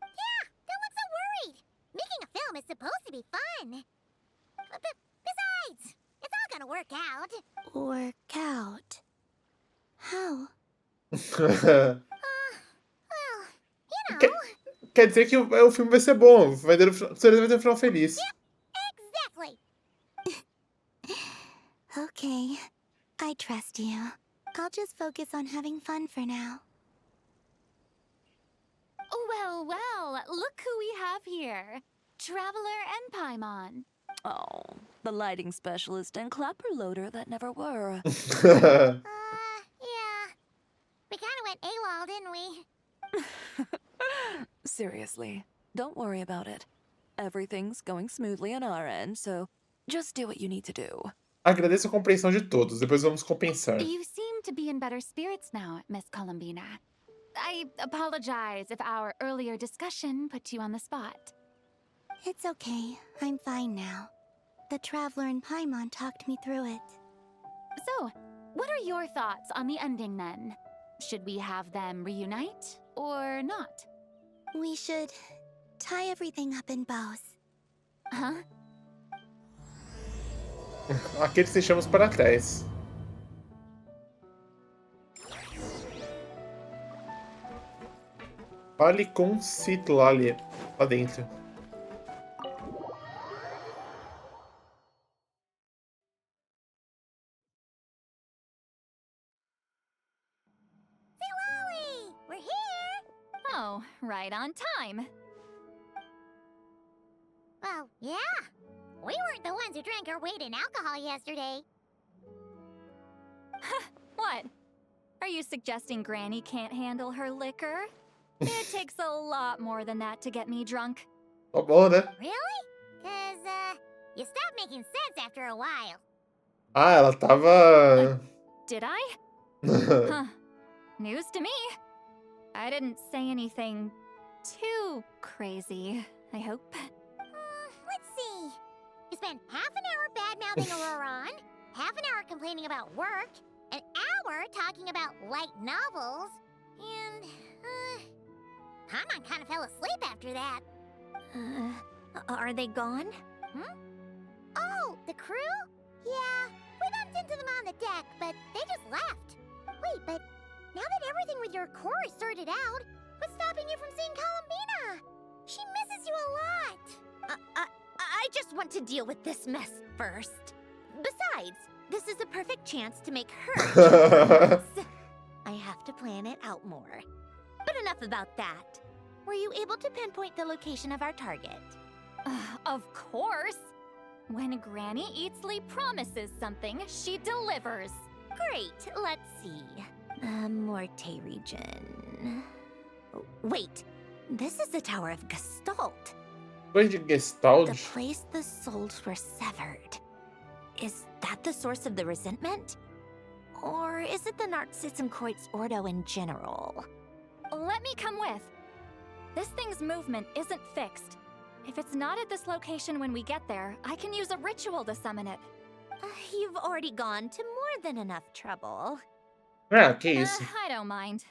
Yeah, don't look so worried. Making a film is supposed to be fun. But besides, it's all gonna work out. Work out? How? Well, you know. Quer dizer que o filme vai ser bom. Vai ter um final feliz. Exactly. Okay, I trust you. I'll just focus on having fun for now. Well, well, look who we have here. Traveler and Paimon. Oh, the lighting specialist and clapper loader that never were. Yeah. We kinda went AWOL, didn't we? Seriously, don't worry about it. Everything's going smoothly on our end, so just do what you need to do. Agradeço a compreensão de todos. Depois vamos compensar. You seem to be in better spirits now, Miss Columbina. I apologize if our earlier discussion put you on the spot. It's okay. I'm fine now. The Traveler and Paimon talked me through it. So, what are your thoughts on the ending then? Should we have them reunite or not? We should tie everything up in bows. Huh? Aqueles que deixamos para trás. Fale com St. Lolly lá dentro. St. Lolly! We're here! Oh, right on time. Well, yeah. We weren't the ones who drank our weight in alcohol yesterday. What? Are you suggesting Granny can't handle her liquor? It takes a lot more than that to get me drunk. Tá bom, né? Really? Cause, you stopped making sense after a while. Ah, ela tava... Did I? Huh. News to me. I didn't say anything too crazy, I hope. Let's see. You spent half an hour bad-mouthing Auroron, half an hour complaining about work, an hour talking about light novels, and, Paimon kind of fell asleep after that. Are they gone? Oh, the crew? Yeah, we bumped into them on the deck, but they just left. Wait, but now that everything with your core is sorted out, what's stopping you from seeing Columbina? She misses just want to deal with this mess first. Besides, this is a perfect chance to make her jealous. I have to plan it out more. But enough about that. Were you able to pinpoint the location of our target? Of course! When Granny Eatsley promises something, she delivers. Great, let's see. Morte region. Wait, this is the Tower of Gestalt. Coisa de Gestalt? The place the souls were severed. Is that the source of the resentment? Or is it the Narcissenkreuz Ordo in general? Let me come with. This thing's movement isn't fixed. If it's not at this location when we get there, I can use a ritual to summon it. You've already gone to more than enough trouble. Ah, que isso. I don't mind.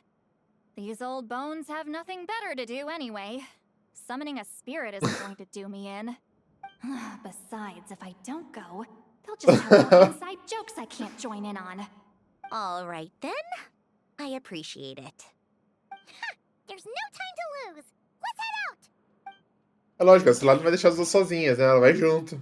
These old bones have nothing better to do anyway. Summoning a spirit isn't going to do me in. Besides, if I don't go, they'll just have more inside jokes I can't join in on. All right then. I appreciate it. There's no time to lose. Let's head out. É lógico, esse lado não vai deixar as duas sozinhas, né? Ela vai junto.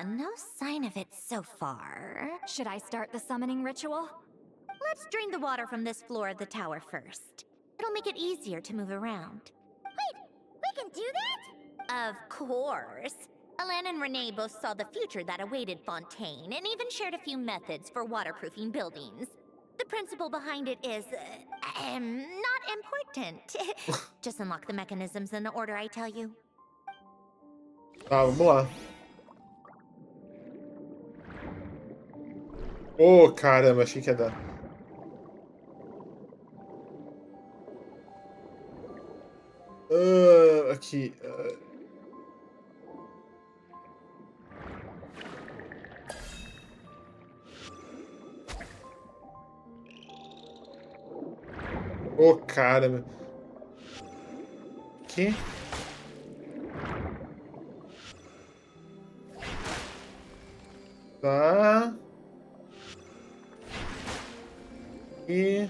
No sign of it so far. Should I start the summoning ritual? Let's drain the water from this floor of the tower first. It'll make it easier to move around. Wait, we can do that? Of course. Alan and Renee both saw the future that awaited Fontaine and even shared a few methods for waterproofing buildings. The principle behind it is, not important. Just unlock the mechanisms in the order I tell you. Tá, vamos lá. Oh, caramba, achei que ia dar. Aqui. Oh, caramba. Aqui. Tá. E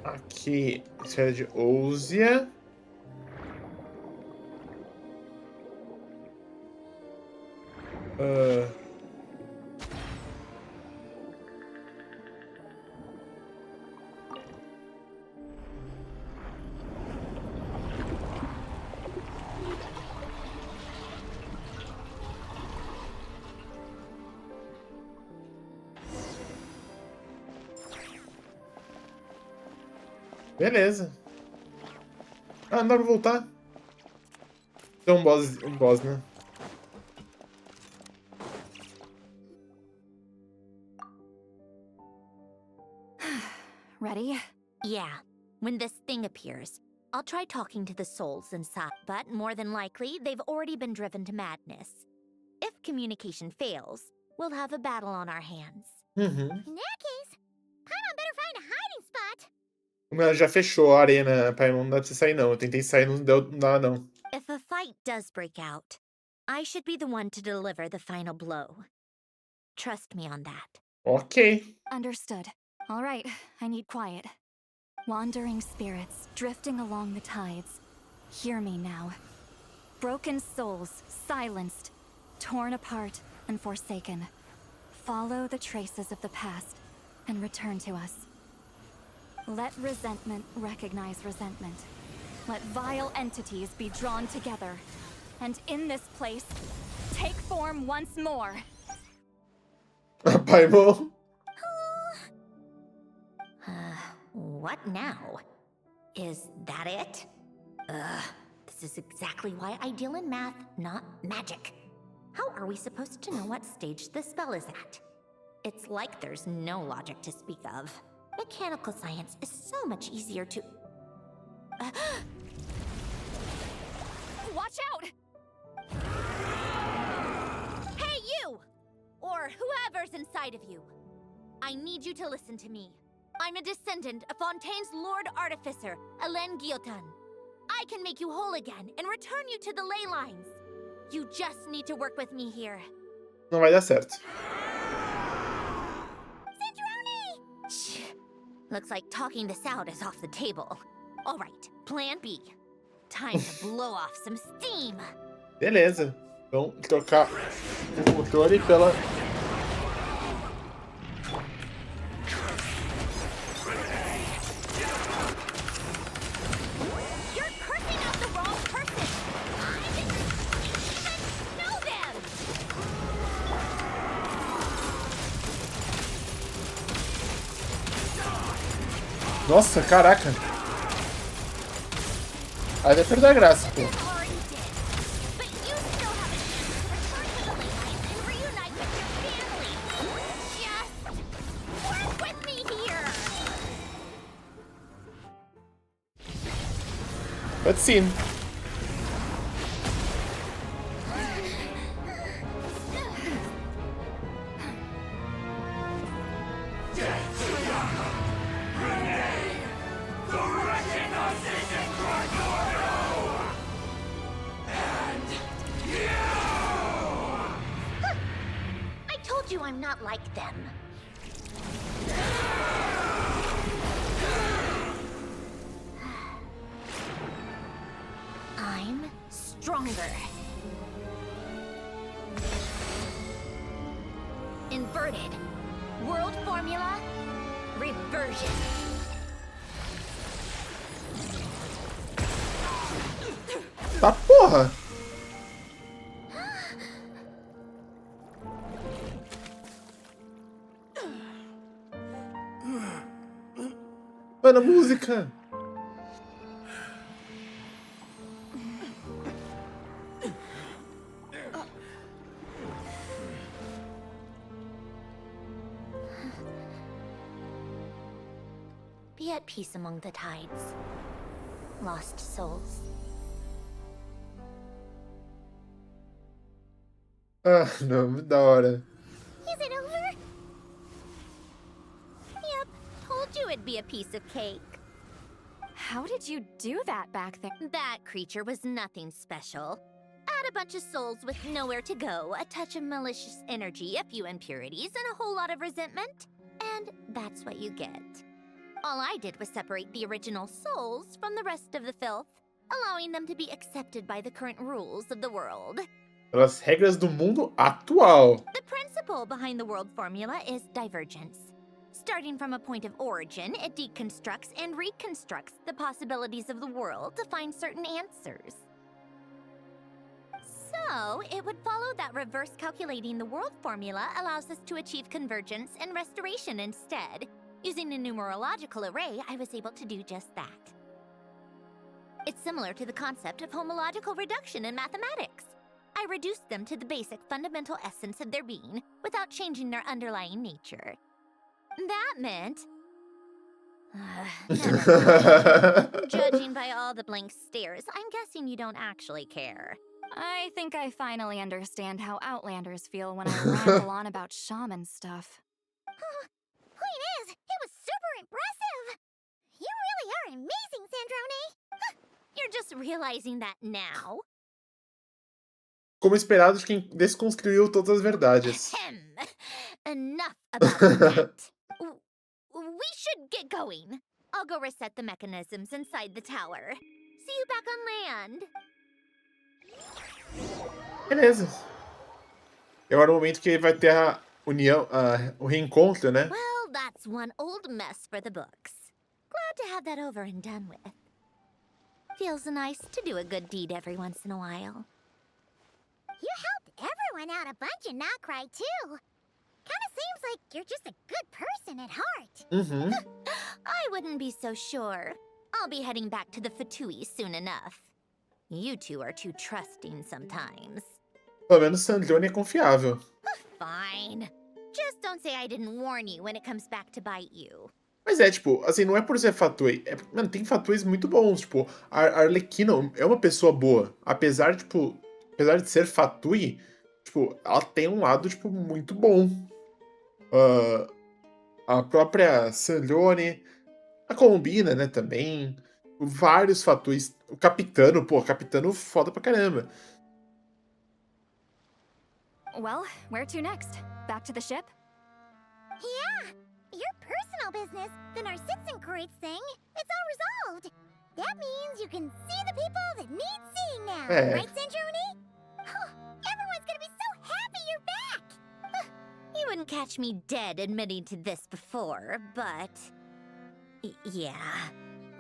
aqui, esfera de Ousia. Beleza. Ah, não dá pra voltar. Tem um boss, né? Ready? Yeah. When this thing appears, I'll try talking to the souls inside, but more than likely, they've already been driven to madness. If communication fails, we'll have a battle on our hands. Uhum. In that case, Paimon better find a hiding spot. Ela já fechou a arena, pai, não dá pra você sair não. Eu tentei sair, não dá não. If a fight does break out, I should be the one to deliver the final blow. Trust me on that. Ok. Understood. All right, I need quiet. Wandering spirits drifting along the tides. Hear me now. Broken souls, silenced, torn apart and forsaken. Follow the traces of the past and return to us. Let resentment recognize resentment. Let vile entities be drawn together. And in this place, take form once more. Paimon. What now? Is that it? This is exactly why I deal in math, not magic. How are we supposed to know what stage the spell is at? It's like there's no logic to speak of. Mechanical science is so much easier to... Watch out! Hey, you! or whoever's inside of you. I need you to listen to me. I'm a descendant of Fontaine's Lord Artificer, Alain Guillotin. I can make you whole again and return you to the ley lines. You just need to work with me here. Não vai dar certo. Sandrone! Shh. Looks like talking this out is off the table. All right, plan B. Time to blow off some steam. Beleza. Então, trocar o controle pela... You're cursing out the wrong person. I didn't even know them. Nossa, caraca. Aí vai perder a graça, pô. Cutscene. I told you I'm not like them. I'm stronger. Inverted. World formula. Reversion. Tá porra! Mano, a música! Be at peace among the tides. Lost souls. Ah, não, da hora. Is it over? Yep, told you it'd be a piece of cake. How did you do that back there? That creature was nothing special. Add a bunch of souls with nowhere to go, a touch of malicious energy, a few impurities, and a whole lot of resentment. And that's what you get. All I did was separate the original souls from the rest of the filth, allowing them to be accepted by the current rules of the world. Pelas regras do mundo atual. The principle behind the world formula is divergence. Starting from a point of origin, it deconstructs and reconstructs the possibilities of the world to find certain answers. So, it would follow that reverse calculating the world formula allows us to achieve convergence and restoration instead. Using a numerological array, I was able to do just that. It's similar to the concept of homological reduction in mathematics. I reduced them to the basic fundamental essence of their being without changing their underlying nature. That meant... never mind. Judging by all the blank stares, I'm guessing you don't actually care. I think I finally understand how Outlanders feel when I ramble on about shaman stuff. Point is, it was super impressive! You really are amazing, Sandrone! You're just realizing that now? Como esperado de quem desconstruiu todas as verdades. Enough about that. We should get going. I'll go reset the mechanisms inside the tower. See you back on land. Beleza. E agora é o momento que vai ter a união, o reencontro, né? Well, that's one old mess for the books. Glad to have that over and done with. Feels nice to do a good deed every once in a while. You helped everyone out a bunch and not cry too. Kinda seems like you're just a good person at heart. Uhum. I wouldn't be so sure. I'll be heading back to the Fatui soon enough. You two are too trusting sometimes. Pelo menos Sandrone é confiável. Fine. Just don't say I didn't warn you when it comes back to bite you. Mas é, tipo, assim, não é por ser Fatui. Mano, tem Fatuis muito bons. Tipo, a Arlequina é uma pessoa boa. Apesar de ser Fatui, tipo, ela tem um lado, tipo, muito bom. A própria Sandrone, a Colombina, né, também. Vários fatores. O Capitano foda pra caramba. Well, where to next? Back to the ship? Yeah! Your personal business, the Narcitzenkreuz thing, it's all resolved. That means you can see the people that need seeing now, right, Sandrone? Oh, everyone's gonna be so happy you're back! You wouldn't catch me dead admitting to this before, but... yeah,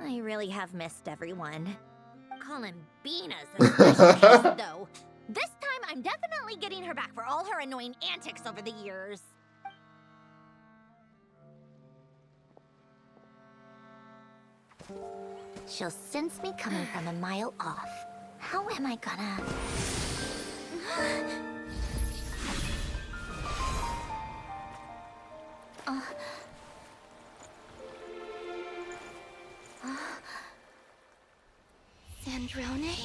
I really have missed everyone. Columbina's a special case, though. This time, I'm definitely getting her back for all her annoying antics over the years. She'll sense me coming from a mile off. How am I gonna... Sandrone?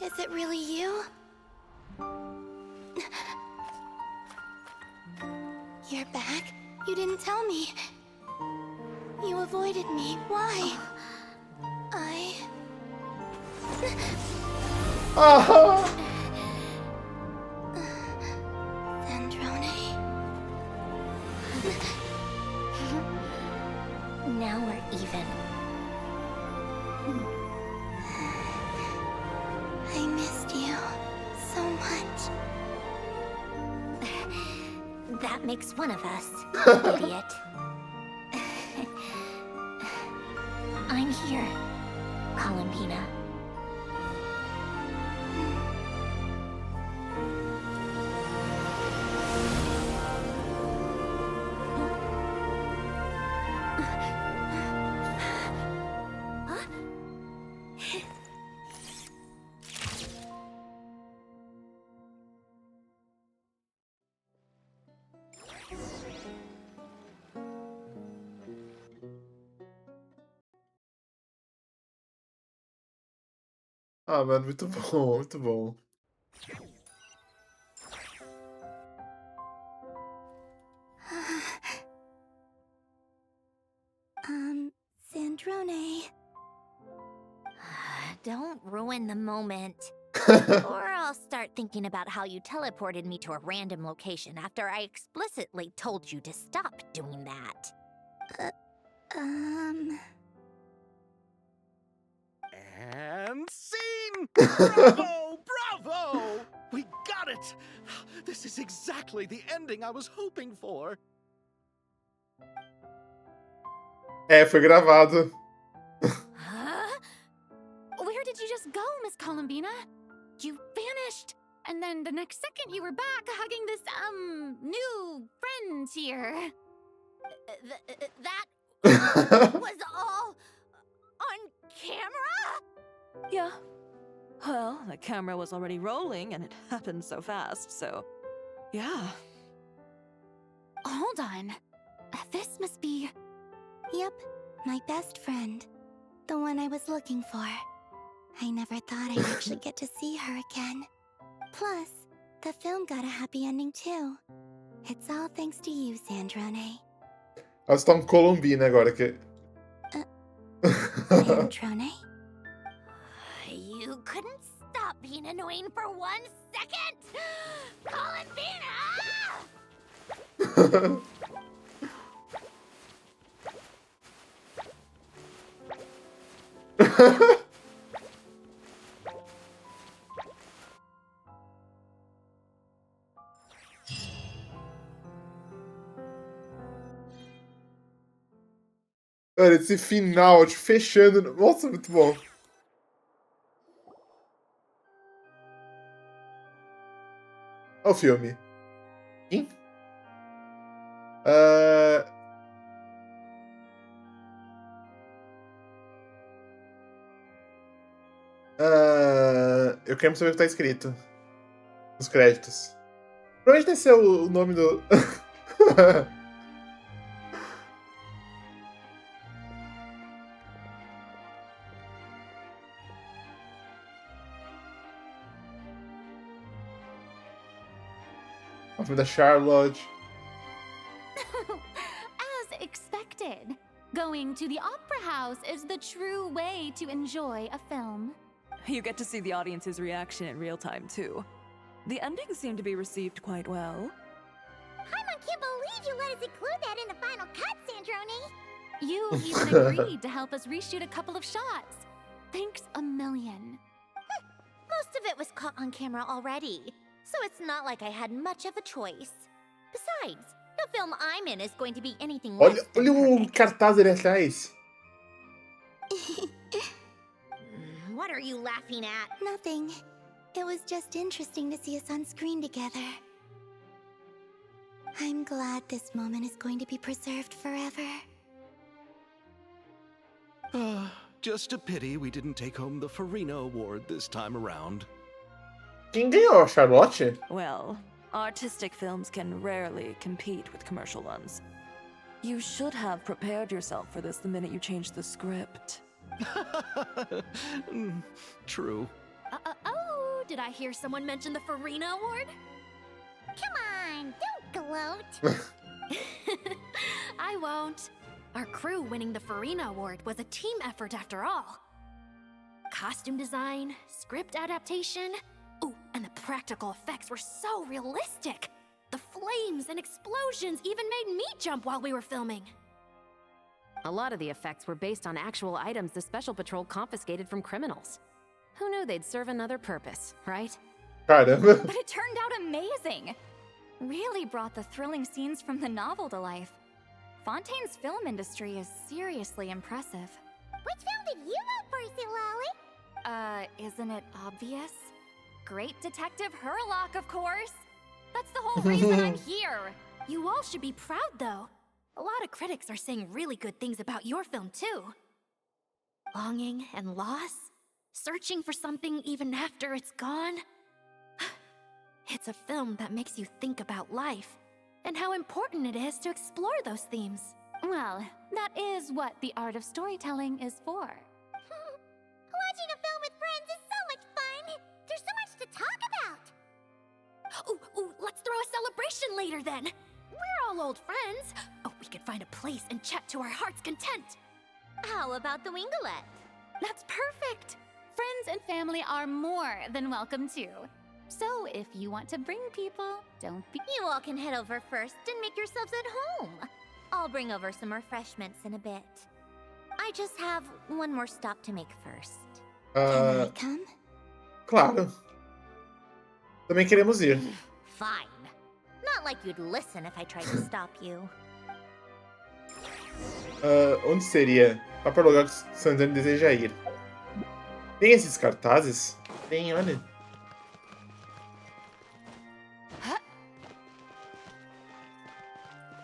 Is it really you? You're back? You didn't tell me. You avoided me. Why? Sandrone? Now we're even. I missed you so much. That makes one of us, idiot. I'm here, Columbina. Ah, mano, muito bom, muito bom. Sandrone. Don't ruin the moment. Or I'll start thinking about how you teleported me to a random location after I explicitly told you to stop doing that. And scene! Bravo! Bravo! We got it! This is exactly the ending I was hoping for. Foi gravado. Huh? Where did you just go, Miss Columbina? You vanished! And then the next second you were back hugging this, new friend here. That was all on camera? Yeah. Well, the camera was already rolling and it happened so fast, so... yeah. Hold on. This must be... Yep, my best friend. The one I was looking for. I never thought I'd actually get to see her again. Plus, the film got a happy ending too. It's all thanks to you, Sandrone. Elas estão Colombina agora, que... Sandrone? You couldn't stop being annoying for 1 second? Columbina! Olha, esse final, tipo, fechando... Nossa, muito bom. Olha o filme. Sim? Eu quero saber o que tá escrito nos créditos. Provavelmente deve ser o nome do... O filme da Charlotte. As expected, going to the opera house is the true way to enjoy a film. You get to see the audience's reaction in real time, too. The ending seemed to be received quite well. Paimon can't believe you let us include that in the final cut, Sandrone. You even agreed to help us reshoot a couple of shots. Thanks a million. Most of it was caught on camera already, so it's not like I had much of a choice. Besides, the film I'm in is going to be anything less Olha o cartaz ali atrás. What are you laughing at? Nothing. It was just interesting to see us on screen together. I'm glad this moment is going to be preserved forever. Just a pity we didn't take home the Farina Award this time around. Quem ganhou? Charlotte? Well, artistic films can rarely compete with commercial ones. You should have prepared yourself for this the minute you changed the script. True. Oh, did I hear someone mention the Farina Award? Come on, don't gloat. I won't. Our crew winning the Farina Award was a team effort after all. Costume design, script adaptation. Ooh, and the practical effects were so realistic. The flames and explosions even made me jump while we were filming. A lot of the effects were based on actual items the Special Patrol confiscated from criminals. Who knew they'd serve another purpose, right? Caramba. But it turned out amazing! Really brought the thrilling scenes from the novel to life. Fontaine's film industry is seriously impressive. Which film did you vote for, Silali? Isn't it obvious? Great Detective Herlock, of course! That's the whole reason I'm here! You all should be proud, though. A lot of critics are saying really good things about your film, too. Longing and loss? Searching for something even after it's gone? It's a film that makes you think about life, and how important it is to explore those themes. Well, that is what the art of storytelling is for. Watching a film with friends is so much fun! There's so much to talk about! Ooh, let's throw a celebration later then! We're all old friends! Oh, we could find a place and chat to our heart's content! How about the Winglet? That's perfect! Friends and family are more than welcome too. So if you want to bring people, don't be... You all can head over first and make yourselves at home. I'll bring over some refreshments in a bit. I just have one more stop to make first. Can I come? Claro. Também queremos ir. Fine. Not like you'd listen if I tried to stop you. Onde seria? Vá para o lugar que Sandrone deseja ir. Tem esses cartazes? Tem, olha.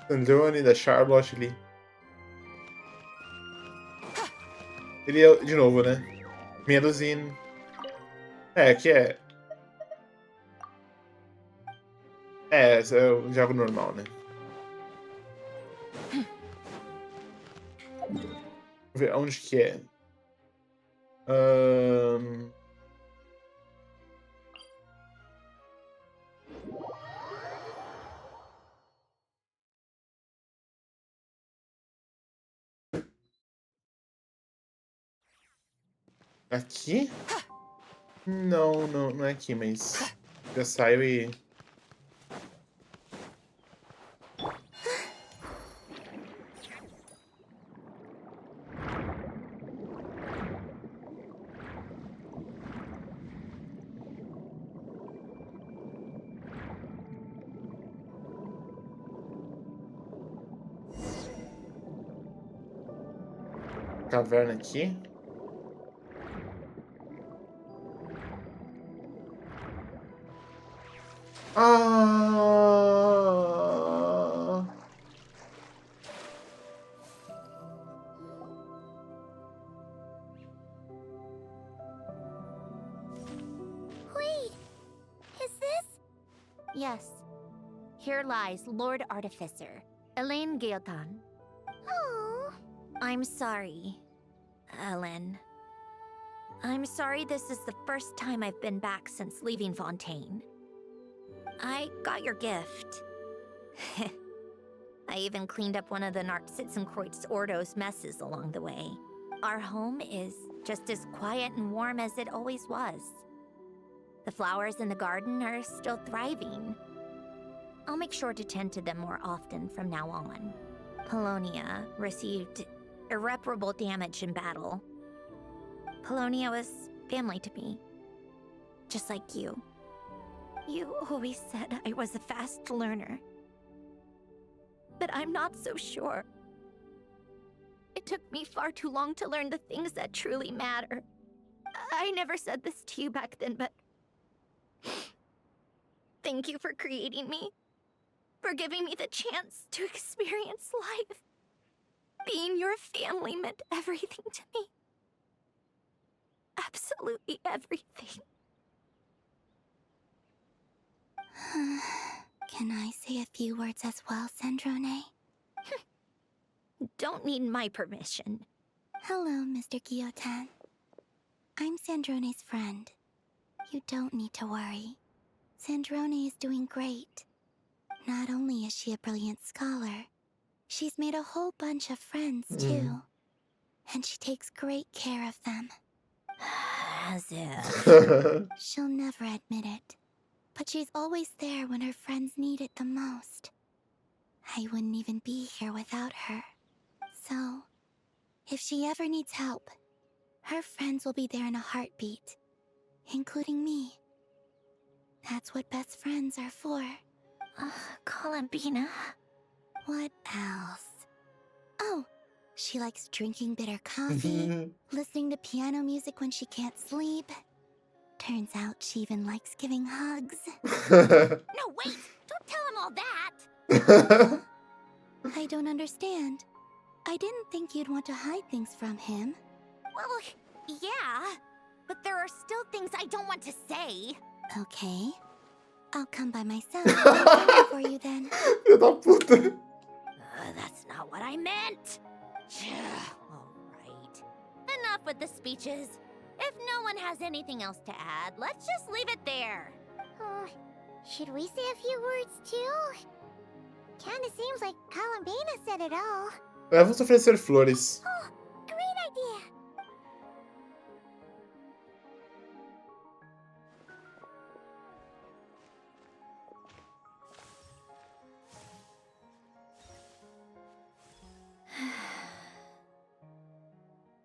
Sandrone, da Charlotte ali. Ele é, de novo, né? Melusine. Aqui é... esse é o jogo normal, né? Vamos ver onde que é. Aqui? Não é aqui, mas já saio e... Caverna aqui. Wait, is this? Yes. Here lies Lord Artificer, Elaine Gaeltan. Oh. I'm sorry, Ellen. I'm sorry this is the first time I've been back since leaving Fontaine. I got your gift. I even cleaned up one of the Narcitzenkreuz Ordo's messes along the way. Our home is just as quiet and warm as it always was. The flowers in the garden are still thriving. I'll make sure to tend to them more often from now on. Polonia received irreparable damage in battle. Polonia was family to me, just like you. You always said I was a fast learner, but I'm not so sure. It took me far too long to learn the things that truly matter. I never said this to you back then, but thank you for creating me, for giving me the chance to experience life. Being your family meant everything to me. Absolutely everything. Can I say a few words as well, Sandrone? Don't need my permission. Hello, Mr. Guillotin. I'm Sandrone's friend. You don't need to worry. Sandrone is doing great. Not only is she a brilliant scholar, she's made a whole bunch of friends, too. And she takes great care of them. As if. She'll never admit it, but she's always there when her friends need it the most. I wouldn't even be here without her. So, if she ever needs help, her friends will be there in a heartbeat, including me. That's what best friends are for. Columbina. What else? Oh, she likes drinking bitter coffee, listening to piano music when she can't sleep. Turns out she even likes giving hugs. No, wait! Don't tell him all that! I don't understand. I didn't think you'd want to hide things from him. Well, yeah, but there are still things I don't want to say. Okay. I'll come by myself and tell you for you then. Filha da puta. That's not what I meant. Alright. Enough with the speeches. If no one has anything else to add, let's just leave it there. Should we say a few words too? Kinda seems like Columbina said it all. Vamos oferecer flores. Oh, great idea.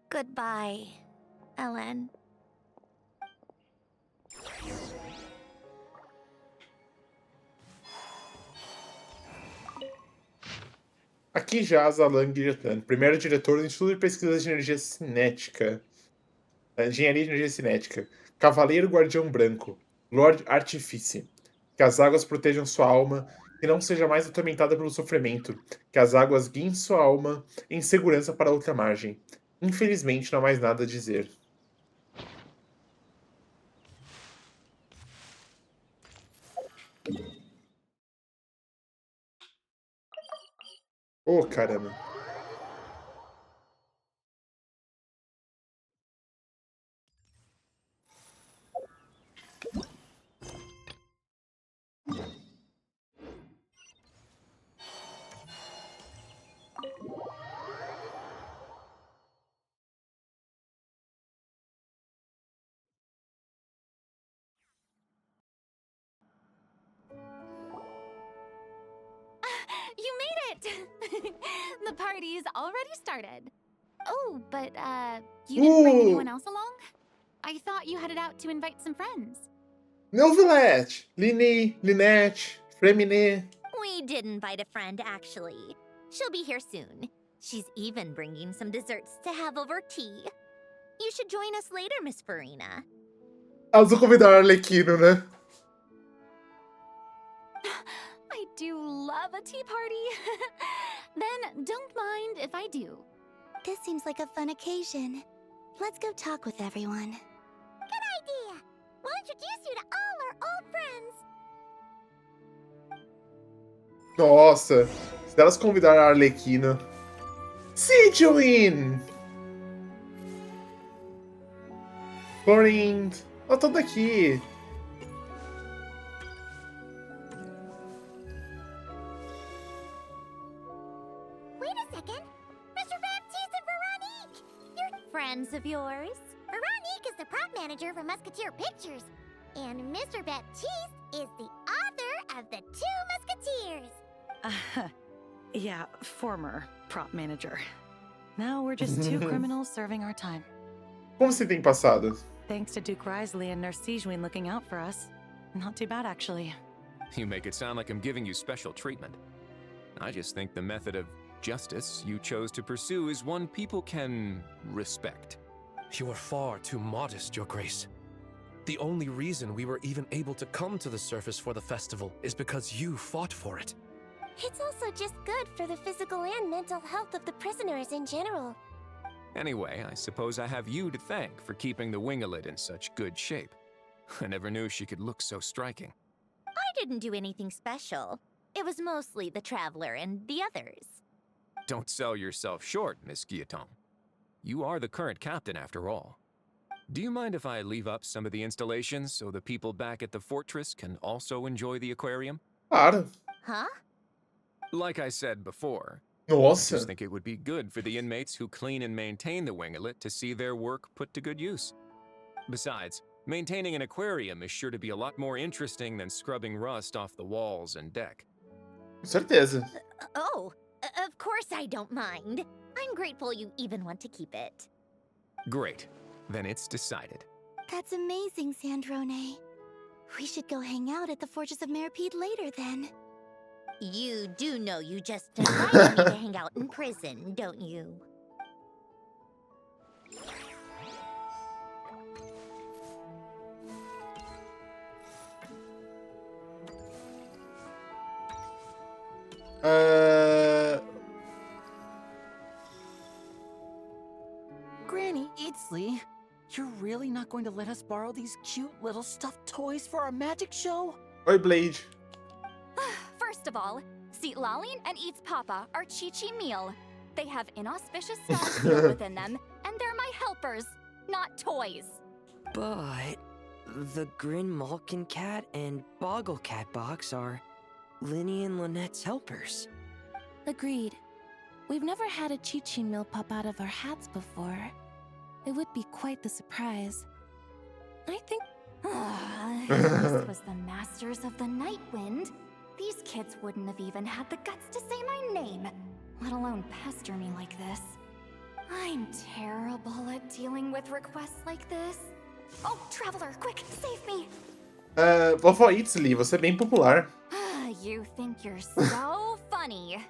Goodbye, Ellen. Aqui jaz Alan Guillotin, primeiro diretor do Instituto de Pesquisas de Energia Cinética. Engenharia de Energia Cinética. Cavaleiro Guardião Branco. Lord Artifice. Que as águas protejam sua alma e não seja mais atormentada pelo sofrimento. Que as águas guiem sua alma em segurança para outra margem. Infelizmente, não há mais nada a dizer. Oh, caramba. You made it! The party's already started. Oh, but, you didn't bring anyone else along? I thought you headed out to invite some friends. Neuvilette, Lini, Linette, Fremine. We did invite a friend, actually. She'll be here soon. She's even bringing some desserts to have over tea. You should join us later, Miss Farina. Elas vão convidar o Arlequino, né? I do love a tea party. Then don't mind if I do. This seems like a fun occasion. Let's go talk with everyone. Good idea. We'll introduce you to all our old friends. Nossa, se elas convidarem a Arlequina. Sijuin! Florind, ó, tô daqui. yours. Veronique is the prop manager for Musketeer Pictures. And Mr. Baptiste is the author of The Two Musketeers. Yeah, former prop manager. Now we're just two criminals serving our time. Como você tem passado? Thanks to Duke Risley and Nurse Sijwin looking out for us. Not too bad, actually. You make it sound like I'm giving you special treatment. I just think the method of justice you chose to pursue is one people can respect. You are far too modest, Your Grace. The only reason we were even able to come to the surface for the festival is because you fought for it. It's also just good for the physical and mental health of the prisoners in general. Anyway, I suppose I have you to thank for keeping the Winglet in such good shape. I never knew she could look so striking. I didn't do anything special. It was mostly the Traveler and the others. Don't sell yourself short, Miss Guillotin. You are the current captain, after all. Do you mind if I leave up some of the installations so the people back at the fortress can also enjoy the aquarium? Claro. Huh? Like I said before, Nossa. I just think it would be good for the inmates who clean and maintain the Winglet to see their work put to good use. Besides, maintaining an aquarium is sure to be a lot more interesting than scrubbing rust off the walls and deck. Com certeza. Of course I don't mind. I'm grateful you even want to keep it. Great. Then it's decided. That's amazing, Sandrone. We should go hang out at the Fortress of Meripede later, then. You do know you just invited me to hang out in prison, don't you? Granny Eatsley, you're really not going to let us borrow these cute little stuffed toys for our magic show? Oi, Blade. First of all, Seat Laline and Eats Papa are Chi-Chi meal. They have inauspicious spells sealed within them, and they're my helpers, not toys. But the Grin Malkin Cat and Boggle Cat box are Linny and Lynette's helpers. Agreed. We've never had a Chi-Chi meal pop out of our hats before. It would be quite the surprise. I think... This was the Masters of the Night Wind. These kids wouldn't have even had the guts to say my name, let alone pester me like this. I'm terrible at dealing with requests like this. Oh, Traveler, quick, save me! Vovó Itzli, você é bem popular. You think you're so funny.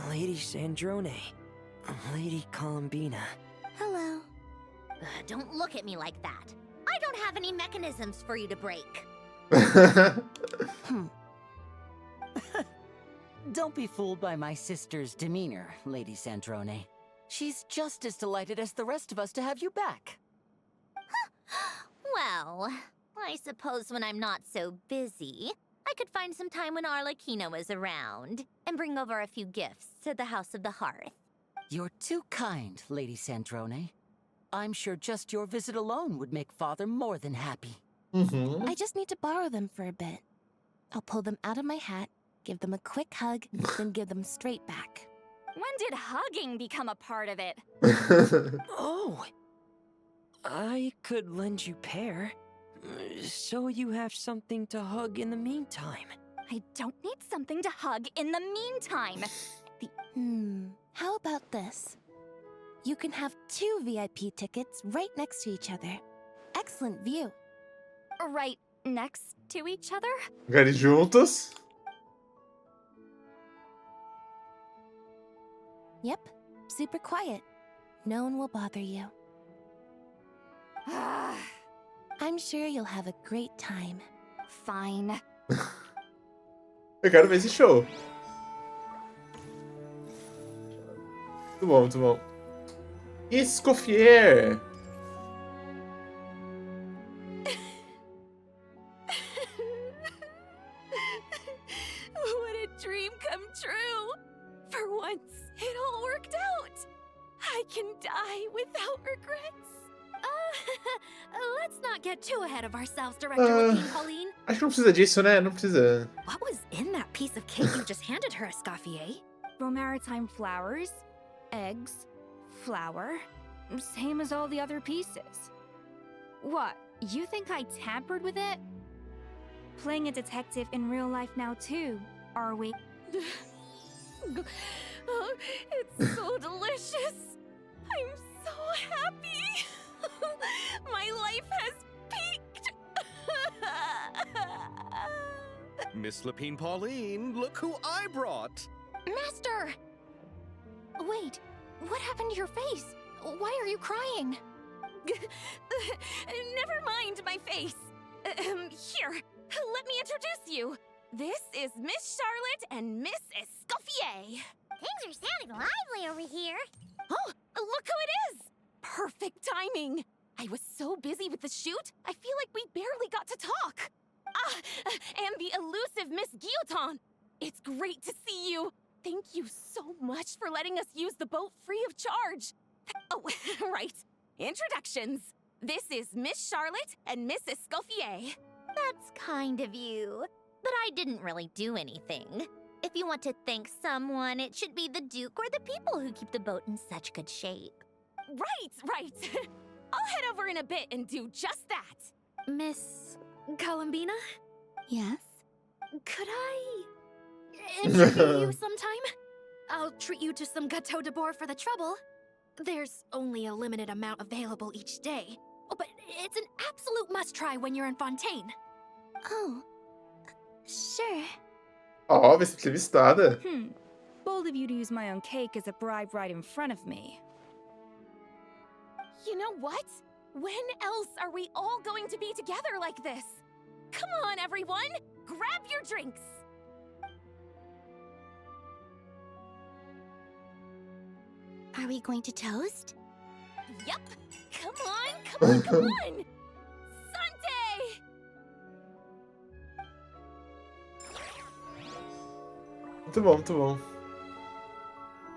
Lady Sandrone. Lady Columbina. Hello. Don't look at me like that. I don't have any mechanisms for you to break. Don't be fooled by my sister's demeanor, Lady Sandrone. She's just as delighted as the rest of us to have you back. Well, I suppose when I'm not so busy, I could find some time when Arlecchino is around and bring over a few gifts to the House of the Hearth. You're too kind, Lady Sandrone. I'm sure just your visit alone would make Father more than happy. I just need to borrow them for a bit. I'll pull them out of my hat, give them a quick hug, then give them straight back. When did hugging become a part of it? Oh! I could lend you pair, so you have something to hug in the meantime. I don't need something to hug in the meantime. How about this? You can have 2 VIP tickets right next to each other. Excellent view. Right next to each other? Ficarem juntos. Yep, super quiet. No one will bother you. I'm sure you'll have a great time. Fine. Eu quero ver esse show. Muito bom, muito bom. Escoffier. What a dream come true! For once, it all worked out! I can die without regrets. Let's not get too ahead of ourselves, Director Joaquin Pauline. Acho que não precisa disso, né? Não precisa. What was in that piece of cake you just handed her, Escoffier? Romaritime flowers, eggs, flour, same as all the other pieces. What, you think I tampered with it? Playing a detective in real life now too, are we? Oh, it's so delicious. I'm so happy. My life has peaked. Miss Lapine Pauline, look who I brought. Master! Wait, what happened to your face? Why are you crying? Never mind my face. Here, let me introduce you. This is Miss Charlotte and Miss Escoffier. Things are sounding lively over here. Oh, look who it is! Perfect timing. I was so busy with the shoot, I feel like we barely got to talk. And the elusive Miss Guillotin. It's great to see you. Thank you so much for letting us use the boat free of charge. Oh, right. Introductions. This is Miss Charlotte and Miss Escoffier. That's kind of you. But I didn't really do anything. If you want to thank someone, it should be the Duke or the people who keep the boat in such good shape. Right. I'll head over in a bit and do just that. Miss Columbina? Yes? Could I interview you sometime? I'll treat you to some gâteau de bord for the trouble. There's only a limited amount available each day. Oh, but it's an absolute must-try when you're in Fontaine. Oh, sure. Ó, vai ser entrevistada. Bold of you to use my own cake as a bribe right in front of me. You know what? When else are we all going to be together like this? Come on, everyone! Grab your drinks! Are we going to toast? Yup! Come on! Sante! Muito bom.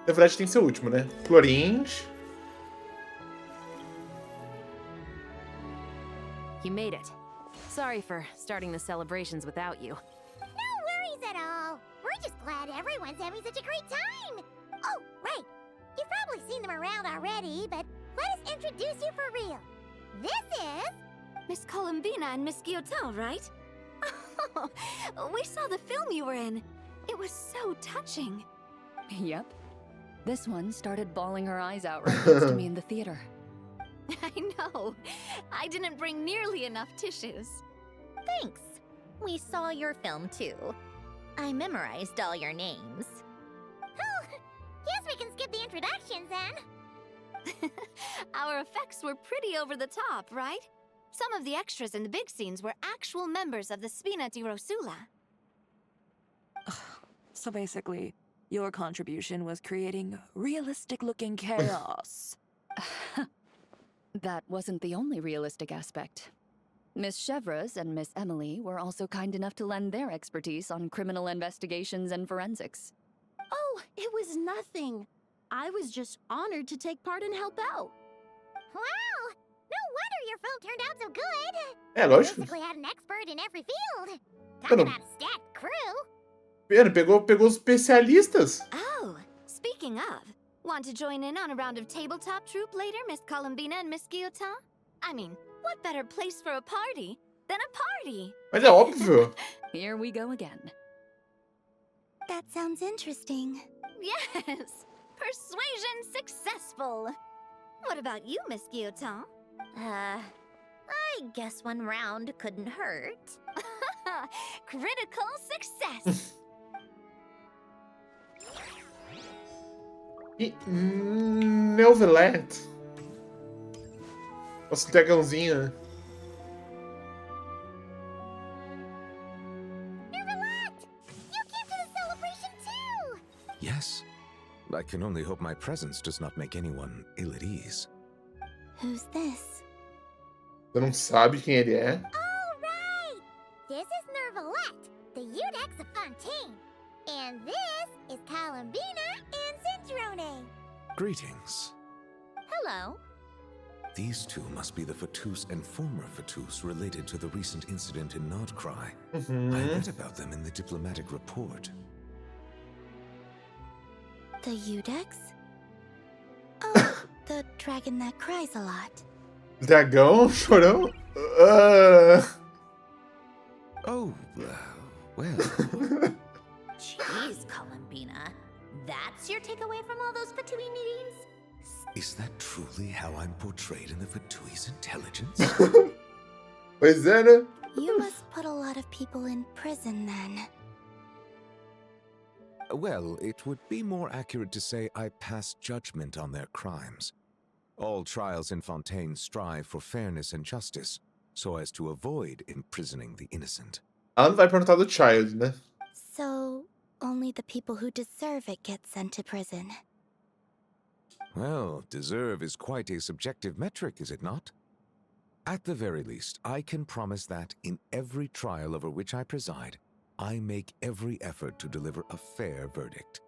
Na verdade tem que ser o último, né? Florins. You made it. Sorry for starting the celebrations without you. No worries at all. We're just glad everyone's having such a great time. Oh, right. You've probably seen them around already, but let us introduce you for real. This is... Miss Columbina and Miss Guillotin, right? Oh, we saw the film you were in. It was so touching. Yep. This one started bawling her eyes out right next to me in the theater. I know. I didn't bring nearly enough tissues. Thanks. We saw your film too. I memorized all your names. Oh, guess we can skip the introductions then. Our effects were pretty over the top, right? Some of the extras in the big scenes were actual members of the Spina di Rosula. So basically, your contribution was creating realistic-looking chaos. That wasn't the only realistic aspect. Miss Chevres and Miss Emily were also kind enough to lend their expertise on criminal investigations and forensics. Oh, it was nothing. I was just honored to take part and help out. Wow! No wonder your film turned out so good. É, lógico. Basically had an expert in every field. Talk Mano, about a stacked crew. Pena, pegou os especialistas. Oh, speaking of, want to join in on a round of tabletop troupe later, Miss Columbina and Miss Guillotin? I mean, what better place for a party than a party? Mas é óbvio. Here we go again. That sounds interesting. Yes, persuasion successful. What about you, Miss Guillotin? I guess one round couldn't hurt. Critical success. E Neuvelet. Nosso dragãozinho. Nervalat! You came to the celebration too! Yes. I can only hope my presence does not make anyone ill at ease. Who's this? Você não sabe quem ele é? All right! This is Nervalat, the Udex of Fontaine. And this is Columbina and Sandrone. Greetings. Hello. These two must be the Fatus and former Fatus related to the recent incident in Nordcry. I read about them in the diplomatic report. The Udex? Oh, The dragon that cries a lot. Dragão? Chorão? Oh, well. Jeez, Columbina. That's your takeaway from all those Fatui meetings? Is that truly how I'm portrayed in the Fatui's intelligence? Pois é, né? You must put a lot of people in prison then. Well, it would be more accurate to say I pass judgment on their crimes. All trials in Fontaine strive for fairness and justice, so as to avoid imprisoning the innocent. Ela não vai perguntar do Child, né? So, only the people who deserve it get sent to prison. Well, deserve is quite a subjective metric, is it not? At the very least, I can promise that in every trial over which I preside, I make every effort to deliver a fair verdict.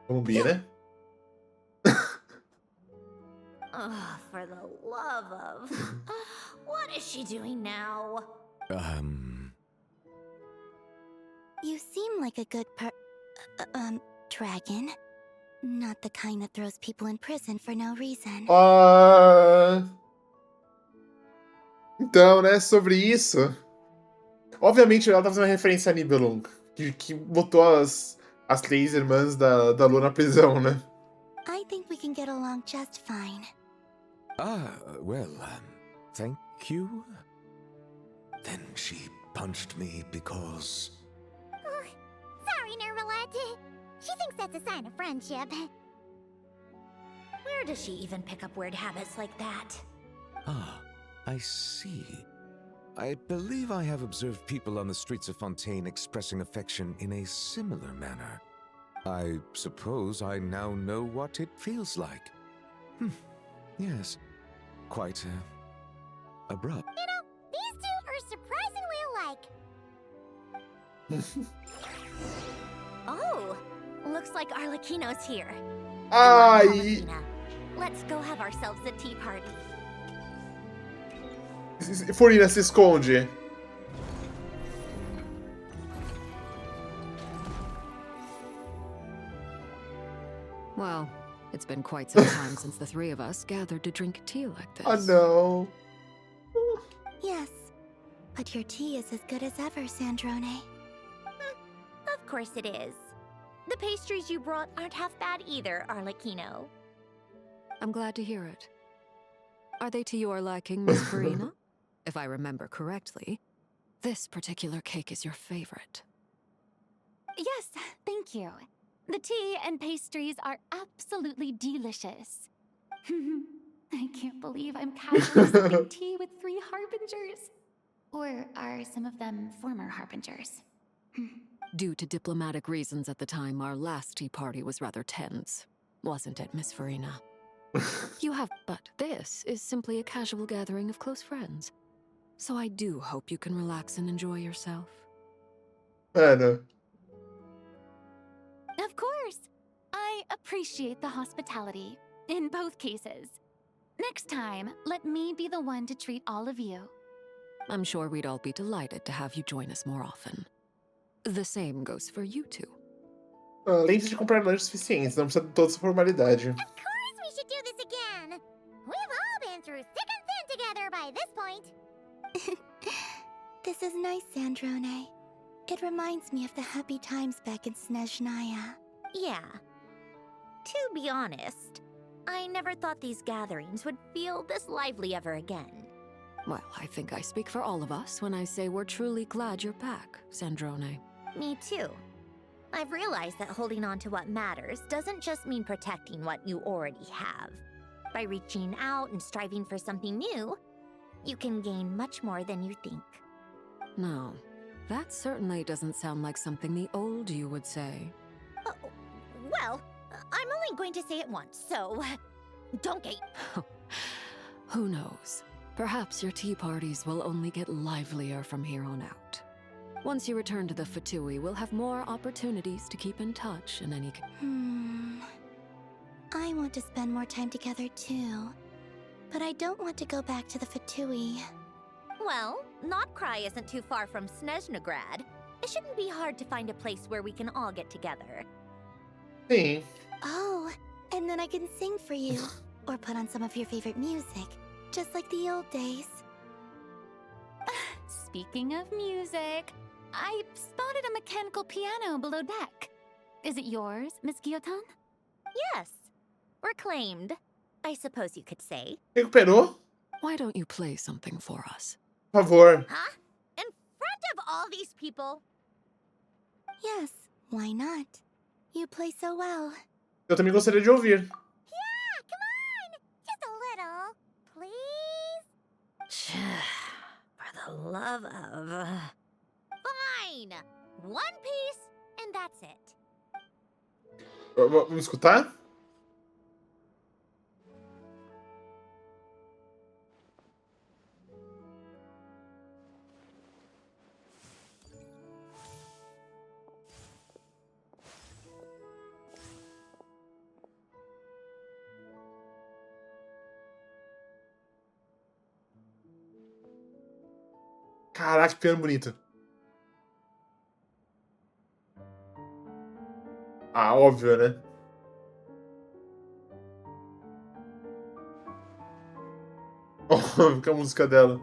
Combina. Oh, for the love of... what is she doing now? You seem like a good dragon. Not the kind that throws people in prison for no reason. Então, né, sobre isso. Obviamente ela tá fazendo uma referência a Nibelung, que botou as 3 irmãs da Lua na prisão, né? I think we can get along just fine. Well, thank you. Then she punched me because... Sorry, Nervalette. She thinks that's a sign of friendship. Where does she even pick up weird habits like that? I see. I believe I have observed people on the streets of Fontaine expressing affection in a similar manner. I suppose I now know what it feels like. Yes, quite abrupt. You know, these two are surprisingly alike. Oh, looks like Arlecchino's here. Ai! Let's go have ourselves a tea party. Furina, se esconde. Well, it's been quite some time since the 3 of us gathered to drink tea like this. Oh no. Yes, but your tea is as good as ever, Sandrone. Of course it is. The pastries you brought aren't half bad either, Arlecchino. I'm glad to hear it. Are they to your liking, Miss Farina? If I remember correctly, this particular cake is your favorite. Yes, thank you. The tea and pastries are absolutely delicious. I can't believe I'm casually sipping tea with 3 harbingers. Or are some of them former harbingers? Due to diplomatic reasons at the time, our last tea party was rather tense. Wasn't it, Miss Farina? But this is simply a casual gathering of close friends. So I do hope you can relax and enjoy yourself. Ana. Of course. I appreciate the hospitality, in both cases. Next time, let me be the one to treat all of you. I'm sure we'd all be delighted to have you join us more often. The same goes for you two. Além de comprar lanches suficientes, não precisa de toda essa formalidade. Of course we should do this again. We've all been through thick and thin together by this point. This is nice, Sandrone. It reminds me of the happy times back in Snezhnaya. Yeah. To be honest, I never thought these gatherings would feel this lively ever again. Well, I think I speak for all of us when I say we're truly glad you're back, Sandrone. Me too. I've realized that holding on to what matters doesn't just mean protecting what you already have. By reaching out and striving for something new, you can gain much more than you think. No, that certainly doesn't sound like something the old you would say. Well, I'm only going to say it once, so don't get... Who knows? Perhaps your tea parties will only get livelier from here on out. Once you return to the Fatui, we'll have more opportunities to keep in touch in any case. I want to spend more time together too. But I don't want to go back to the Fatui. Well, Not Cry isn't too far from Snezhnegrad. It shouldn't be hard to find a place where we can all get together. Sim. Oh, and then I can sing for you. Or put on some of your favorite music. Just like the old days. Speaking of music, I spotted a mechanical piano below deck. Is it yours, Miss Guillotin? Yes. Reclaimed, I suppose you could say. Recuperou? Why don't you play something for us? Por favor. Huh? In front of all these people? Yes, why not? You play so well. Eu também gostaria de ouvir. Yeah, come on! Just a little, please? For the love of... Fine! One piece, and that's it. Vamos escutar? Caraca, que piano bonito. Ah, óbvio, né? Óbvio que a música dela.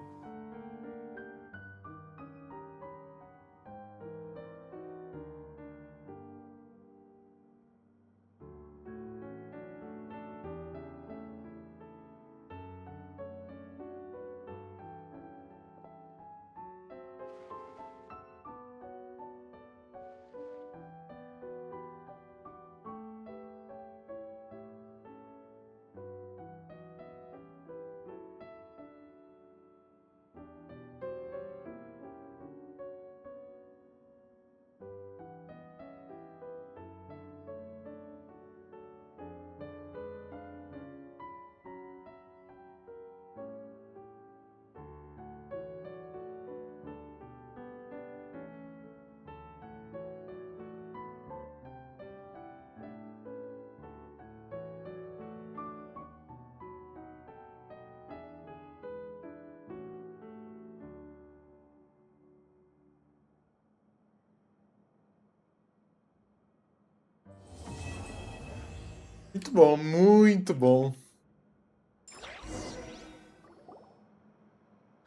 Muito bom, muito bom.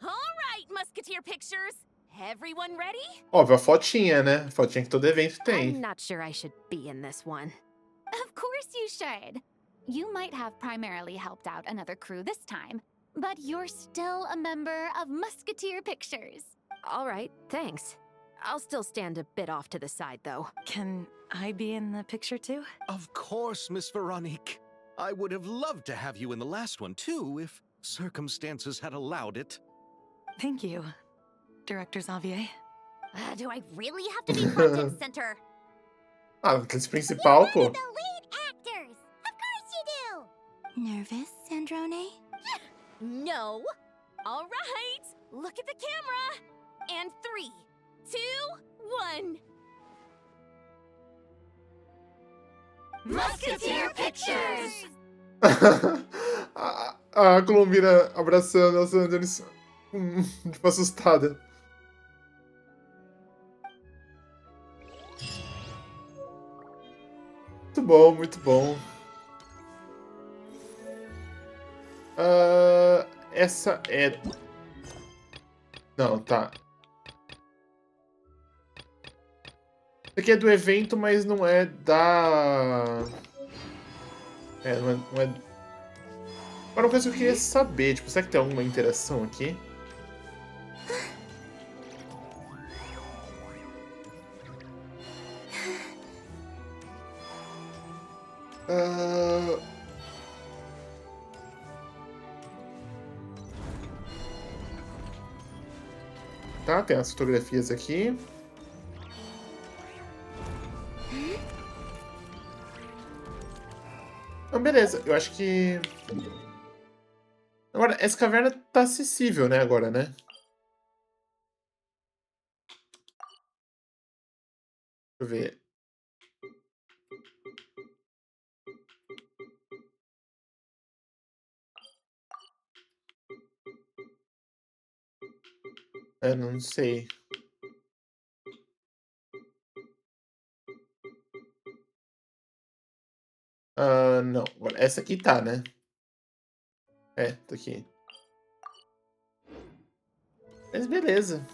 All right, Musketeer Pictures. Everyone ready? Óbvio, a fotinha, né? A fotinha que todo evento I'm tem. not sure I should be in this one. Of course you should. You might have primarily helped out another crew this time, but you're still a member of Musketeer Pictures. All right, thanks. I'll still stand a bit off to the side, though. Can I be in the picture too? Of course, Miss Veronique. I would have loved to have you in the last one, too, if circumstances had allowed it. Thank you, Director Xavier. Do I really have to be front and center? Ah, aquele principal, pô. The lead actors! Of course you do! Nervous, Sandrone? No. All right. Look at the camera. And 3, 2, 1. Musketeer Pictures! A Colombina abraçando a Sandrone, tipo, assustada. Muito bom, muito bom. Essa é... Não, tá. Isso aqui é do evento, mas não é da... não é... Agora, uma coisa que eu queria saber, tipo, será que tem alguma interação aqui? Tá, tem as fotografias aqui. Então, beleza, eu acho que... Agora, essa caverna tá acessível, né, agora, né? Deixa eu ver. Não sei. Não. Agora, essa aqui tá, né? É, tá aqui. Mas beleza.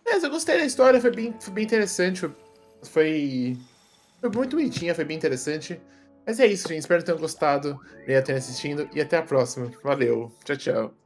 Mas eu gostei da história, foi bem interessante. Foi muito bonitinha, foi bem interessante. Mas é isso, gente. Espero que tenham gostado, tenham assistindo e até a próxima. Valeu. Tchau, tchau.